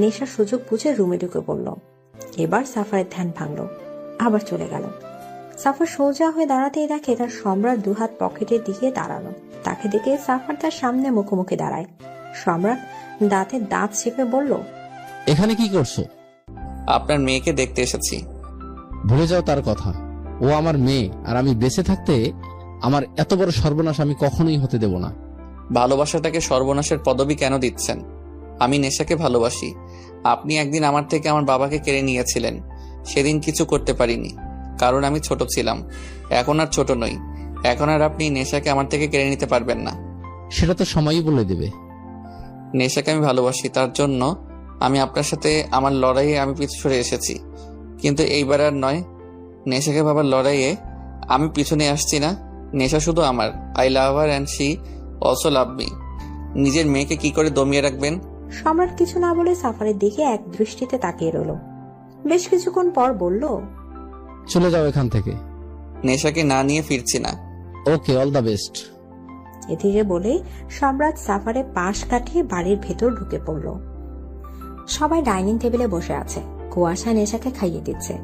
নেশার সুযোগ বুঝে রুমে ঢুকে পড়ল। এবার সাফারের ধ্যান ভাঙলো, আবার চলে গেল। সাফার সোজা হয়ে দাঁড়াতেই দেখে তার সম্রাট 2 হাত পকেটের দিকে দাঁড়ানো। তাকে দেখে সাফার তার সামনে মুখোমুখি দাঁড়ায়। সম্রাট দাঁতে দাঁত চেপে বলল, এখানে কি করছো? আপনার মেয়েকে দেখতে এসেছি। ভুলে যাও তার কথা। ও আমার মেয়ে, আর আমি বেঁচে থাকতে আমার এত বড় সর্বনাশ আমি কখনোই হতে দেব না। ভালোবাসাটাকে সর্বনাশের পদবি কেন দিচ্ছেন? আমি নেশাকে ভালোবাসি। আপনি একদিন আমার থেকে আমার বাবাকে কেড়ে নিয়েছিলেন। সেদিন কিছু করতে পারিনি, কারণ আমি ছোট ছিলাম। এখন আর ছোট নই। এখন আর আপনি নেশাকে আমার থেকে কেড়ে নিতে পারবেন না। সেটা তো সময়ই বলে দেবে। নেশাকে আমি ভালোবাসি, তার জন্য আমি আপনার সাথে আমার লড়াইয়ে আমি পিছু সরে এসেছি। কিন্তু এইবার আর নয়। নেশাকে ভাবার লড়াইয়ে আমি পিছনে আসছি না। নেশা শুধু আমার। I love her and she also love me. নিজের মেয়েকে কি করে দমিয়ে রাখবেন? সম্রাট কিছু না বলে সাফারের দিকে এক দৃষ্টিতে তাকিয়ে রইল। বেশ কিছুক্ষণ পর বলল, চলে যাও এখান থেকে। নেশাকে না নিয়ে ফিরছি না। ওকে, অল দ্য বেস্ট। এদিকে বলে সম্রাট সাফারের পাশ কাটিয়ে বাড়ির ভেতর ঢুকে পড়ল। সবাই ডাইনিং টেবিলে বসে আছে। কুয়াশা নেশাকে খাইয়ে দিচ্ছে,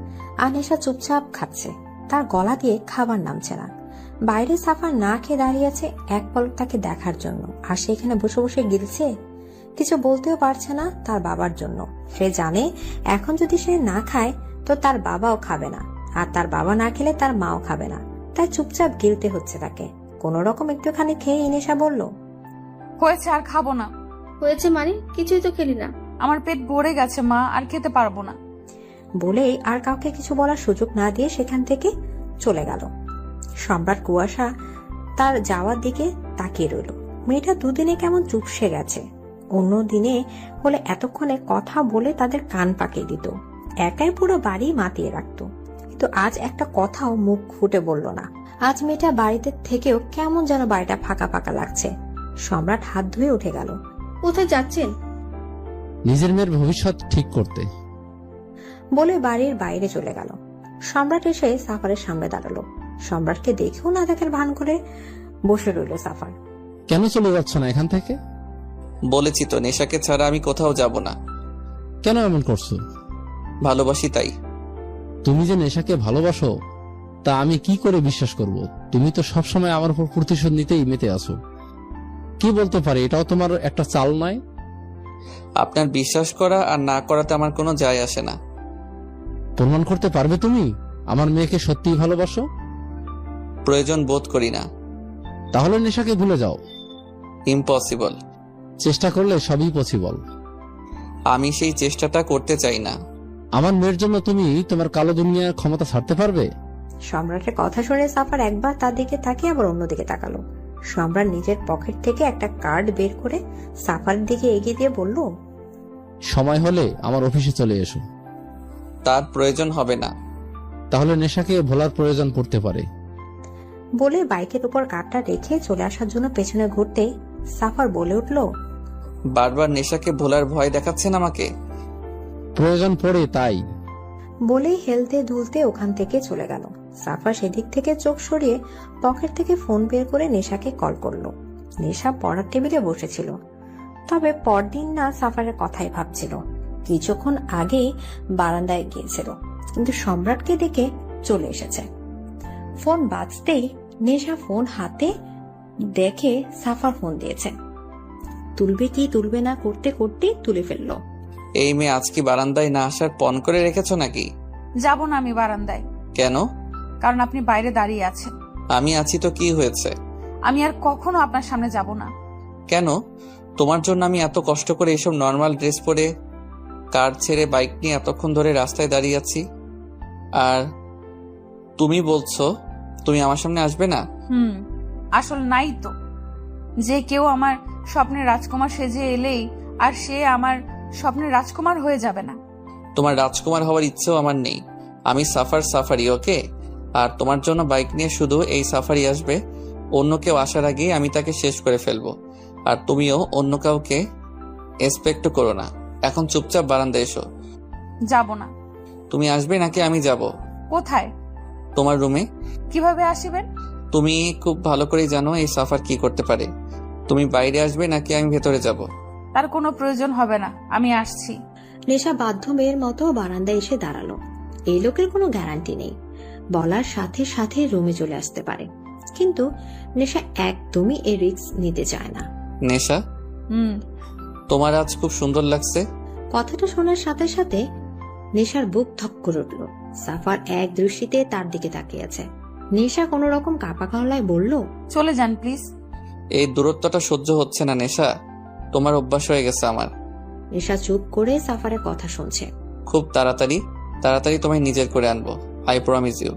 আর নেশা চুপচাপ খাচ্ছে। তার গলা দিয়ে খাবার নামছে না। বাইরে সাফার না খেয়ে দাঁড়িয়ে আছে এক পলক তাকে দেখার জন্য, আর সেখানে বসে বসে গিলছে। কিছু বলতেও পারছে না তার বাবার জন্য। সে জানে এখন যদি সে না খায় তো তার বাবাও খাবে না, আর তার বাবা না খেলে তার মাও খাবে না। তাই চুপচাপ গিলতে হচ্ছে তাকে। কোন রকম একটুখানি খেয়ে নেশা বলল, হয়েছে, আর খাবো না। হয়েছে মানে? কিছুই তো খেলি না। আমার পেট ভরে গেছে মা, আর খেতে পারবো না। বলেই আর কাউকে কিছু বলার সুযোগ না দিয়ে সেখান থেকে চলে গেল। সম্রাট কুয়াশা তার যাওয়ার দিকে তাকিয়ে রইল। মেয়েটা দুদিনে কেমন চুপসে গেছে। অন্য দিনে হলে এতক্ষণে কথা বলে তাদের কান পাকিয়ে দিত, একাই পুরো বাড়ি মাতিয়ে রাখতো। কিন্তু আজ একটা কথাও মুখ ফুটে বলল না। আজ মেয়েটা বাড়িতে থেকেও কেমন যেন বাড়িটা ফাঁকা ফাঁকা লাগছে। সম্রাট হাত ধুয়ে উঠে গেল। কোথায় যাচ্ছেন? নিজের মেয়ের ভবিষ্যৎ ঠিক করতে, বলে বাড়ির বাইরে চলে গেল। সম্রাট এসে সাফারের সামনে দাঁড়ালো। সম্রাটকে দেখেও না দেখার ভান করে বসে রইল সাফার। কেন চলে যাচ্ছ না এখান থেকে? বলেছি তো, নেশাকে ছাড়া আমি কোথাও যাব না। কেন এমন করছো? ভালোবাসি তাই। তুমি যে নেশাকে ভালোবাসো তা আমি কি করে বিশ্বাস করব? তুমি তো সবসময় আমার উপর প্রতিশোধ নিতেই মেতে আছো। কি বলতে পারি, এটাও তোমার একটা চাল নয়? আপনার বিশ্বাস করা আর না করাতে আমার কোনো যায় আসে না। প্রমাণ করতে পারবে তুমি আমার মেয়েকে সত্যিই ভালোবাসো? প্রয়োজন বোধ করি না। তাহলে নেশাকে ভুলে যাও। ইম্পসিবল। চেষ্টা করলে সবই পসিবল। আমি সেই চেষ্টাটা করতে চাই না। আমার মেয়ের জন্য তুমি তোমার কালো দুনিয়ার ক্ষমতা ছাড়তে পারবে? সম্রাটের কথা শুনে সাফার একবার তার দিকে তাকিয়ে আবার অন্যদিকে তাকালো। সম্রাট নিজের পকেট থেকে একটা কার্ড বের করে সাফারের দিকে এগিয়ে দিয়ে বলল, সময় হলে আমার অফিসে চলে এসো। তার প্রয়োজন হবে না। তাহলে নেশাকে ভোলার প্রয়োজন পড়তে পারে। বলে বাইকের উপর কার্ডটা রেখে চলে আসার জন্য পেছনে ঘুরতে সাফার বলে উঠল, বারবার নেশাকে ভোলার ভয় দেখাচ্ছেন আমাকে। প্রয়োজন পড়ে তাই। বলেই হেলতে দুলতে ওখান থেকে চলে গেল। সাফার সেদিক থেকে চোখ সরিয়ে পকেট থেকে ফোন বের করে নেশাকে কল করলো। নেশা পড়ার টেবিলে বসেছিল, তবে পরদিন না সাফারের কথাই ভাবছিল। কিছুক্ষণ আগেই বারান্দায় গিয়েছিল, কিন্তু সম্রাটকে দেখে চলে এসেছে। ফোন বাজতেই নেশা ফোন হাতে দেখে সাফার ফোন দিয়েছে। তুলবে কি তুলবে না করতে করতে তুলে ফেললো। এই মেয়ে আজ কি বারান্দায় না আসার পণ করে রেখেছো নাকি? যাব না আমি বারান্দায়। কেন? কারণ আপনি বাইরে দাঁড়িয়ে আছেন। আমি আছি তো কি হয়েছে? আমি আর কখনো আপনার সামনে যাব না। কেন? তোমার জন্য আমি এত কষ্ট করে এসব নর্মাল ড্রেস পরে কার ছেড়ে বাইক নিয়ে এতক্ষণ ধরে রাস্তায় দাঁড়িয়ে আছি, আর তুমি বলছো তুমি আমার সামনে আসবে না? আসল নাই তো। যে কেউ আমার স্বপ্নের রাজকুমার সেজে এলেই আর সে আমার স্বপ্নের রাজকুমার হয়ে যাবে না। তোমার রাজকুমার হওয়ার ইচ্ছেও আমার নেই। আমি সাফারি, ওকে? আর তোমার জন্য বাইক নিয়ে শুধু এই সাফারি আসবে। অন্য কেউ আসার আগেই আমি তাকে শেষ করে ফেলবো। আর তুমিও অন্য কাউকে এক্সপেক্ট করো না। এখন চুপচাপ বারান্দায় এসো। যাব না। তুমি আসবে নাকি আমি যাব? কোথায়? তোমার রুমে। কিভাবে আসবেন? তুমি খুব ভালো করেই জানো এই সাফার কি করতে পারে। তুমি বাইরে আসবে নাকি আমি ভেতরে যাব? তার কোনো প্রয়োজন হবে না, আমি আসছি। নেশা বাধ্য মেয়ের মতো বারান্দায় এসে দাঁড়ালো। এই লোকের কোনো গ্যারান্টি নেই, বলার সাথে সাথে রুমে চলে আসতে পারে। কিন্তু নেশা একদমই এই রিস্ক নিতে চায় না। নেশা, তোমার আজ খুব সুন্দর লাগছে। কথাটা শোনার সাথে সাথে নেশার বুক ধক করে উঠল। সাফার এক দৃষ্টিতে তার দিকে তাকিয়ে আছে। নেশা কোন রকম কাপা গলায় বলল, চলে যান প্লিজ। এই দূরত্বটা সহ্য হচ্ছে না নেশা, তোমার অভ্যাস হয়ে গেছে আমার। নেশা চুপ করে সাফারের কথা শুনছে। খুব তাড়াতাড়ি তোমায় নিজের করে আনবো, আই প্রমিস ইউ।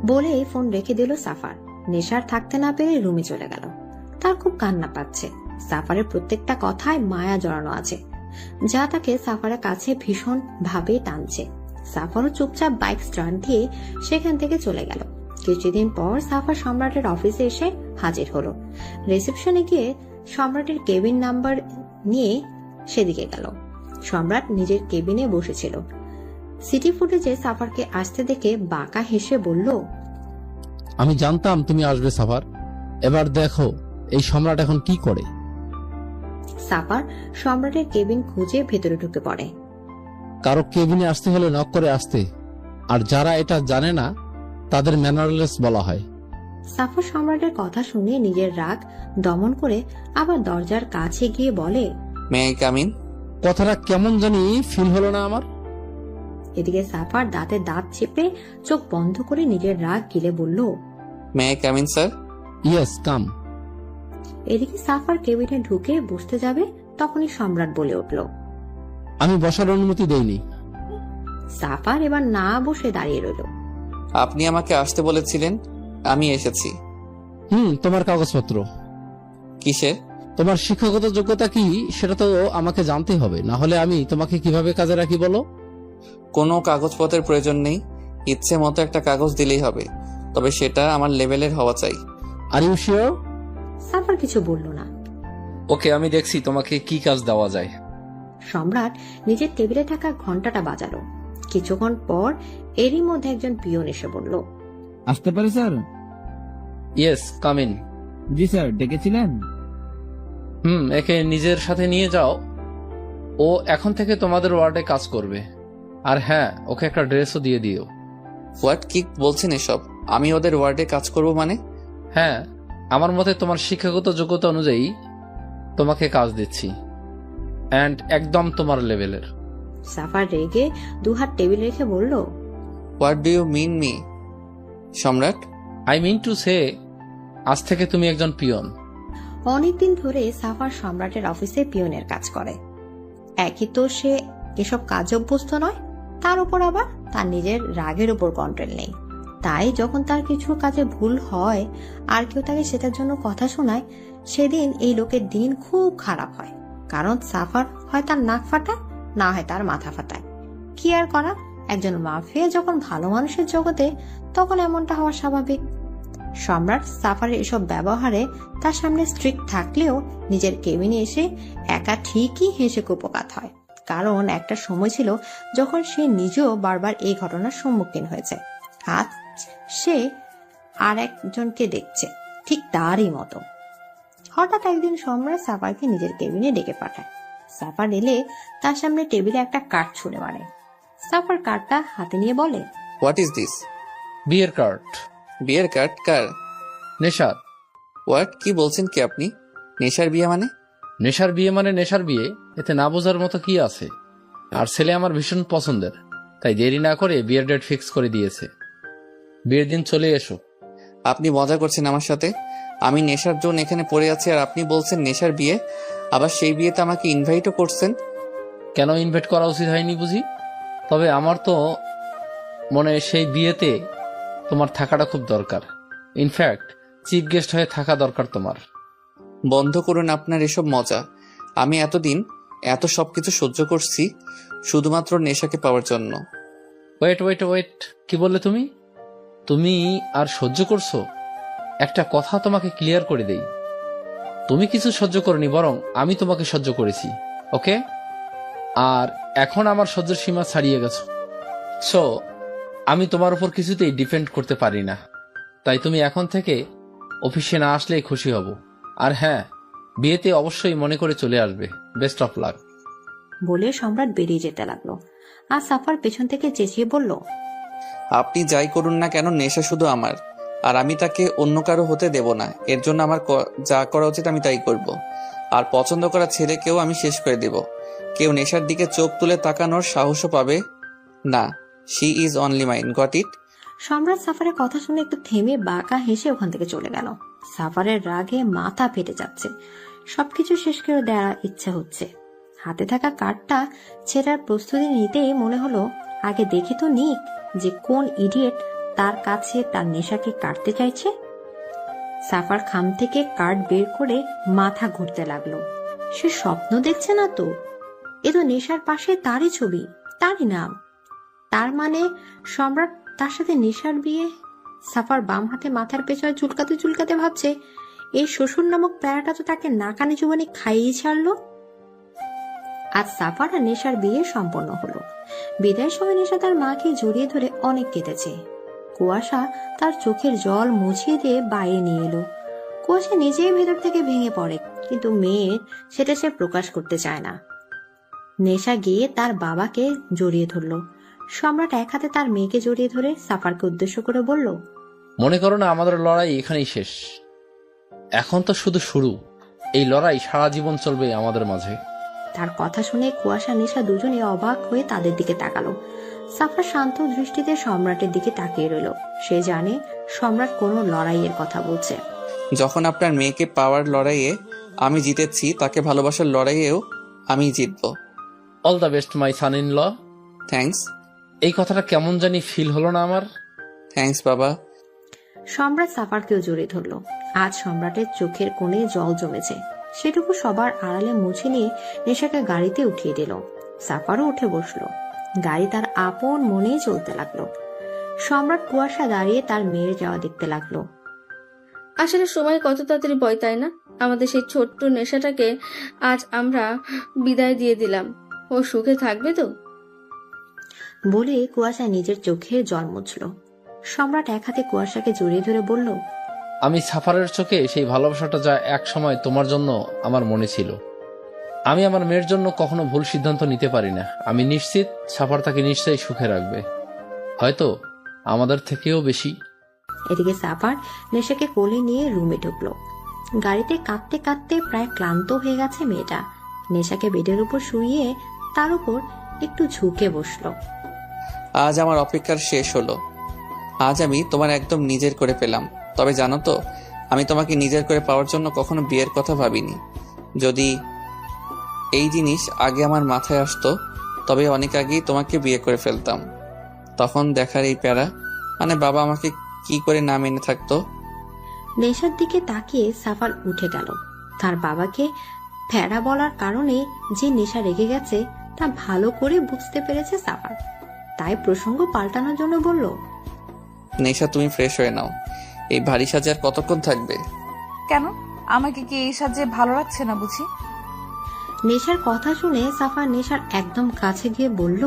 বলে ফোন রেখে দিল সাফার। নেশার থাকতে না পেরে রুমে চলে গেল। তার খুব কান্না পাচ্ছে। সাফারের প্রত্যেকটা কথায় মায়া জড়ানো আছে, যা তাকে সাফারের কাছে ভীষণ ভাবে টানছে। সাফারও চুপচাপ বাইক স্টার্ট দিয়ে সেখান থেকে চলে গেল। কিছুদিন পর সাফার সম্রাটের অফিসে এসে হাজির হলো। রিসেপশনে গিয়ে সম্রাটের কেবিন নাম্বার নিয়ে সেদিকে গেল। সম্রাট নিজের কেবিনে বসেছিল। সিটি ফুটেজে সাফারকে আসতে দেখে বাঁকা হেসে বলল, আমি জানতাম তুমি আসবে সাফার। এবার দেখো এই সম্রাট এখন কি করে। সাফার সম্রাটের কেবিন খুঁজে ভেতরে ঢুকে পড়ে। কারো কেবিনে আসতে হলে নক করে আসতে, আর যারা এটা জানে না তাদের ম্যানারলেস বলা হয়। সাফার সম্রাটের কথা শুনে নিজের রাগ দমন করে আবার দরজার কাছে গিয়ে বলে, মে আই কাম ইন? কথাটা কেমন জানি ফিল হলো না আমার। এদিকে সাফার দাঁতে দাঁত চেপে চোখ বন্ধ করে নিজের রাগ গিলে বলল, may I come in sir? Yes come. এদিকে সাফার কেবিনে ঢুকে বসতে যাবে, তখনই সম্রাট বলে উঠল, আমি বসার অনুমতি দেইনি। সাফার এবার না বসে দাঁড়িয়ে রইল। আপনি আমাকে আসতে বলেছিলেন, আমি এসেছি। তোমার কাগজপত্র কিসের? তোমার শিক্ষাগত যোগ্যতা কি সেটা তো আমাকে জানতে হবে, না হলে আমি তোমাকে কিভাবে কাজে রাখি বলো। কোনো কাগজপত্রের প্রয়োজন নেই, ইচ্ছে মতো একটা কাগজ দিলেই হবে, তবে সেটা আমার লেভেলের হওয়া চাই। Are you sure? সাফার কিছু বলল না। ওকে, আমি দেখছি তোমাকে কি কাজ দেওয়া যায়। সম্রাট নিজের টেবিলে থাকা ঘন্টাটা বাজালো। কিছুক্ষণ পর এরই মধ্যে একজন পিয়ন এসে বলল, আসতে পারে স্যার? Yes come in. জি স্যার, ডেকেছিলেন? একে নিজের সাথে নিয়ে যাও, ও এখন থেকে তোমাদের ওয়ার্ডে কাজ করবে। আর হ্যাঁ, ওকে একটা ড্রেসও দিয়ে দিও। হোয়াট, কি বলছেন এসব? আমি ওদের ওয়ার্ডে কাজ করব মানে? হ্যাঁ, আমার মতে তোমার শিক্ষাগত যোগ্যতা অনুযায়ী তোমাকে কাজ দিচ্ছি, এন্ড একদম তোমার লেভেলের। সাফার রেগে দুহাত টেবিল রেখে বলল, হোয়াট ডু ইউ মিন মি Samrat? I mean to say, আজ থেকে তুমি একজন পিয়ন। অনেকদিন ধরে সাফার সম্রাটের অফিসে পিয়নের কাজ করে। একই তো সে এসব কাজ অভ্যস্ত নয়, তার উপর আবার তার নিজের রাগের উপর কন্ট্রোল নেই। তাই যখন তার কিছু কাজে ভুল হয় আর কেউ তাকে সেটার জন্য কথা শোনায়, সেদিন এই লোকের দিন খুব খারাপ হয়। কারণ সাফার হয় তার নাক ফাটায়, না হয় তার মাথা ফাটায়। কি আর করা, একজন মাফিয়া যখন ভালো মানুষের জগতে, তখন এমনটা হওয়া স্বাভাবিক। সম্রাট সাফারের এসব ব্যবহারে তার সামনে স্ট্রিক্ট থাকলেও নিজের কেবিনে এসে একা ঠিকই হেসে কুপকাত হয়। কারণ একটা সময় ছিল যখন সে নিজেও বারবার এই ঘটনার সম্মুখীন হয়েছে। আজ সে আর একজনকে দেখছে ঠিক তারই মতো। হঠাৎ একদিন সম্রাট সাফারকে নিজের কেবিনে ডেকে পাঠায়। সাফার এলে তার সামনে টেবিলে একটা কার্ড ছুঁড়ে মারে। সাফার কার্ডটা হাতে নিয়ে বলে, হোয়াট ইজ দিস? বিয়ের কার্ড। বিয়ের কার্ড? কার? নেশার। হোয়াট, কি বলছেন কি আপনি? নেশার বিয়ে মানে? নেশার বিয়ে মানে নেশার বিয়ে, এতে না বোঝার মতো কি আছে। আর ছেলে আমার ভীষণ পছন্দের, তাই দেরি না করে বিয়ের ডেট ফিক্স করে দিয়েছে। বিয়ের দিন চলে এসো। আপনি মজা করছেন আমার সাথে? আমি নেশার জোন এখানে পড়ে আছি আর আপনি বলছেন নেশার বিয়ে, আবার সেই বিয়েতে আমাকে ইনভাইটও করছেন। কেন ইনভাইট করা উচিত হয়নি বুঝি? তবে আমার তো মনে হয় সেই বিয়েতে তোমার থাকাটা খুব দরকার। ইনফ্যাক্ট চিফ গেস্ট হয়ে থাকা দরকার তোমার। বন্ধ করুন আপনার এসব মজা। আমি এতদিন এত সবকিছু সহ্য করছি শুধুমাত্র নেশাকে পাওয়ার জন্য। ওয়েট ওয়েট ওয়েট, কি বললে তুমি? তুমি আর সহ্য করছো? একটা কথা তোমাকে ক্লিয়ার করে দেই, তুমি কিছু সহ্য করনি, বরং আমি তোমাকে সহ্য করেছি। ওকে? আর এখন আমার সহ্যের সীমা ছাড়িয়ে গেছো। সো আমি তোমার উপর কিছুতেই ডিপেন্ড করতে পারি না। তাই তুমি এখন থেকে অফিসে না আসলেই খুশি হব। আর হ্যাঁ, বিয়েতে অবশ্যই মনে করে চলে আসবে। Best of luck. বলে সম্রাট বেরিয়ে যেতে লাগলো। আর সাফার পেছন থেকে চেঁচিয়ে বলল, আপনি যাই করুন না কেন, নেশা শুধু আমার, আর আমি তাকে অন্য কারো হতে দেব না। এর জন্য আমার যা করা উচিত আমি তাই করব। আর পছন্দ করা ছেলেকেও আমি শেষ করে দেব। কেউ নেশার দিকে চোখ তুলে তাকানোর সাহসও পাবে না। She is only mine, got it? সম্রাট সাফারের কথা শুনে একটু থেমে বাঁকা হেসে ওখান থেকে চলে গেল। সাফারের রাগে মাথা ফেটে যাচ্ছে, সবকিছু শেষ করে দেওয়ার ইচ্ছা হচ্ছে। হাতে থাকা কার্ডটা ছেড়ার প্রস্তুতি নিতেই মনে হলো আগে দেখে তো নিক যে কোন ইডিয়েট তার কাছে তার নেশাকে কাটতে চাইছে। সাফার খাম থেকে কার্ড বের করে মাথা ঘুরতে লাগলো। সে স্বপ্ন দেখছে না তো, এ তো নেশার পাশে তারই ছবি, তারই নাম। তার মানে সম্রাট তার সাথে নেশার বিয়ে। সাফার বাম হাতে মাথার পেছনে চুলকাতে চুলকাতে ভাবছে, এই শ্বশুর নামক প্যারাটা তো তাকে নাকানি চুবানি খাইয়ে ছাড়লো। আজ সাফার আর নেশার বিয়ে সম্পন্ন হলো। বিদায়ের সময় নেশা তার মাকে জড়িয়ে ধরে অনেক কেঁদেছে। কুয়াশা তার চোখের জল মুছিয়ে দিয়ে বাইরে নিয়ে এলো। কুয়াশা নিজেই ভেতর থেকে ভেঙে পড়ে, কিন্তু মেয়ে সেটা সে প্রকাশ করতে চায় না। নেশা গিয়ে তার বাবাকে জড়িয়ে ধরলো। সম্রাট এক হাতে তার মেয়েকে জড়িয়ে ধরে সাফারকে উদ্দেশ্য করে বলল, মনে করো না আমাদের লড়াই এখানেই শেষ, এখন তো শুধু শুরু। এই লড়াই সারা জীবন চলবে আমাদের মাঝে। তার কথা শুনে কুয়াশা নেশা দুজনে অবাক হয়ে তাদের দিকে তাকালো। সাফার শান্ত দৃষ্টিতে সম্রাটের দিকে তাকিয়ে রইল। সে জানে সম্রাট কোনো লড়াইয়ের কথা বলছে। যখন আপনার মেয়েকে পাওয়ার লড়াইয়ে আমি জিতেছি, তাকে ভালোবাসার লড়াইয়েও আমি জিতবো। All the best my son in law. Thanks. এই কথাটা কেমন জানি ফিল হলো না আমার। থ্যাঙ্কস বাবা। সম্রাট সাফারকেও জড়িয়ে ধরল। আজ সম্রাটের চোখের কোণে জল জমেছে, সেটুকু সবার আড়ালে মুছে নিয়ে নেশাকে গাড়িতে উঠিয়ে দিল। সাফারও উঠে বসলো। গাড়ি তার আপন মনেই চলতে লাগলো। সম্রাট কুয়াশা দাঁড়িয়ে তার মেয়ের যাওয়া দেখতে লাগলো। আসলে সময় কত তাড়াতাড়ি বয়, তাই না? আমাদের সেই ছোট্ট নেশাটাকে আজ আমরা বিদায় দিয়ে দিলাম। ও সুখে থাকবে তো? বলে কুয়াশা নিজের চোখে জল মুছল। সম্রাট এক হাতে কুয়াশাকে জড়িয়ে ধরে বলল, আমি সাফারের চোখে সেই ভালোবাসাটা যা এক সময় তোমার জন্য আমার মনে ছিল। আমি আমার মেয়ের জন্য কখনো ভুল সিদ্ধান্ত নিতে পারি না। আমি নিশ্চিত সাফার তাকে নিশ্চয়ই সুখে রাখবে, হয়তো আমাদের থেকেও বেশি। এদিকে সাফার নেশাকে কোলে নিয়ে রুমে ঢুকলো। গাড়িতে কাঁদতে কাঁদতে প্রায় ক্লান্ত হয়ে গেছে মেয়েটা। নেশাকে বেডের উপর শুইয়ে তার উপর একটু ঝুঁকে বসলো। আজ আমার অপেক্ষার শেষ হলো। আজ আমি তোমার একদম নিজের করে পেলাম। তবে জানো তো, আমি তোমাকে নিজের করে পাওয়ার জন্য কখনো বিয়ের কথা ভাবিনি। যদি এই জিনিস আগে আমার মাথায় আসতো, তবে অনেক আগেই তোমাকে বিয়ে করে ফেলতাম। তখন দেখার এই প্যারা, মানে বাবা আমাকে কি করে না মেনে থাকতো। নেশার দিকে তাকিয়ে সাফার উঠে গেল। তার বাবাকে ফেরা বলার কারণে যে নেশা রেগে গেছে তা ভালো করে বুঝতে পেরেছে সাফার। তাই প্রসঙ্গ পাল্টানোর জন্য বলল, নেশা তুমি ফ্রেশ হয়ে নাও। এই ভারী সাজে আর কতক্ষণ থাকবে? কেন, আমাকে কি এই সাজে ভালো লাগছে না বুঝি? নেশার কথা শুনে সাফার নেশার একদম কাছে গিয়ে বলল,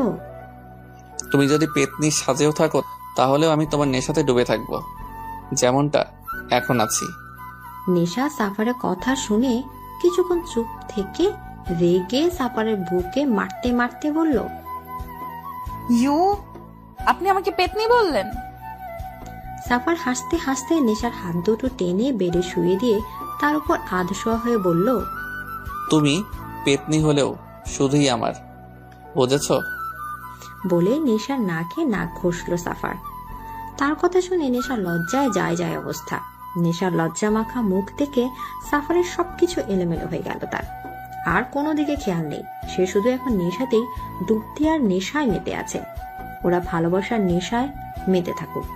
তুমি যদি পেতনির সাজেও থাকো, তাহলেও আমি তোমার নেশাতে ডুবে থাকবো, যেমনটা এখন আছি। নেশা সাফারের কথা শুনে কিছুক্ষণ চুপ থেকে রেগে সাফারের বুকে মারতে মারতে বলল, ইউ, আপনি আমাকে পেতনি বললেন? সাফার হাসতে হাসতে নেশার হাত দুটো টেনে বেডে শুয়ে দিয়ে তার উপর আধশোয়া হয়ে বলল, তুমি পেতনি হলেও শুধুই আমার, বুঝেছ? বলে নেশার নাকে নাক ঘষল সাফার। তার কথা শুনে নেশার লজ্জায় যায় যায় অবস্থা। নেশার লজ্জা মাখা মুখ থেকে সাফারের সবকিছু এলোমেলো হয়ে গেল। তার আর কোনো দিকে খেয়াল নেই। সে শুধু এখন নেশাতেই ডুবতে আর নেশায় মেতে আছে। ওরা ভালোবাসার নেশায় মেতে থাকুক।